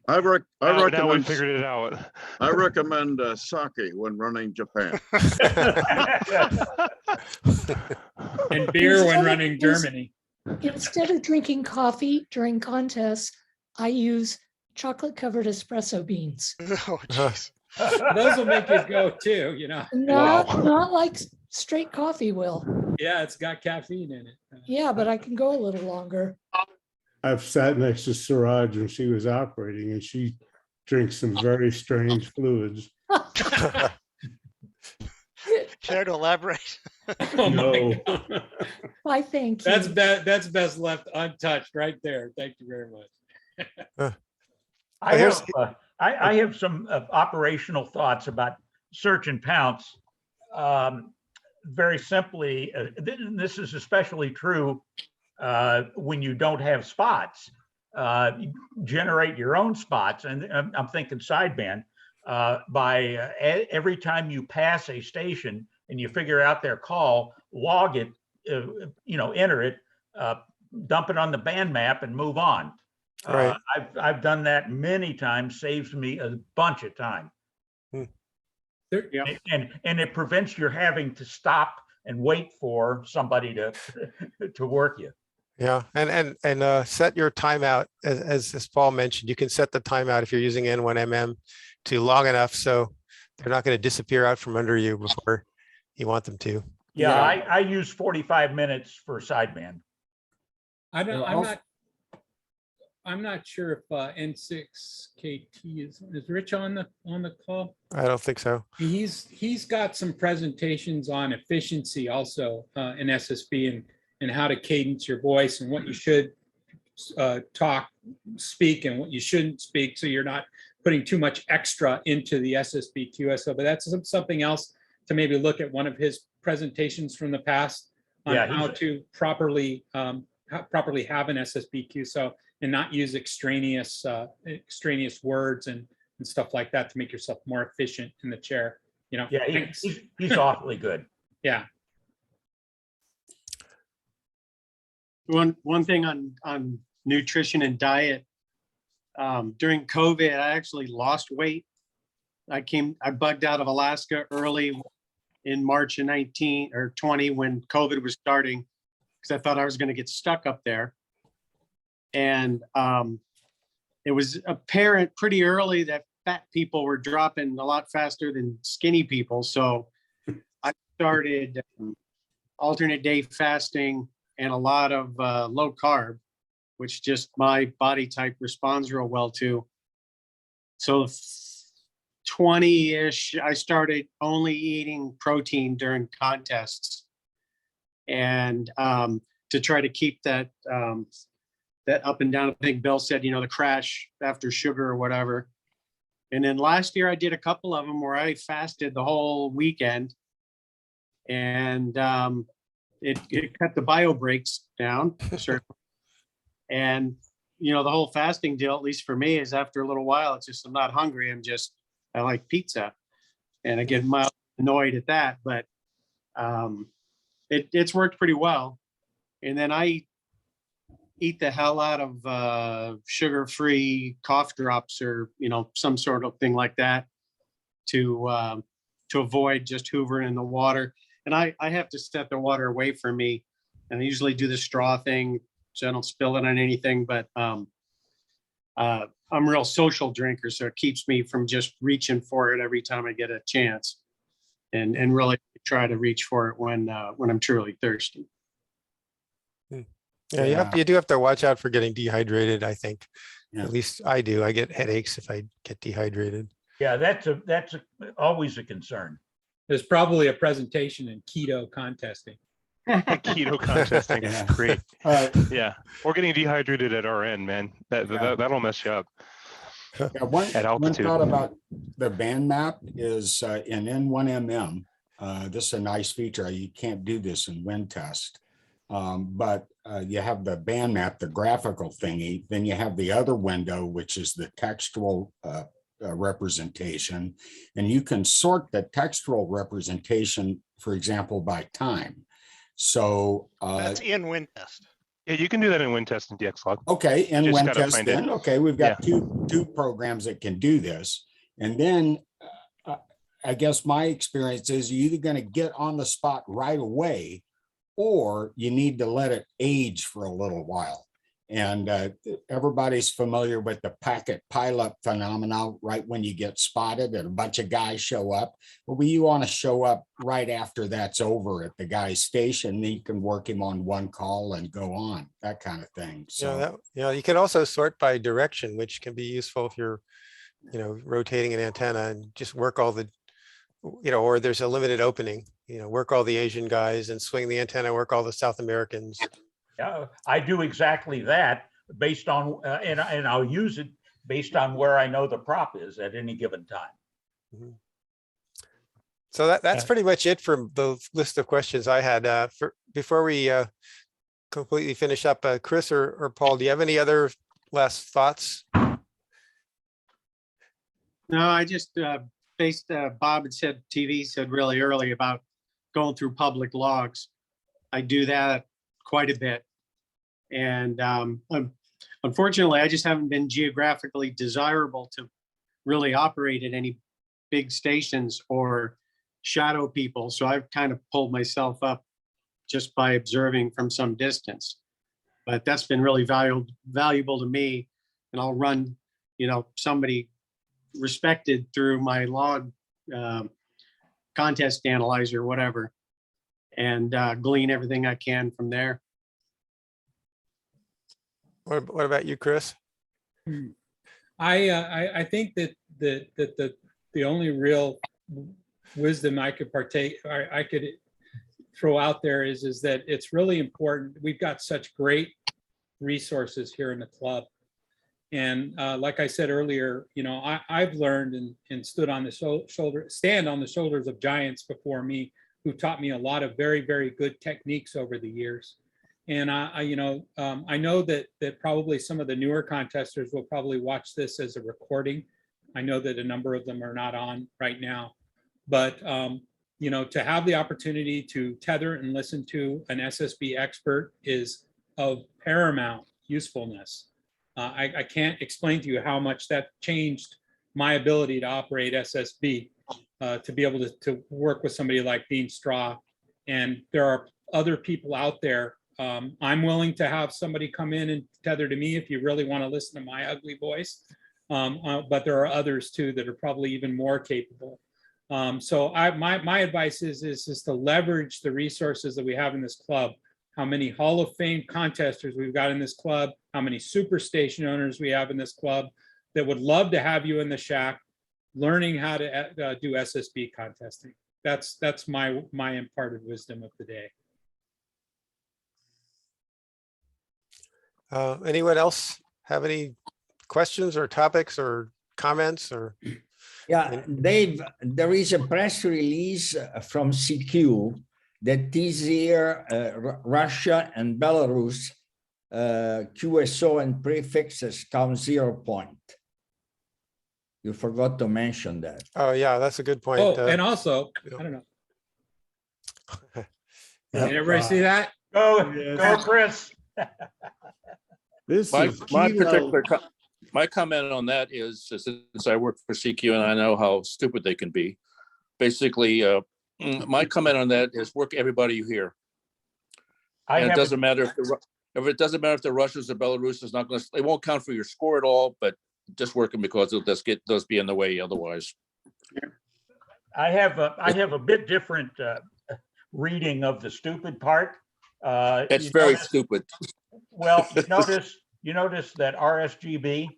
I Now we recommend, figured it out. I recommend sake when running Japan. And beer when Instead of- running Germany. Instead of drinking coffee during contests, I use chocolate covered espresso beans. Oh, jeez. Those will make you go too, you know. Not like straight coffee will. Yeah, it's got caffeine in it. Yeah, but I can go a little longer. I've sat next to Siraj when she was operating, and she drinks some very strange fluids. Care to elaborate? Oh my No. God. Why, thank you. That's best left untouched right there. Thank you very much. I have some operational thoughts about search and pounce. Very simply, this is especially true when you don't have spots. You generate your own spots, and I'm thinking sideband. By every time you pass a station and you figure out their call, log it, enter it, dump it on the band map, and move on. Right. I've done that many times, saves me a bunch of time. And it prevents your having to stop and wait for somebody to work you. Yeah, and set your timeout as Paul mentioned. You can set the timeout if you're using N1MM to long enough so they're not going to disappear out from under you before you want them to. Yeah, I use 45 minutes for sideband. I'm not sure if N6KT is Rich on the call. I don't think so. He's got some presentations on efficiency also in SSB and how to cadence your voice and what you should speak and what you shouldn't speak, so you're not putting too much extra into the SSB QSO. But that's something else to maybe look at one of his presentations from the past on how to properly have an SSB QSO and not use extraneous words and stuff like that to make yourself more efficient in the chair. Yeah, he's awfully good. Yeah. One thing on nutrition and diet, during COVID, I actually lost weight. I bugged out of Alaska early in March of 19 or 20 when COVID was starting, because I thought I was going to get stuck up there. And it was apparent pretty early that fat people were dropping a lot faster than skinny people. So I started alternate day fasting and a lot of low carb, which just my body type responds real well to. So 20-ish, I started only eating protein during contests, and to try to keep that that up and down. I think Bill said, the crash after sugar or whatever. And then last year I did a couple of them where I fasted the whole weekend, and it cut the bio breaks down, certainly. And, the whole fasting deal, at least for me, is after a little while, it's just, I'm not hungry. I like pizza, and I get mildly annoyed at that, but it's worked pretty well. And then I eat the hell out of sugar-free cough drops or, some sort of thing like that to avoid just hoovering in the water. And I have to set the water away from me, and I usually do the straw thing so I don't spill it on anything. But I'm a real social drinker, so it keeps me from just reaching for it every time I get a chance, and really try to reach for it when I'm truly thirsty. Yeah, you do have to watch out for getting dehydrated, I think. At least I do. I get headaches if I get dehydrated. Yeah, that's always a concern. There's probably a presentation in keto contesting. Keto contesting is great. Yeah, or getting dehydrated at RN, man. That'll mess you up. Yeah, one thought about the band map is in N1MM. This is a nice feature. You can't do this in WinTest. But you have the band map, the graphical thingy. Then you have the other window, which is the textual representation. And you can sort the textual representation, for example, by time. So that's in WinTest. Yeah, you can do that in WinTest and DXlog. Okay, and Just when gotta test find it. then, okay, we've got two programs that can do this. And then I guess my experience is you're either going to get on the spot right away, or you need to let it age for a little while. And everybody's familiar with the packet pileup phenomena, right? When you get spotted and a bunch of guys show up, well, you want to show up right after that's over at the guy's station. Then you can work him on one call and go on, that kind of thing. So you can also sort by direction, which can be useful if you're, rotating an antenna, and just work all the, or there's a limited opening, work all the Asian guys and swing the antenna, work all the South Americans. Yeah, I do exactly that based on, and I'll use it based on where I know the prop is at any given time. So that's pretty much it for the list of questions I had. Before we completely finish up, Chris or Paul, do you have any other last thoughts? No, I just Bob had said, TV said really early about going through public logs. I do that quite a bit. And unfortunately, I just haven't been geographically desirable to really operate at any big stations or shadow people. So I've kind of pulled myself up just by observing from some distance. But that's been really valuable to me. And I'll run, somebody respected through my log contest analyzer, whatever, and glean everything I can from there. What about you, Chris? I think that the only real wisdom I could I could throw out there is that it's really important. We've got such great resources here in the club. And like I said earlier, I've learned and stand on the shoulders of giants before me who taught me a lot of very, very good techniques over the years. And I know that probably some of the newer contesters will probably watch this as a recording. I know that a number of them are not on right now, but to have the opportunity to tether and listen to an SSB expert is of paramount usefulness. I can't explain to you how much that changed my ability to operate SSB, to be able to work with somebody like Dean Straw. And there are other people out there. I'm willing to have somebody come in and tether to me if you really want to listen to my ugly voice. But there are others too that are probably even more capable. So my advice is to leverage the resources that we have in this club. How many Hall of Fame contesters we've got in this club, how many superstation owners we have in this club that would love to have you in the shack learning how to do SSB contesting. That's my imparted wisdom of the day. Anyone else have any questions or topics or comments or? Yeah, Dave, there is a press release from CQ that this year Russia and Belarus QSO and prefixes count 0 point. You forgot to mention that. Oh yeah, that's a good point. Oh, and also, I don't know. Did everybody see that? Go, Chris. My comment on that is, since I work for CQ and I know how stupid they can be, basically, my comment on that is work everybody you hear. And it doesn't matter if the Russians or Belarus is not going to, it won't count for your score at all, but just working because it'll just those be in the way otherwise. I have a bit different reading of the stupid part. It's very stupid. Well, you notice that RSGB,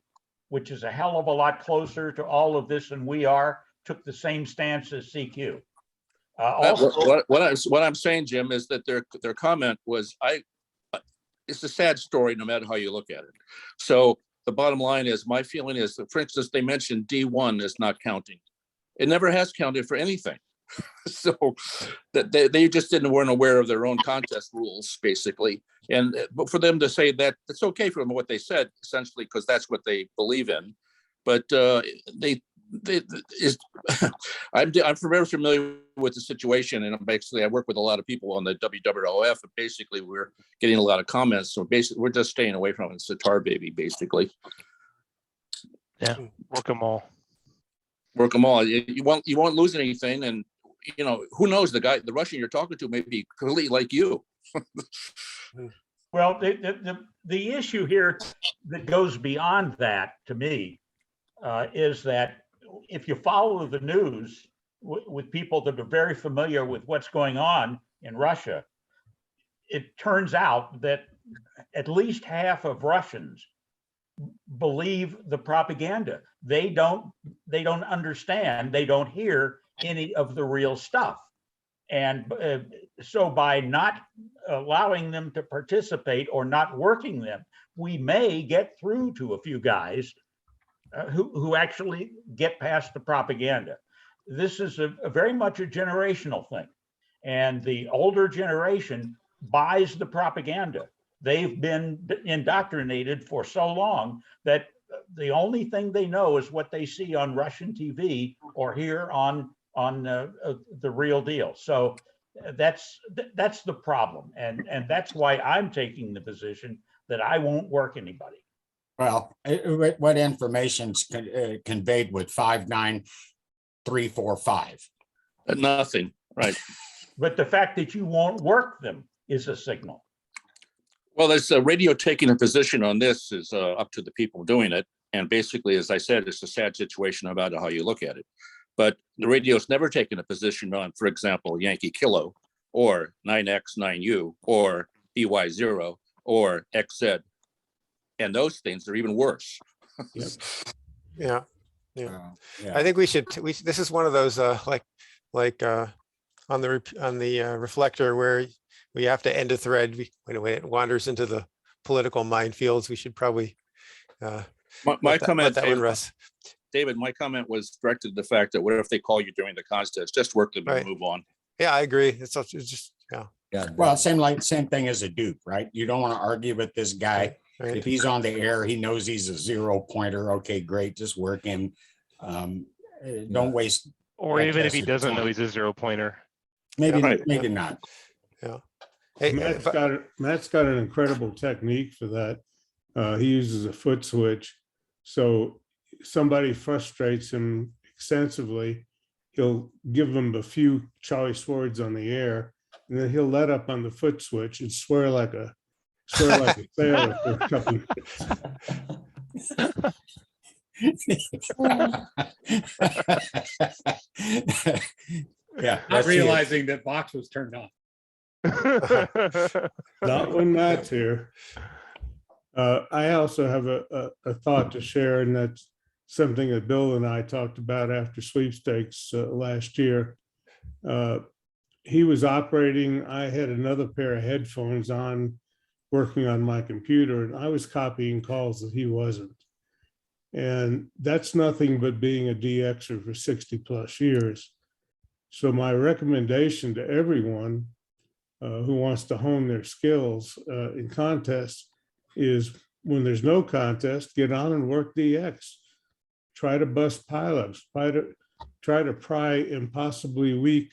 which is a hell of a lot closer to all of this than we are, took the same stance as CQ. Also, what I'm saying, Jim, is that their comment was, it's a sad story no matter how you look at it. So the bottom line is, my feeling is that, for instance, they mentioned D1 is not counting. It never has counted for anything. So that they just weren't aware of their own contest rules, basically. And but for them to say that, it's okay for them what they said, essentially, because that's what they believe in. But is I'm very familiar with the situation, and basically I work with a lot of people on the WWF, and basically we're getting a lot of comments. So basically, we're just staying away from it. It's a tar baby, basically. Yeah, work them all. Work them all. You won't lose anything, and you know who knows, the Russian you're talking to may be clearly like you. Well, the issue here that goes beyond that to me is that if you follow the news with people that are very familiar with what's going on in Russia, it turns out that at least half of Russians believe the propaganda. They don't understand, they don't hear any of the real stuff. And so by not allowing them to participate or not working them, we may get through to a few guys who actually get past the propaganda. This is a very much a generational thing. And the older generation buys the propaganda. They've been indoctrinated for so long that the only thing they know is what they see on Russian TV or hear on the real deal. So that's the problem. And that's why I'm taking the position that I won't work anybody. Well, what information's conveyed with 59345? Nothing, right? But the fact that you won't work them is a signal. Well, there's a radio taking a position on this is up to the people doing it. And basically, as I said, it's a sad situation about how you look at it. But the radio's never taken a position on, for example, Yankee Kilo or 9X9U or BY0 or XZ. And those things are even worse. Yeah. I think we should. This is one of those like on the reflector where we have to end a thread when it wanders into the political minefields. We should probably my comment, that one rest. David, my comment was directed to the fact that what if they call you during the contest? Just work them and move on. Yeah, I agree. It's just Yeah. Well, same thing as a dupe, right? You don't want to argue with this guy. Right. If he's on the air, he knows he's a 0-pointer. Okay, great, just work him. Don't waste. Or even if he doesn't know he's a 0-pointer. Maybe not. Yeah. Hey, Matt's got an incredible technique for that. He uses a foot switch. So somebody frustrates him extensively, he'll give them a few choice words on the air, and then he'll let up on the foot switch and swear like a sailor for a couple of Yeah. Not realizing that Vox was turned on. Not when Matt's here. I also have a thought to share, and that's something that Bill and I talked about after sweepstakes last year. He was operating, I had another pair of headphones on, working on my computer, and I was copying calls that he wasn't. And that's nothing but being a DXer for 60 plus years. So my recommendation to everyone who wants to hone their skills in contests is when there's no contest, get on and work DX. Try to bust pileups, try to pry impossibly weak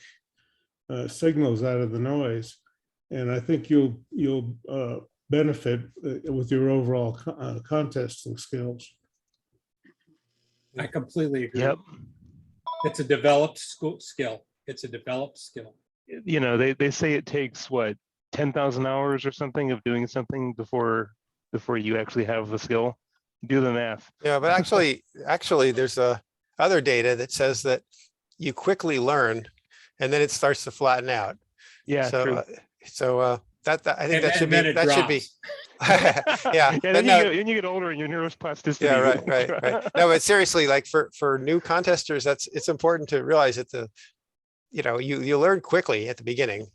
signals out of the noise. And I think you'll benefit with your overall contesting skills. I completely agree. Yep. It's a developed skill. It's a developed skill. You know, they say it takes what, 10,000 hours or something of doing something before you actually have the skill. Do the math. Yeah, but actually there's other data that says that you quickly learn and then it starts to flatten out. Yeah, so true. That I think that should be yeah. Then you get older and your neuroplasticity. Yeah, right. No, but seriously, like for new contesters, it's important to realize that you learn quickly at the beginning,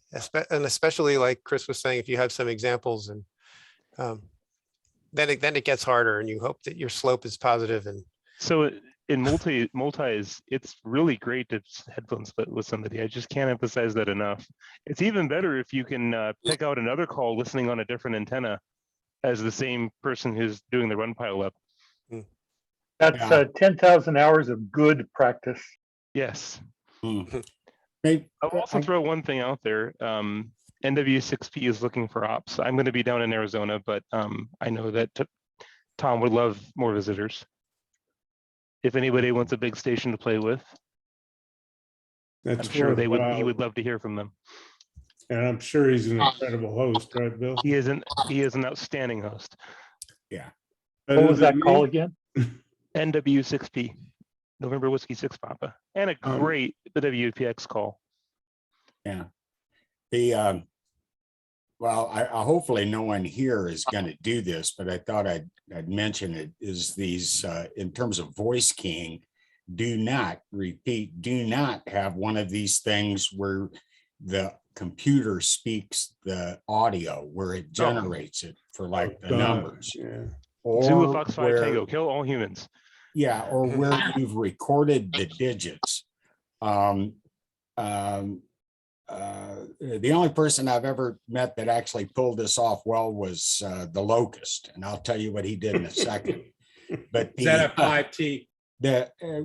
and especially like Chris was saying, if you have some examples, and then it gets harder, and you hope that your slope is positive. And so in multis, it's really great to headphones with somebody. I just can't emphasize that enough. It's even better if you can pick out another call listening on a different antenna as the same person who's doing the run pile up. That's Yeah. 10,000 hours of good practice. Yes. Maybe, I'll also throw one thing out there. NW6P is looking for ops. I'm going to be down in Arizona, but I know that Tom would love more visitors. If anybody wants a big station to play with, That's I'm sure he worthwhile. would love to hear from them. And I'm sure he's an incredible host, right, Bill? He is an outstanding host. yeah. What was that call again? NW6P, November Whiskey 6 Papa, and a great WPX call. Yeah. The well, I hopefully no one here is going to do this, but I thought I'd mention it, is these in terms of voice keying, do not have one of these things where the computer speaks the audio, where it generates it for like the numbers. Yeah. Zulu Fox 5 Tango, kill all humans. Yeah, or where you've recorded the digits. The only person I've ever met that actually pulled this off well was the Locust, and I'll tell you what he did in a second. But Is that a 5T?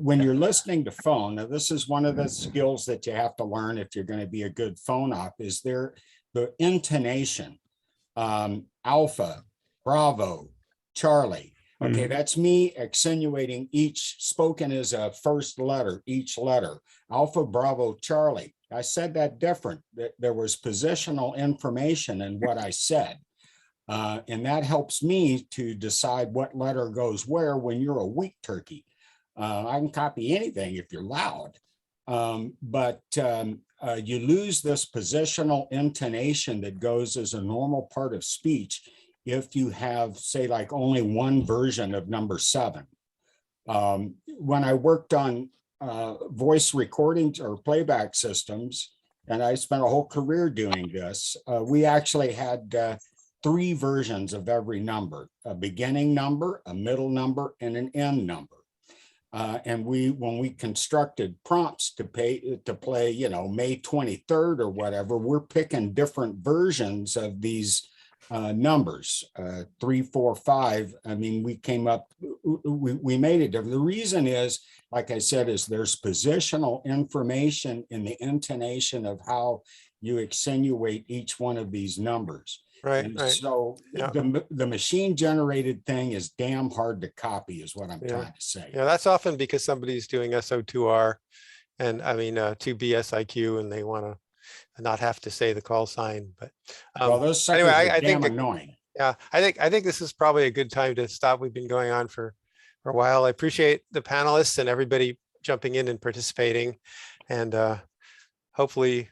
When you're listening to phone, now this is one of the skills that you have to learn if you're going to be a good phone op, is the intonation. Alpha, Bravo, Charlie. Okay, that's me accentuating each, spoken as a first letter, each letter. Alpha, Bravo, Charlie. I said that different. There was positional information in what I said. And that helps me to decide what letter goes where when you're a weak turkey. I can copy anything if you're loud. But you lose this positional intonation that goes as a normal part of speech if you have, say, like only one version of number 7. When I worked on voice recording or playback systems, and I spent a whole career doing this, we actually had 3 versions of every number: a beginning number, a middle number, and an end number. And when we constructed prompts to play, you know, May 23rd or whatever, we're picking different versions of these numbers, 3, 4, 5. I mean, we came up, we made it different. The reason is, like I said, is there's positional information in the intonation of how you accentuate each one of these numbers. Right. And Right. so Yeah. the machine generated thing is damn hard to copy, is what I'm trying to say. Yeah, that's often because somebody's doing SO2R and I mean 2B SIQ, and they want to not have to say the call sign. But Well, those suckers anyway, are I damn think annoying. yeah, I think this is probably a good time to stop. We've been going on for a while. I appreciate the panelists and everybody jumping in and participating, and hopefully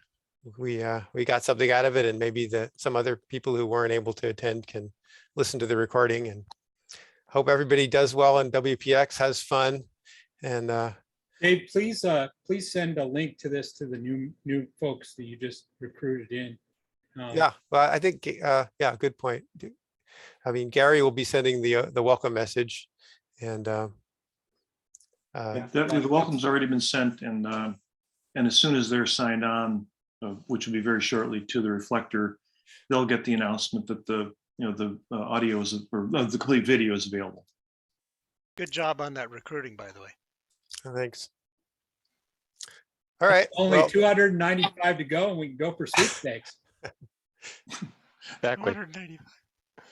we got something out of it, and maybe some other people who weren't able to attend can listen to the recording. And hope everybody does well in WPX, has fun, and Dave, please send a link to this to the new folks that you just recruited in. yeah, well, I think yeah, good point. I mean, Gary will be sending the welcome message, and The welcome's already been sent, and as soon as they're signed on, which will be very shortly, to the Reflector, they'll get the announcement that the audio is, or the complete video is available. Good job on that recruiting, by the way. Thanks. All right. Only well, 295 to go, and we can go for sweepstakes. Exactly. 295.